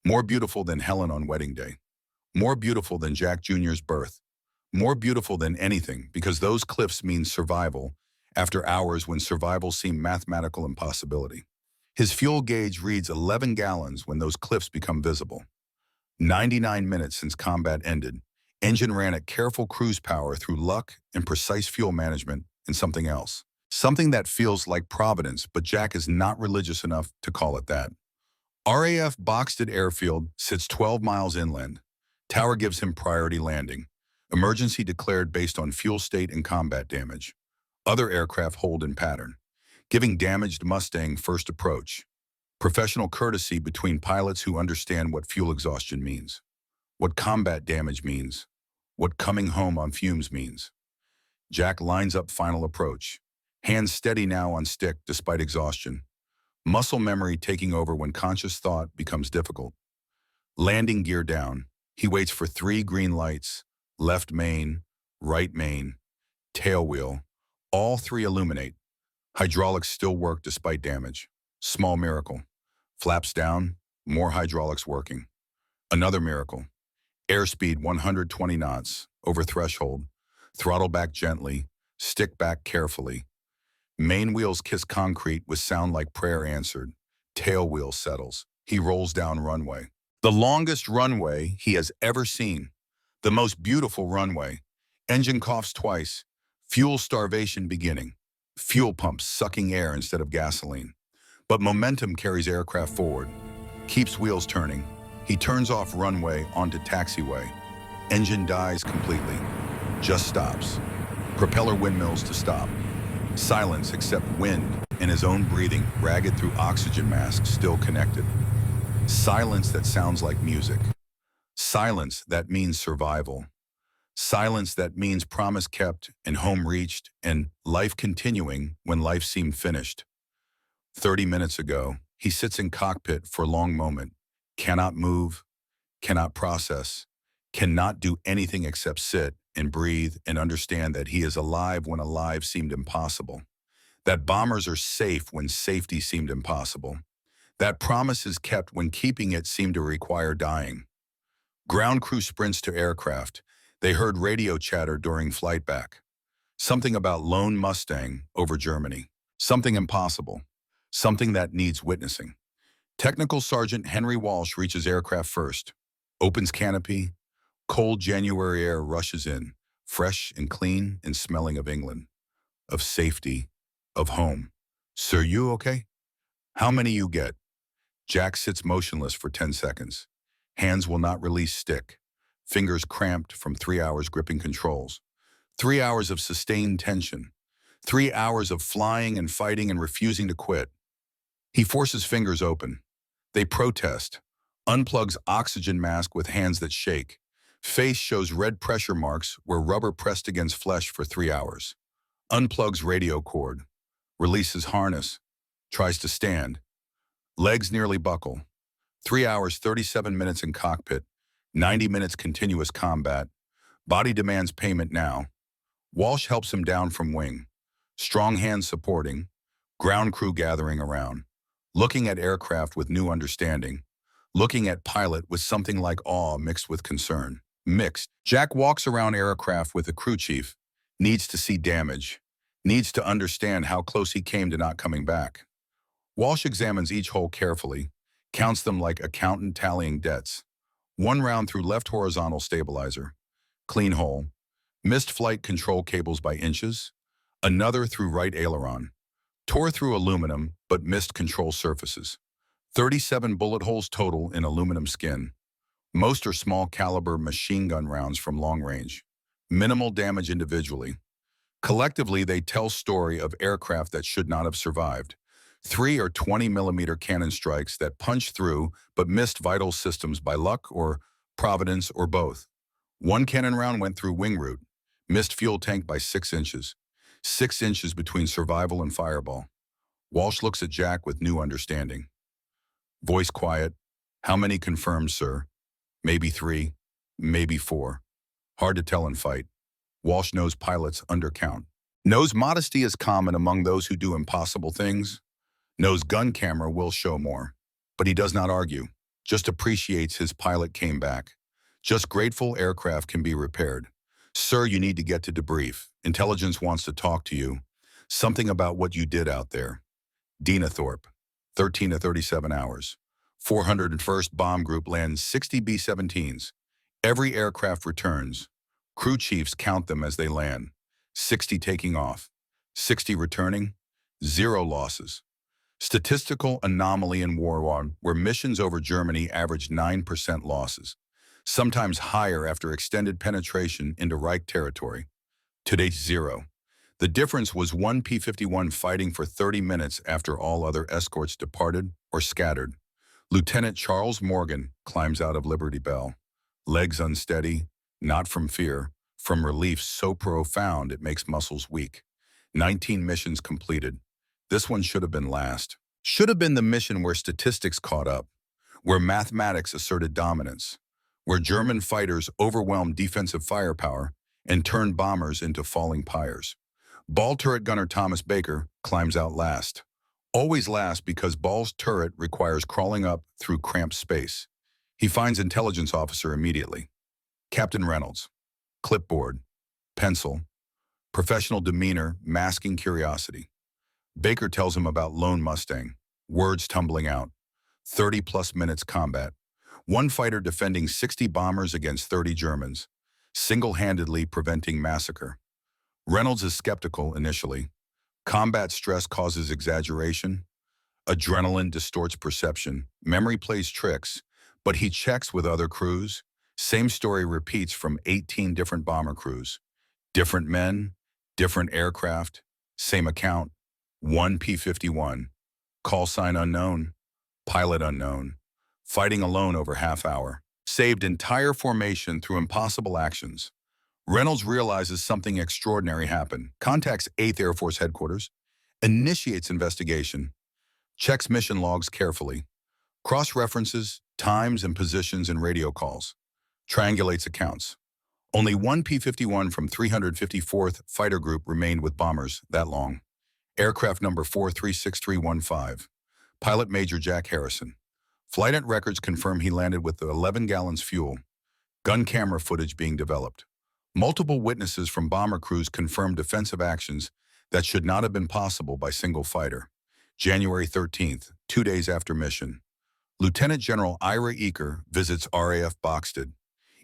More beautiful than Helen on wedding day. More beautiful than Jack Jr.'s birth. More beautiful than anything because those cliffs mean survival after hours when survival seemed mathematical impossibility. His fuel gauge reads 11 gallons when those cliffs become visible. 99 minutes since combat ended. Engine ran at careful cruise power through luck and precise fuel management and something else. Something that feels like providence, but Jack is not religious enough to call it that. RAF Boxted Airfield sits 12 miles inland. Tower gives him priority landing. Emergency declared based on fuel state and combat damage. Other aircraft hold in pattern. Giving damaged Mustang first approach. Professional courtesy between pilots who understand what fuel exhaustion means. What combat damage means. What coming home on fumes means. Jack lines up final approach. Hands steady now on stick despite exhaustion. Muscle memory taking over when conscious thought becomes difficult. Landing gear down. He waits for 3 green lights, left main, right main, tail wheel. All 3 illuminate. Hydraulics still work despite damage. Small miracle. Flaps down, more hydraulics working. Another miracle. Airspeed 120 knots, over threshold. Throttle back gently, stick back carefully. Main wheels kiss concrete with sound like prayer answered. Tail wheel settles. He rolls down runway. The longest runway he has ever seen. The most beautiful runway. Engine coughs twice. Fuel starvation beginning. Fuel pumps sucking air instead of gasoline. But momentum carries aircraft forward. Keeps wheels turning. He turns off runway onto taxiway. Engine dies completely. Just stops. Propeller windmills to stop. Silence except wind and his own breathing, ragged through oxygen masks still connected. Silence that sounds like music. Silence that means survival. Silence that means promise kept and home reached and life continuing when life seemed finished. 30 minutes ago, he sits in cockpit for a long moment. Cannot move, cannot process, cannot do anything except sit and breathe and understand that he is alive when alive seemed impossible. That bombers are safe when safety seemed impossible. That promise is kept when keeping it seemed to require dying. Ground crew sprints to aircraft. They heard radio chatter during flight back. Something about lone Mustang over Germany. Something impossible. Something that needs witnessing. Technical Sergeant Henry Walsh reaches aircraft first. Opens canopy. Cold January air rushes in, fresh and clean and smelling of England, of safety, of home. Sir, you okay? How many you get? Jack sits motionless for 10 seconds. Hands will not release stick. Fingers cramped from 3 hours gripping controls. 3 hours of sustained tension. 3 hours of flying and fighting and refusing to quit. He forces fingers open. They protest. Unplugs oxygen mask with hands that shake. Face shows red pressure marks where rubber pressed against flesh for 3 hours. Unplugs radio cord. Releases harness. Tries to stand. Legs nearly buckle. 3 hours, 37 minutes in cockpit. 90 minutes continuous combat. Body demands payment now. Walsh helps him down from wing. Strong hands supporting. Ground crew gathering around. Looking at aircraft with new understanding. Looking at pilot with something like awe mixed with concern. Mixed. Jack walks around aircraft with the crew chief. Needs to see damage. Needs to understand how close he came to not coming back. Walsh examines each hole carefully. Counts them like accountant tallying debts. 1 round through left horizontal stabilizer. Clean hole. Missed flight control cables by inches. Another through right aileron. Tore through aluminum, but missed control surfaces. 37 bullet holes total in aluminum skin. Most are small caliber machine gun rounds from long range. Minimal damage individually. Collectively, they tell story of aircraft that should not have survived. 3 or 20 millimeter cannon strikes that punched through but missed vital systems by luck or providence or both. 1 cannon round went through wing root. Missed fuel tank by 6 inches. 6 inches between survival and fireball. Walsh looks at Jack with new understanding. Voice quiet. How many confirmed, sir? Maybe 3, maybe 4. Hard to tell in fight. Walsh knows pilots undercount. Knows modesty is common among those who do impossible things. Knows gun camera will show more. But he does not argue. Just appreciates his pilot came back. Just grateful aircraft can be repaired. Sir, you need to get to debrief. Intelligence wants to talk to you. Something about what you did out there. Dina Thorpe, 13 to 37 hours. 401st Bomb Group lands 60 B-17s. Every aircraft returns. Crew chiefs count them as they land. 60 taking off. 60 returning. 0 losses. Statistical anomaly in War I, where missions over Germany averaged 9% losses. Sometimes higher after extended penetration into Reich territory. To date, 0. The difference was 1 P-51 fighting for 30 minutes after all other escorts departed or scattered. Lieutenant Charles Morgan climbs out of Liberty Bell. Legs unsteady, not from fear, from relief so profound it makes muscles weak. 19 missions completed. This one should have been last. Should have been the mission where statistics caught up, where mathematics asserted dominance, where German fighters overwhelmed defensive firepower and turned bombers into falling pyres. Ball turret gunner Thomas Baker climbs out last. Always last because Ball's turret requires crawling up through cramped space. He finds intelligence officer immediately. Captain Reynolds. Clipboard. Pencil. Professional demeanor masking curiosity. Baker tells him about lone Mustang. Words tumbling out. 30-plus minutes combat. One fighter defending 60 bombers against 30 Germans, single-handedly preventing massacre. Reynolds is skeptical initially. Combat stress causes exaggeration. Adrenaline distorts perception. Memory plays tricks, but he checks with other crews. Same story repeats from 18 different bomber crews. Different men, different aircraft, same account. One P-51. Call sign unknown. Pilot unknown. Fighting alone over half hour. Saved entire formation through impossible actions. Reynolds realizes something extraordinary happened. Contacts 8th Air Force Headquarters. Initiates investigation. Checks mission logs carefully. Cross-references times and positions in radio calls. Triangulates accounts. Only one P-51 from 354th Fighter Group remained with bombers that long. Aircraft number 436315. Pilot Major Jack Harrison. Flight records confirm he landed with 11 gallons fuel. Gun camera footage being developed. Multiple witnesses from bomber crews confirmed defensive actions that should not have been possible by single fighter. January 13th, 2 days after mission. Lieutenant General Ira Eaker visits RAF Boxted.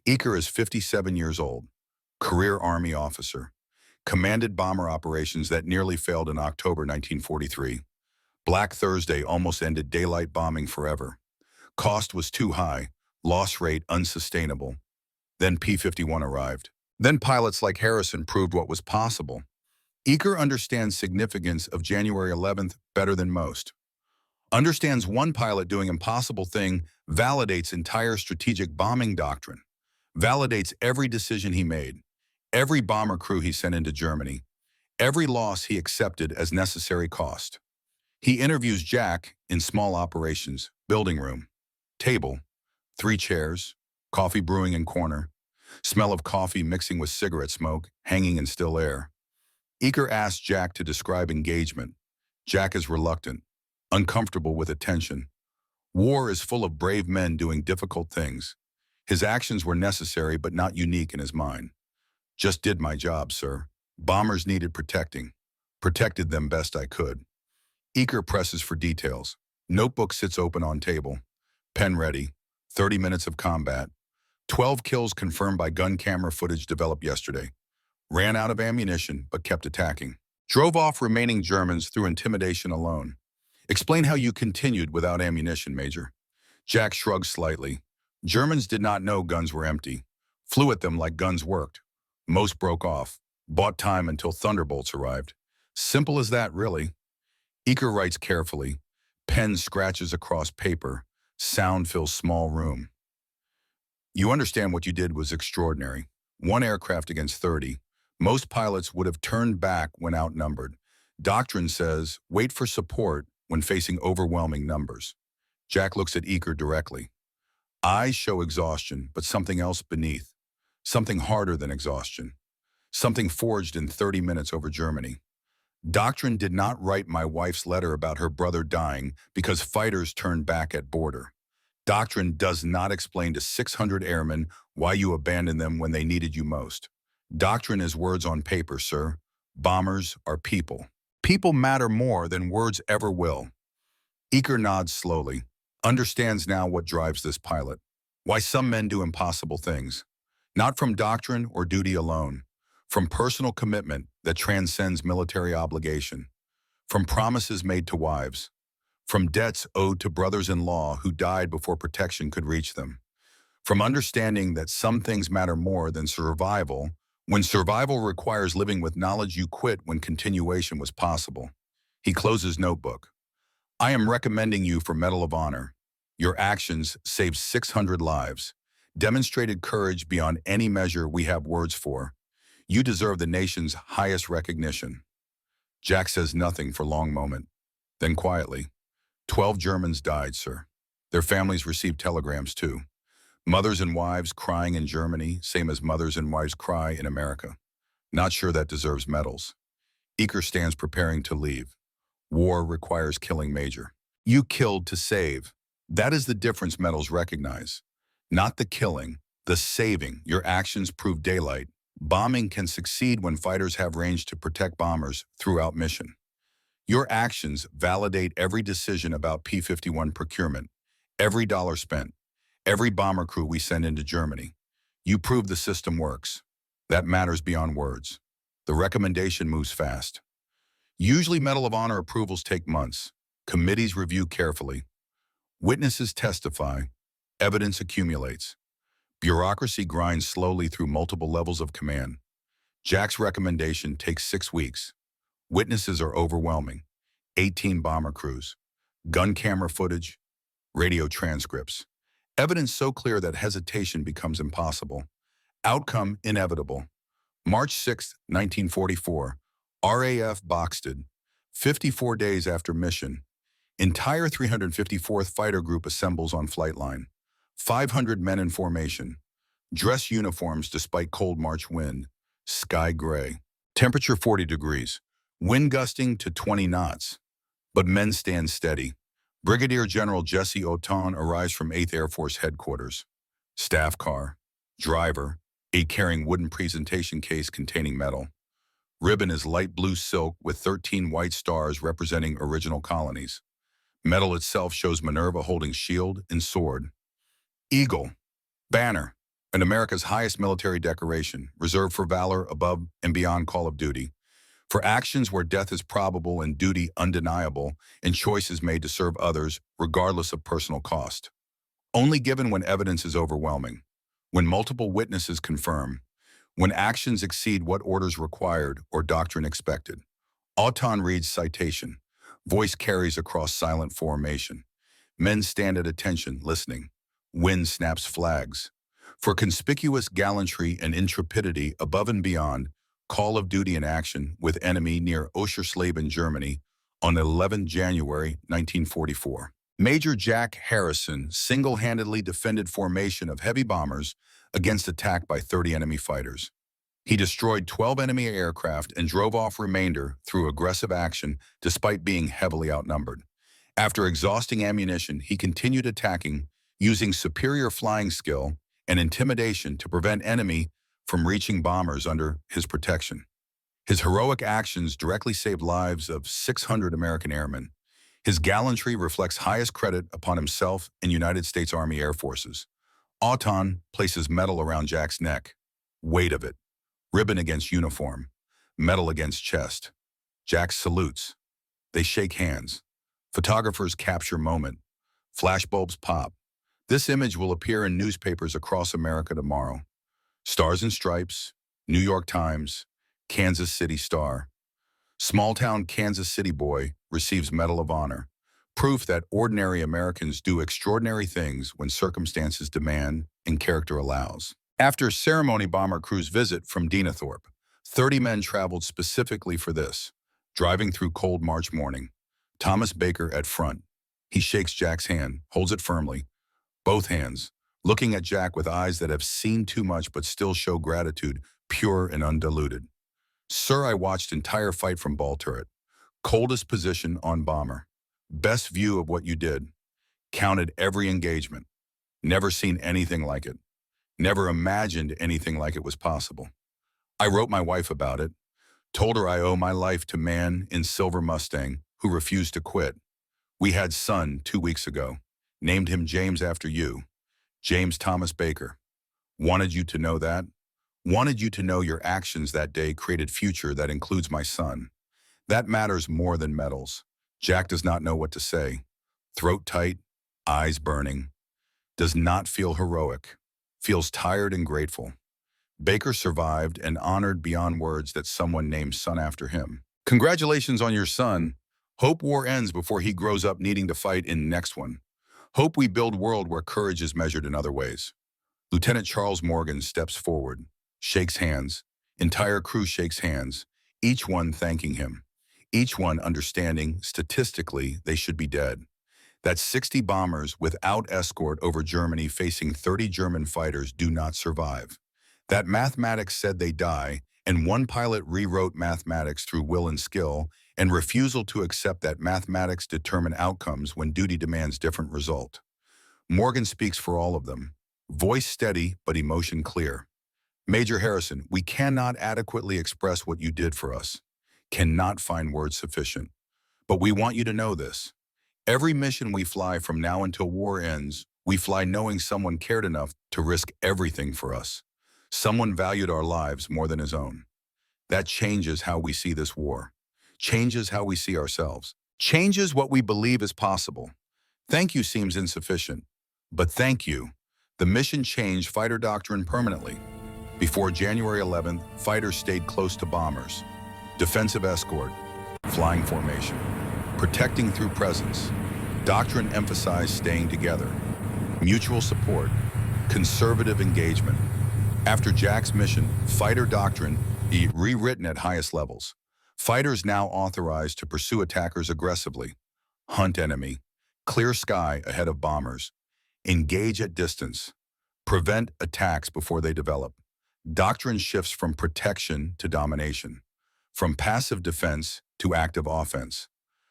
Eaker is 57 years old, career Army officer. Commanded bomber operations that nearly failed in October 1943. Black Thursday almost ended daylight bombing forever. Cost was too high, loss rate unsustainable. Then P-51 arrived. Then pilots like Harrison proved what was possible. Eaker understands significance of January 11th better than most. Understands one pilot doing impossible thing validates entire strategic bombing doctrine. Validates every decision he made, every bomber crew he sent into Germany, every loss he accepted as necessary cost. He interviews Jack in small operations, building room, table, 3 chairs, coffee brewing in corner, smell of coffee mixing with cigarette smoke, hanging in still air. Eaker asks Jack to describe engagement. Jack is reluctant, uncomfortable with attention. War is full of brave men doing difficult things. His actions were necessary but not unique in his mind. Just did my job, sir. Bombers needed protecting. Protected them best I could. Eaker presses for details. Notebook sits open on table. Pen ready. 30 minutes of combat. 12 kills confirmed by gun camera footage developed yesterday. Ran out of ammunition, but kept attacking. Drove off remaining Germans through intimidation alone. Explain how you continued without ammunition, Major. Jack shrugged slightly. Germans did not know guns were empty. Flew at them like guns worked. Most broke off. Bought time until thunderbolts arrived. Simple as that, really. Eaker writes carefully. Pen scratches across paper. Sound fills small room. You understand what you did was extraordinary. 1 aircraft against 30. Most pilots would have turned back when outnumbered. Doctrine says, wait for support when facing overwhelming numbers. Jack looks at Eaker directly. Eyes show exhaustion, but something else beneath. Something harder than exhaustion. Something forged in 30 minutes over Germany. Doctrine did not write my wife's letter about her brother dying because fighters turned back at border. Doctrine does not explain to 600 airmen why you abandoned them when they needed you most. Doctrine is words on paper, sir. Bombers are people. People matter more than words ever will. Eaker nods slowly, understands now what drives this pilot. Why some men do impossible things. Not from doctrine or duty alone. From personal commitment that transcends military obligation. From promises made to wives. From debts owed to brothers-in-law who died before protection could reach them. From understanding that some things matter more than survival, when survival requires living with knowledge you quit when continuation was possible. He closes notebook. I am recommending you for Medal of Honor. Your actions saved 600 lives. Demonstrated courage beyond any measure we have words for. You deserve the nation's highest recognition. Jack says nothing for a long moment. Then quietly, 12 Germans died, sir. Their families received telegrams too. Mothers and wives crying in Germany, same as mothers and wives cry in America. Not sure that deserves medals. Eaker stands preparing to leave. War requires killing major. You killed to save. That is the difference medals recognize. Not the killing, the saving. Your actions prove daylight. Bombing can succeed when fighters have range to protect bombers throughout mission. Your actions validate every decision about P-51 procurement, every dollar spent, every bomber crew we send into Germany. You prove the system works. That matters beyond words. The recommendation moves fast. Usually Medal of Honor approvals take months. Committees review carefully. Witnesses testify. Evidence accumulates. Bureaucracy grinds slowly through multiple levels of command. Jack's recommendation takes 6 weeks. Witnesses are overwhelming. 18 bomber crews. Gun camera footage. Radio transcripts. Evidence so clear that hesitation becomes impossible. Outcome inevitable. March 6, 1944. RAF Boxted. 54 days after mission. Entire 354th Fighter Group assembles on flight line. 500 men in formation. Dress uniforms despite cold March wind. Sky gray. Temperature 40 degrees. Wind gusting to 20 knots. But men stand steady. Brigadier General Jesse Oton arrives from 8th Air Force Headquarters. Staff car. Driver. Aide carrying wooden presentation case containing medal. Ribbon is light blue silk with 13 white stars representing original colonies. Medal itself shows Minerva holding shield and sword. Eagle. Banner. And America's highest military decoration, reserved for valor above and beyond call of duty. For actions where death is probable and duty undeniable, and choices made to serve others regardless of personal cost. Only given when evidence is overwhelming, when multiple witnesses confirm, when actions exceed what orders required or doctrine expected. Auton reads citation. Voice carries across silent formation. Men stand at attention, listening. Wind snaps flags. For conspicuous gallantry and intrepidity above and beyond, call of duty in action with enemy near Oschersleben, Germany, on 11 January 1944. Major Jack Harrison single-handedly defended formation of heavy bombers against attack by 30 enemy fighters. He destroyed 12 enemy aircraft and drove off remainder through aggressive action despite being heavily outnumbered. After exhausting ammunition, he continued attacking using superior flying skill and intimidation to prevent enemy from reaching bombers under his protection. His heroic actions directly saved lives of 600 American airmen. His gallantry reflects highest credit upon himself and United States Army Air Forces. Auton places medal around Jack's neck. Weight of it. Ribbon against uniform. Medal against chest. Jack salutes. They shake hands. Photographers capture moment. Flashbulbs pop. This image will appear in newspapers across America tomorrow. Stars and Stripes, New York Times, Kansas City Star. Small-town Kansas City boy receives Medal of Honor. Proof that ordinary Americans do extraordinary things when circumstances demand and character allows. After ceremony bomber crew's visit from Dinathorpe, 30 men traveled specifically for this, driving through cold March morning. Thomas Baker at front. He shakes Jack's hand, holds it firmly, both hands, looking at Jack with eyes that have seen too much but still show gratitude, pure and undiluted. Sir, I watched entire fight from ball turret. Coldest position on bomber. Best view of what you did. Counted every engagement. Never seen anything like it. Never imagined anything like it was possible. I wrote my wife about it. Told her I owe my life to man in silver Mustang who refused to quit. We had son 2 weeks ago. Named him James after you. James Thomas Baker. Wanted you to know that. Wanted you to know your actions that day created future that includes my son. That matters more than medals. Jack does not know what to say. Throat tight, eyes burning. Does not feel heroic. Feels tired and grateful. Baker survived and honored beyond words that someone named son after him. Congratulations on your son. Hope war ends before he grows up needing to fight in next one. Hope we build world where courage is measured in other ways. Lieutenant Charles Morgan steps forward, shakes hands. Entire crew shakes hands, each one thanking him. Each one understanding statistically they should be dead. That 60 bombers without escort over Germany facing 30 German fighters do not survive. That mathematics said they die, and one pilot rewrote mathematics through will and skill, and refusal to accept that mathematics determine outcomes when duty demands different result. Morgan speaks for all of them. Voice steady, but emotion clear. Major Harrison, we cannot adequately express what you did for us. Cannot find words sufficient. But we want you to know this. Every mission we fly from now until war ends, we fly knowing someone cared enough to risk everything for us. Someone valued our lives more than his own. That changes how we see this war. Changes how we see ourselves. Changes what we believe is possible. Thank you seems insufficient. But thank you. The mission changed fighter doctrine permanently. Before January 11th, fighters stayed close to bombers. Defensive escort, flying formation, protecting through presence. Doctrine emphasized staying together. Mutual support, conservative engagement. After Jack's mission, fighter doctrine rewritten at highest levels. Fighters now authorized to pursue attackers aggressively, hunt enemy, clear sky ahead of bombers, engage at distance, prevent attacks before they develop. Doctrine shifts from protection to domination, from passive defense to active offense,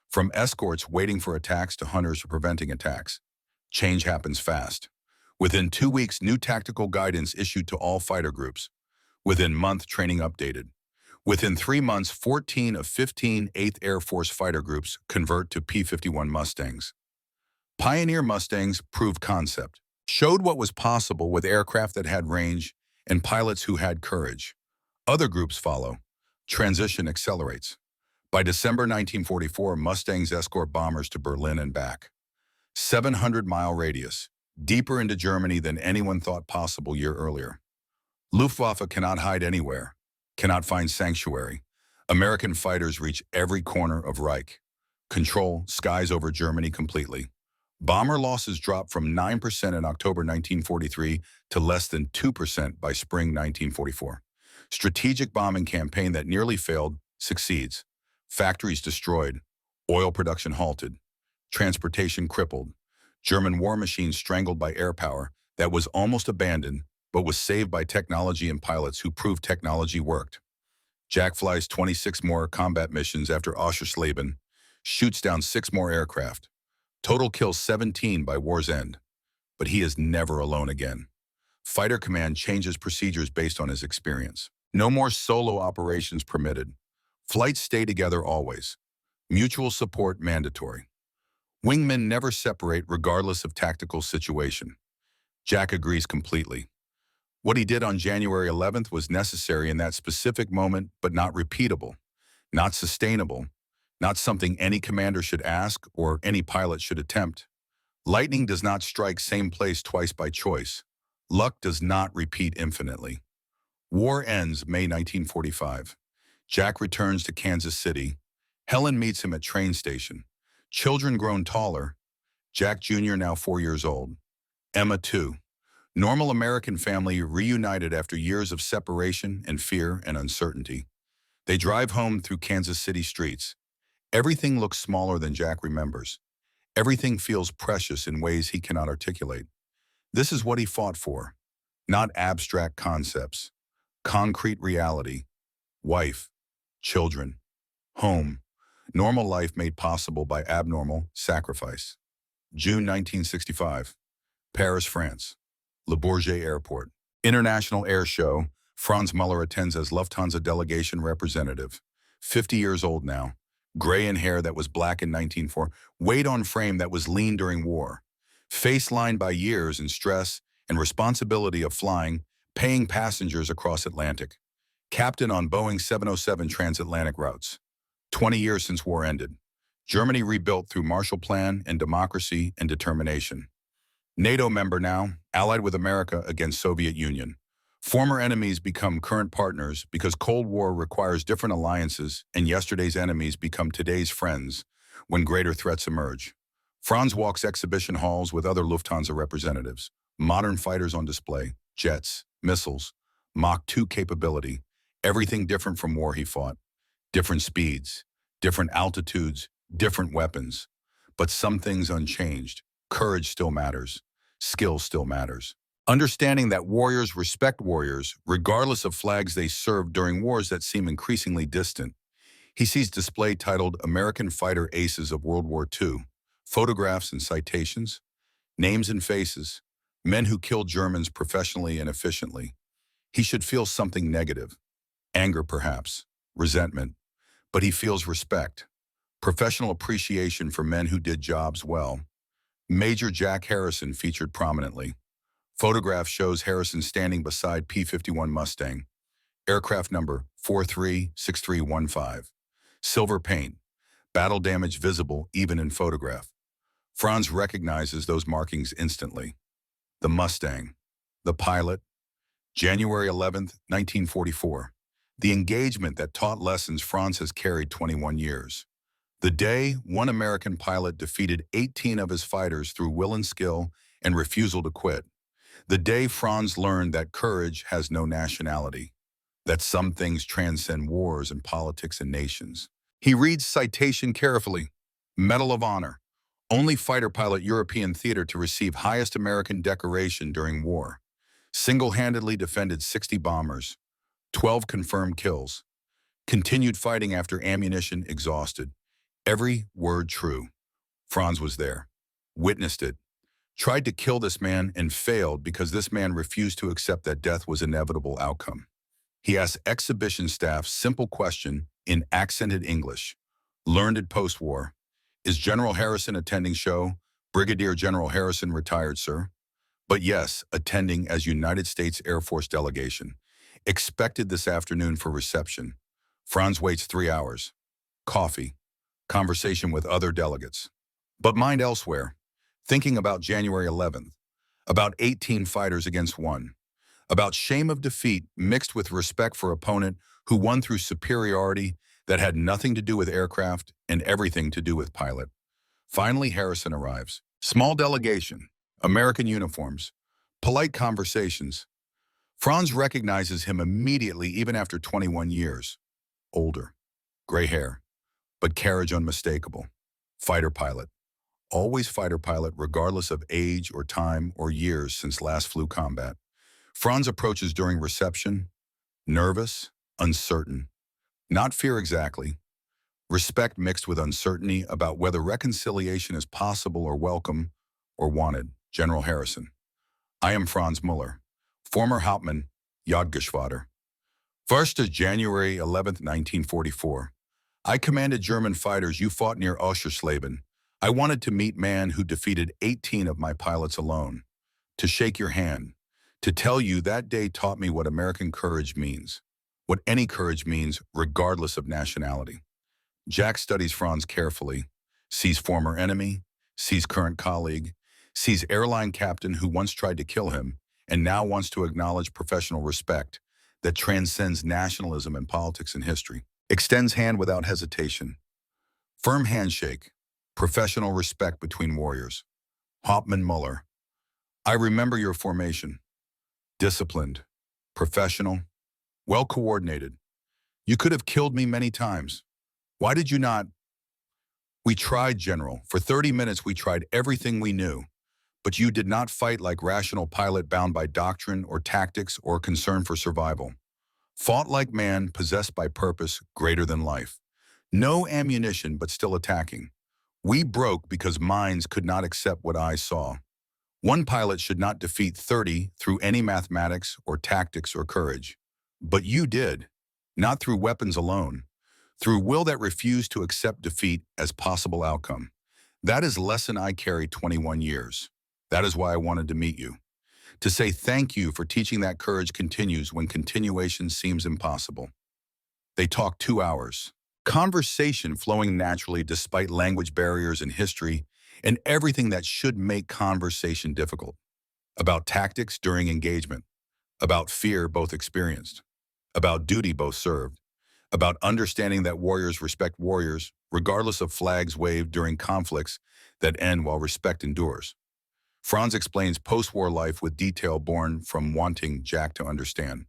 from escorts waiting for attacks to hunters preventing attacks. Change happens fast. Within 2 weeks, new tactical guidance issued to all fighter groups. Within month, training updated. Within 3 months, 14 of 15 8th Air Force fighter groups convert to P-51 Mustangs. Pioneer Mustangs proved concept, showed what was possible with aircraft that had range and pilots who had courage. Other groups follow. Transition accelerates. By December 1944, Mustangs escort bombers to Berlin and back. 700-mile radius, deeper into Germany than anyone thought possible year earlier. Luftwaffe cannot hide anywhere, cannot find sanctuary. American fighters reach every corner of Reich. Control skies over Germany completely. Bomber losses dropped from 9% in October 1943 to less than 2% by spring 1944. Strategic bombing campaign that nearly failed succeeds. Factories destroyed, oil production halted, transportation crippled, German war machines strangled by air power that was almost abandoned but was saved by technology and pilots who proved technology worked. Jack flies 26 more combat missions after Oschersleben, shoots down 6 more aircraft. Total kills 17 by war's end. But he is never alone again. Fighter Command changes procedures based on his experience. No more solo operations permitted. Flights stay together always. Mutual support mandatory. Wingmen never separate regardless of tactical situation. Jack agrees completely. What he did on January 11th was necessary in that specific moment, but not repeatable, not sustainable, not something any commander should ask or any pilot should attempt. Lightning does not strike same place twice by choice. Luck does not repeat infinitely. War ends May 1945. Jack returns to Kansas City. Helen meets him at train station. Children grown taller. Jack Jr. now 4 years old. Emma 2. Normal American family reunited after years of separation and fear and uncertainty. They drive home through Kansas City streets. Everything looks smaller than Jack remembers. Everything feels precious in ways he cannot articulate. This is what he fought for. Not abstract concepts. Concrete reality. Wife. Children. Home. Normal life made possible by abnormal sacrifice. June 1965. Paris, France. Le Bourget Airport. International Air Show. Franz Muller attends as Lufthansa delegation representative. 50 years old now. Gray in hair that was black in 1904. Weight on frame that was lean during war. Face lined by years and stress and responsibility of flying, paying passengers across Atlantic. Captain on Boeing 707 transatlantic routes. 20 years since war ended. Germany rebuilt through Marshall Plan and democracy and determination. NATO member now, allied with America against Soviet Union. Former enemies become current partners because Cold War requires different alliances and yesterday's enemies become today's friends when greater threats emerge. Franz walks exhibition halls with other Lufthansa representatives. Modern fighters on display, jets, missiles, Mach 2 capability, everything different from war he fought. Different speeds, different altitudes, different weapons. But some things unchanged. Courage still matters. Skill still matters. Understanding that warriors respect warriors, regardless of flags they serve during wars that seem increasingly distant. He sees display titled American Fighter Aces of World War II, photographs and citations, names and faces, men who killed Germans professionally and efficiently. He should feel something negative, anger perhaps, resentment, but he feels respect, professional appreciation for men who did jobs well. Major Jack Harrison featured prominently. Photograph shows Harrison standing beside P-51 Mustang, aircraft number 436315. Silver paint, battle damage visible even in photograph. Franz recognizes those markings instantly. The Mustang, the pilot, January 11th, 1944. The engagement that taught lessons Franz has carried 21 years. The day one American pilot defeated 18 of his fighters through will and skill and refusal to quit. The day Franz learned that courage has no nationality, that some things transcend wars and politics and nations. He reads citation carefully. Medal of Honor, only fighter pilot European theater to receive highest American decoration during war. Single-handedly defended 60 bombers, 12 confirmed kills. Continued fighting after ammunition exhausted. Every word true. Franz was there, witnessed it, tried to kill this man and failed because this man refused to accept that death was inevitable outcome. He asked exhibition staff simple question in accented English. Learned it post-war. Is General Harrison attending show? Brigadier General Harrison retired, sir. But yes, attending as United States Air Force delegation. Expected this afternoon for reception. Franz waits 3 hours. Coffee. Conversation with other delegates. But mind elsewhere. Thinking about January 11th. About 18 fighters against one. About shame of defeat mixed with respect for opponent who won through superiority that had nothing to do with aircraft and everything to do with pilot. Finally, Harrison arrives. Small delegation, American uniforms, polite conversations. Franz recognizes him immediately even after 21 years. Older, gray hair, but carriage unmistakable. Fighter pilot. Always fighter pilot regardless of age or time or years since last flew combat. Franz approaches during reception, nervous, uncertain. Not fear exactly. Respect mixed with uncertainty about whether reconciliation is possible or welcome or wanted. General Harrison. I am Franz Muller, former Hauptmann, Jagdgeschwader. First is January 11th, 1944. I commanded German fighters you fought near Oschersleben. I wanted to meet man who defeated 18 of my pilots alone. To shake your hand. To tell you that day taught me what American courage means. What any courage means, regardless of nationality. Jack studies Franz carefully, sees former enemy, sees current colleague, sees airline captain who once tried to kill him and now wants to acknowledge professional respect that transcends nationalism and politics and history. Extends hand without hesitation. Firm handshake, professional respect between warriors. Hauptmann Muller. I remember your formation. Disciplined, professional, well-coordinated. You could have killed me many times. Why did you not? We tried, General. For 30 minutes we tried everything we knew. But you did not fight like rational pilot bound by doctrine or tactics or concern for survival. Fought like man possessed by purpose greater than life. No ammunition but still attacking. We broke because minds could not accept what eyes saw. One pilot should not defeat 30 through any mathematics or tactics or courage. But you did, not through weapons alone, through will that refused to accept defeat as possible outcome. That is lesson I carry 21 years. That is why I wanted to meet you. To say thank you for teaching that courage continues when continuation seems impossible. They talked 2 hours. Conversation flowing naturally despite language barriers and history and everything that should make conversation difficult. About tactics during engagement. About fear both experienced. About duty both served. About understanding that warriors respect warriors, regardless of flags waved during conflicts that end while respect endures. Franz explains post-war life with detail born from wanting Jack to understand.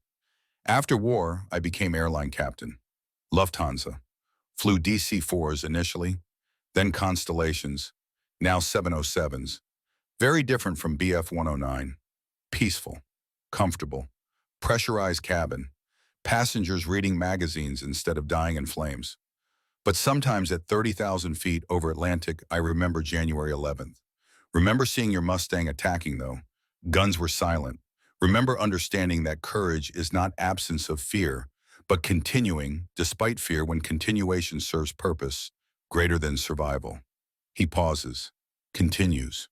After war, I became airline captain. Lufthansa. Flew DC-4s initially, then Constellations, now 707s. Very different from BF-109. Peaceful, comfortable, pressurized cabin, passengers reading magazines instead of dying in flames. But sometimes at 30,000 feet over Atlantic, I remember January 11th. Remember seeing your Mustang attacking, though. Guns were silent. Remember understanding that courage is not absence of fear, but continuing, despite fear, when continuation serves purpose greater than survival. He pauses, continues.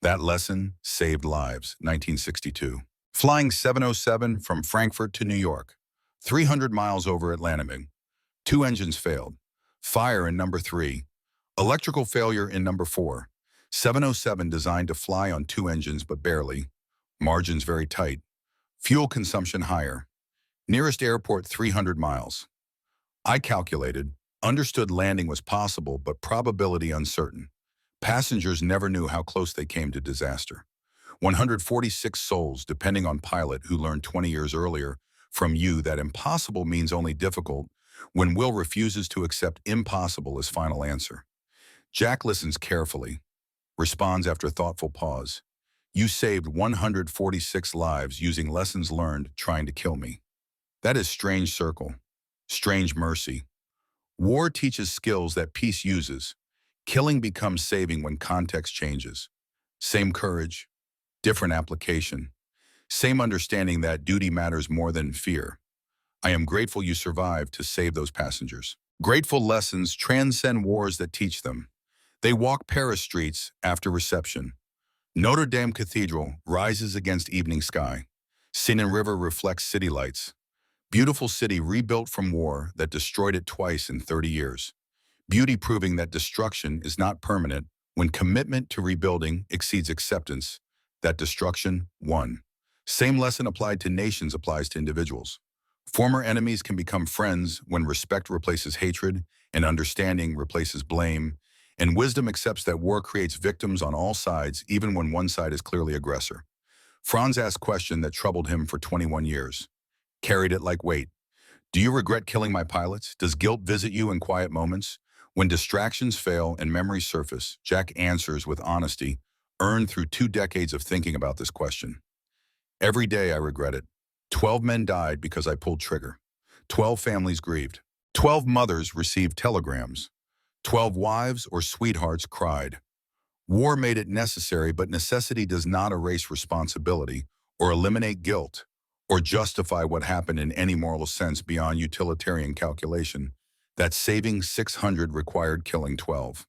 That lesson saved lives, 1962. Flying 707 from Frankfurt to New York, 300 miles over Atlantic. Two engines failed. Fire in number 3. Electrical failure in number 4. 707 designed to fly on 2 engines but barely. Margins very tight. Fuel consumption higher. Nearest airport 300 miles. I calculated, understood landing was possible but probability uncertain. Passengers never knew how close they came to disaster. 146 souls depending on pilot who learned 20 years earlier from you that impossible means only difficult when Will refuses to accept impossible as final answer. Jack listens carefully, responds after thoughtful pause. You saved 146 lives using lessons learned trying to kill me. That is strange circle, strange mercy. War teaches skills that peace uses. Killing becomes saving when context changes. Same courage, different application. Same understanding that duty matters more than fear. I am grateful you survived to save those passengers. Grateful lessons transcend wars that teach them. They walk Paris streets after reception. Notre Dame Cathedral rises against evening sky. Seine River reflects city lights. Beautiful city rebuilt from war that destroyed it twice in 30 years. Beauty proving that destruction is not permanent when commitment to rebuilding exceeds acceptance. That destruction won. Same lesson applied to nations applies to individuals. Former enemies can become friends when respect replaces hatred and understanding replaces blame, and wisdom accepts that war creates victims on all sides even when one side is clearly aggressor. Franz asked a question that troubled him for 21 years. Carried it like weight. Do you regret killing my pilots? Does guilt visit you in quiet moments? When distractions fail and memories surface, Jack answers with honesty, earned through 2 decades of thinking about this question. Every day I regret it. 12 men died because I pulled trigger. 12 families grieved. 12 mothers received telegrams. 12 wives or sweethearts cried. War made it necessary, but necessity does not erase responsibility or eliminate guilt or justify what happened in any moral sense beyond utilitarian calculation. That saving 600 required killing 12.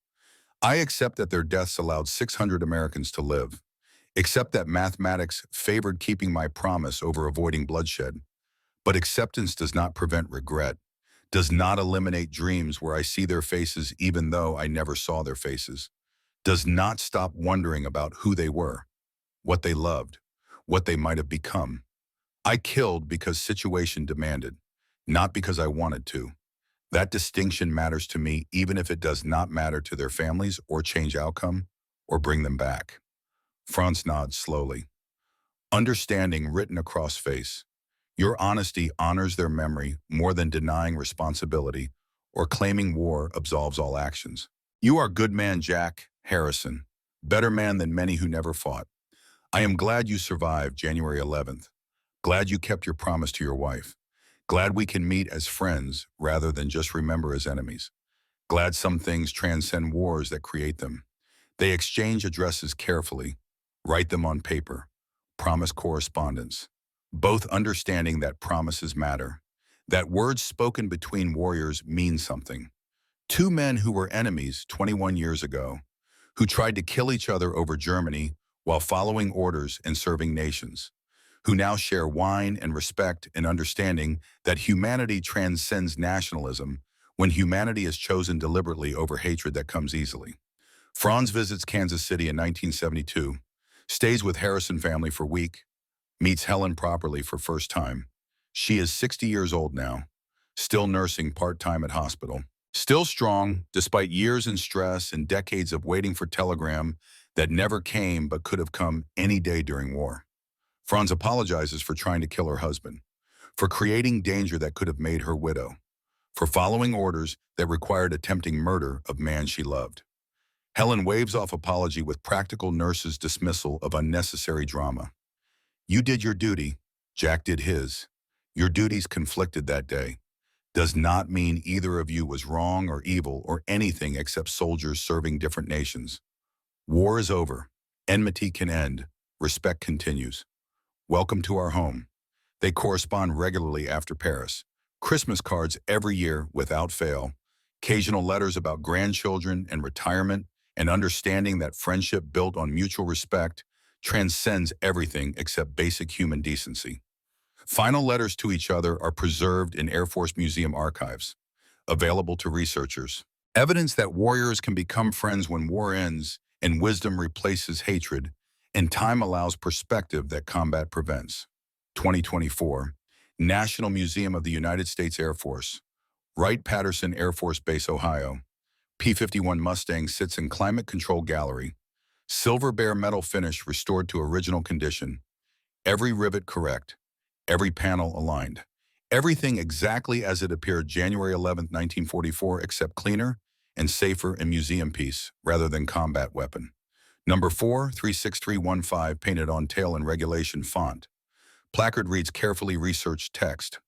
I accept that their deaths allowed 600 Americans to live. Accept that mathematics favored keeping my promise over avoiding bloodshed. But acceptance does not prevent regret, does not eliminate dreams where I see their faces even though I never saw their faces, does not stop wondering about who they were, what they loved, what they might have become. I killed because situation demanded, not because I wanted to. That distinction matters to me even if it does not matter to their families or change outcome or bring them back. Franz nods slowly. Understanding written across face. Your honesty honors their memory more than denying responsibility or claiming war absolves all actions. You are good man, Jack Harrison. Better man than many who never fought. I am glad you survived January 11th. Glad you kept your promise to your wife. Glad we can meet as friends rather than just remember as enemies. Glad some things transcend wars that create them. They exchange addresses carefully, write them on paper, promise correspondence, both understanding that promises matter, that words spoken between warriors mean something. 2 men who were enemies 21 years ago, who tried to kill each other over Germany while following orders and serving nations, who now share wine and respect and understanding that humanity transcends nationalism when humanity is chosen deliberately over hatred that comes easily. Franz visits Kansas City in 1972, stays with Harrison family for a week, meets Helen properly for first time. She is 60 years old now, still nursing part-time at hospital, still strong despite years in stress and decades of waiting for telegram that never came but could have come any day during war. Franz apologizes for trying to kill her husband, for creating danger that could have made her widow, for following orders that required attempting murder of man she loved. Helen waves off apology with practical nurse's dismissal of unnecessary drama. You did your duty. Jack did his. Your duties conflicted that day. Does not mean either of you was wrong or evil or anything except soldiers serving different nations. War is over. Enmity can end. Respect continues. Welcome to our home. They correspond regularly after Paris. Christmas cards every year without fail. Occasional letters about grandchildren and retirement, and understanding that friendship built on mutual respect transcends everything except basic human decency. Final letters to each other are preserved in Air Force Museum archives, available to researchers. Evidence that warriors can become friends when war ends and wisdom replaces hatred, and time allows perspective that combat prevents. 2024, National Museum of the United States Air Force, Wright-Patterson Air Force Base, Ohio. P-51 Mustang sits in Climate Control Gallery. Silver bare metal finish restored to original condition. Every rivet correct. Every panel aligned. Everything exactly as it appeared January 11, 1944, except cleaner and safer and museum piece rather than combat weapon. Number 4, 36315, painted on tail in regulation font. Placard reads carefully researched text.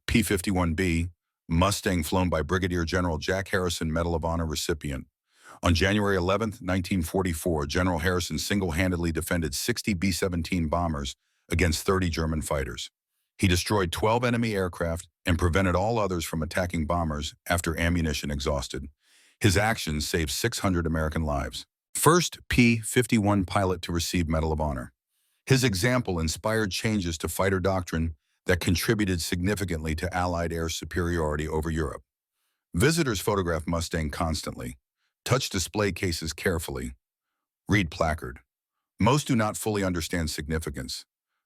P-51B, Mustang flown by Brigadier General Jack Harrison, Medal of Honor recipient. On January 11, 1944, General Harrison single-handedly defended 60 B-17 bombers against 30 German fighters. He destroyed 12 enemy aircraft and prevented all others from attacking bombers after ammunition exhausted. His actions saved 600 American lives. First P-51 pilot to receive Medal of Honor. His example inspired changes to fighter doctrine that contributed significantly to Allied air superiority over Europe. Visitors photograph Mustang constantly. Touch display cases carefully. Read placard. Most do not fully understand significance.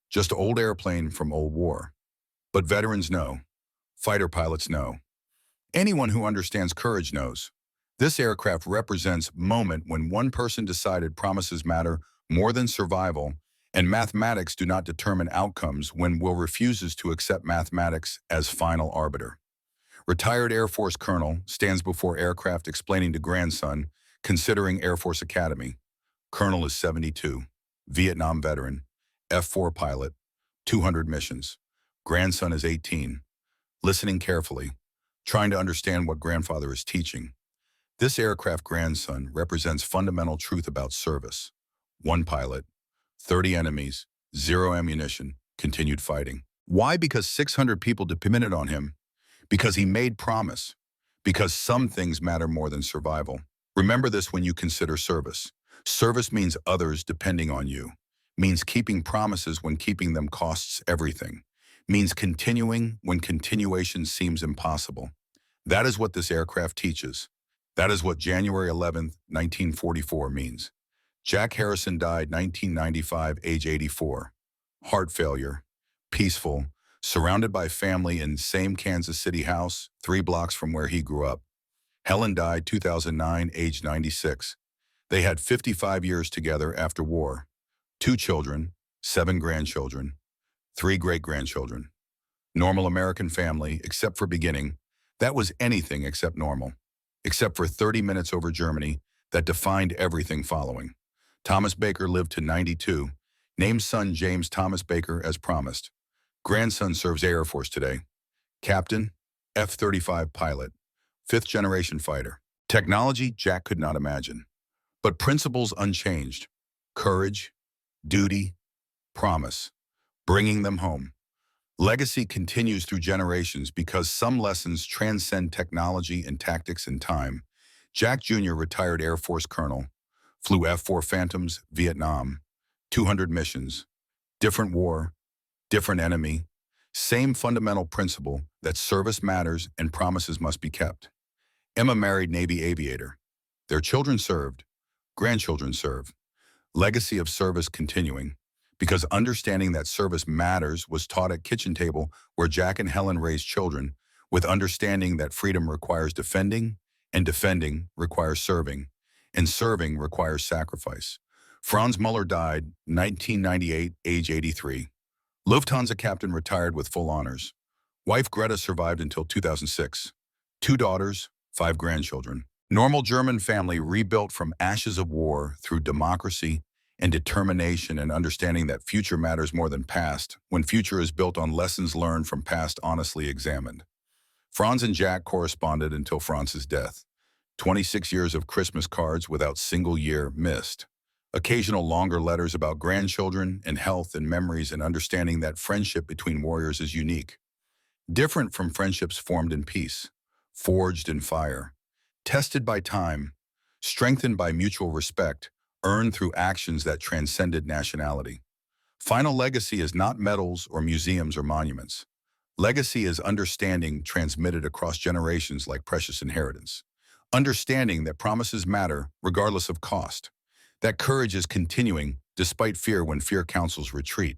Just old airplane from old war. But veterans know. Fighter pilots know. Anyone who understands courage knows. This aircraft represents moment when one person decided promises matter more than survival, and mathematics do not determine outcomes when will refuses to accept mathematics as final arbiter. Retired Air Force colonel stands before aircraft explaining to grandson, considering Air Force Academy. Colonel is 72, Vietnam veteran, F-4 pilot, 200 missions. Grandson is 18, listening carefully, trying to understand what grandfather is teaching. This aircraft grandson represents fundamental truth about service. One pilot, 30 enemies, 0 ammunition, continued fighting. Why? Because 600 people depended on him. Because he made promise. Because some things matter more than survival. Remember this when you consider service. Service means others depending on you. Means keeping promises when keeping them costs everything. Means continuing when continuation seems impossible. That is what this aircraft teaches. That is what January 11, 1944 means. Jack Harrison died 1995, age 84. Heart failure. Peaceful. Surrounded by family in same Kansas City house, 3 blocks from where he grew up. Helen died 2009, age 96. They had 55 years together after war. 2 children, 7 grandchildren, 3 great-grandchildren. Normal American family, except for beginning. That was anything except normal. Except for 30 minutes over Germany that defined everything following. Thomas Baker lived to 92. Named son James Thomas Baker as promised. Grandson serves Air Force today. Captain, F-35 pilot, 5th-generation fighter. Technology Jack could not imagine. But principles unchanged. Courage, duty, promise. Bringing them home. Legacy continues through generations because some lessons transcend technology and tactics and time. Jack Jr., retired Air Force colonel, flew F-4 Phantoms, Vietnam, 200 missions, different war, different enemy, same fundamental principle that service matters and promises must be kept. Emma married Navy aviator. Their children served, grandchildren serve. Legacy of service continuing. Because understanding that service matters was taught at kitchen table where Jack and Helen raised children, with understanding that freedom requires defending, and defending requires serving, and serving requires sacrifice. Franz Muller died 1998, age 83. Lufthansa captain retired with full honors. Wife Greta survived until 2006. 2 daughters, 5 grandchildren. Normal German family rebuilt from ashes of war through democracy and determination and understanding that future matters more than past, when future is built on lessons learned from past honestly examined. Franz and Jack corresponded until Franz's death. 26 years of Christmas cards without single year missed. Occasional longer letters about grandchildren and health and memories and understanding that friendship between warriors is unique. Different from friendships formed in peace, forged in fire, tested by time, strengthened by mutual respect, earned through actions that transcended nationality. Final legacy is not medals or museums or monuments. Legacy is understanding transmitted across generations like precious inheritance. Understanding that promises matter regardless of cost. That courage is continuing despite fear when fear counsels retreat.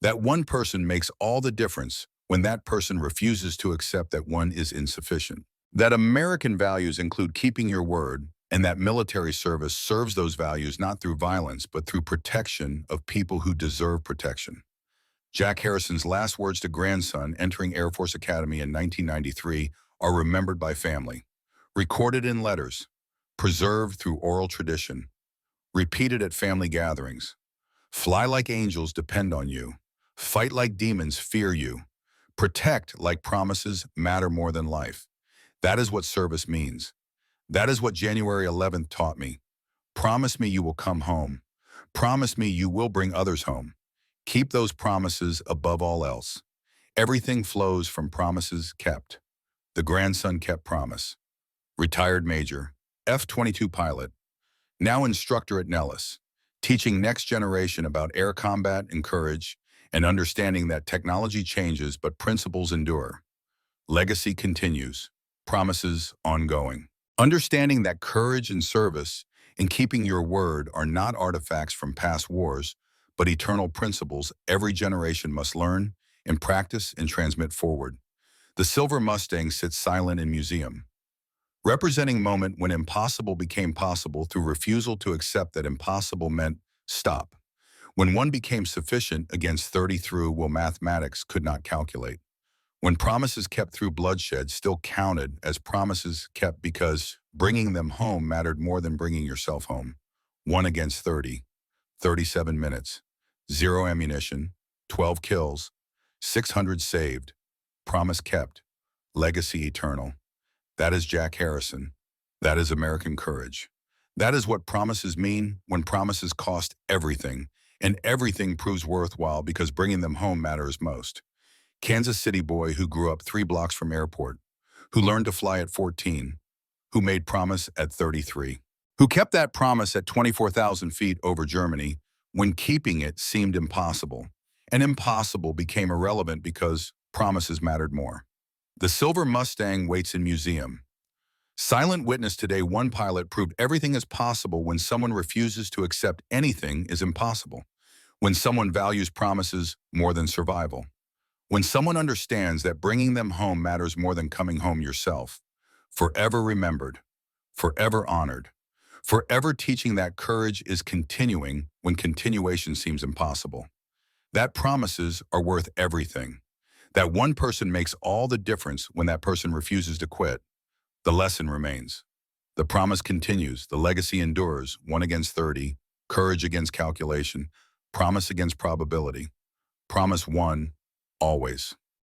That one person makes all the difference when that person refuses to accept that one is insufficient. That American values include keeping your word, and that military service serves those values not through violence but through protection of people who deserve protection. Jack Harrison's last words to grandson entering Air Force Academy in 1993 are remembered by family, recorded in letters, preserved through oral tradition, repeated at family gatherings. Fly like angels depend on you. Fight like demons fear you. Protect like promises matter more than life. That is what service means. That is what January 11th taught me. Promise me you will come home. Promise me you will bring others home. Keep those promises above all else. Everything flows from promises kept. The grandson kept promise. Retired Major, F-22 pilot, now instructor at Nellis, teaching next generation about air combat and courage and understanding that technology changes but principles endure. Legacy continues. Promises ongoing. Understanding that courage and service and keeping your word are not artifacts from past wars, but eternal principles every generation must learn and practice and transmit forward. The Silver Mustang sits silent in museum, representing moment when impossible became possible through refusal to accept that impossible meant stop. When one became sufficient against 30 through will mathematics could not calculate. When promises kept through bloodshed still counted as promises kept because bringing them home mattered more than bringing yourself home. 1 against 30, 37 minutes, 0 ammunition, 12 kills, 600 saved, promise kept, legacy eternal. That is Jack Harrison. That is American courage. That is what promises mean when promises cost everything, and everything proves worthwhile because bringing them home matters most. Kansas City boy who grew up 3 blocks from airport, who learned to fly at 14, who made promise at 33, who kept that promise at 24,000 feet over Germany when keeping it seemed impossible, and impossible became irrelevant because promises mattered more. The Silver Mustang waits in museum. Silent witness today, one pilot proved everything is possible when someone refuses to accept anything is impossible, when someone values promises more than survival. When someone understands that bringing them home matters more than coming home yourself, forever remembered, forever honored, forever teaching that courage is continuing when continuation seems impossible. That promises are worth everything. That one person makes all the difference when that person refuses to quit. The lesson remains. The promise continues. The legacy endures. 1 against 30, courage against calculation, promise against probability. Promise one, always.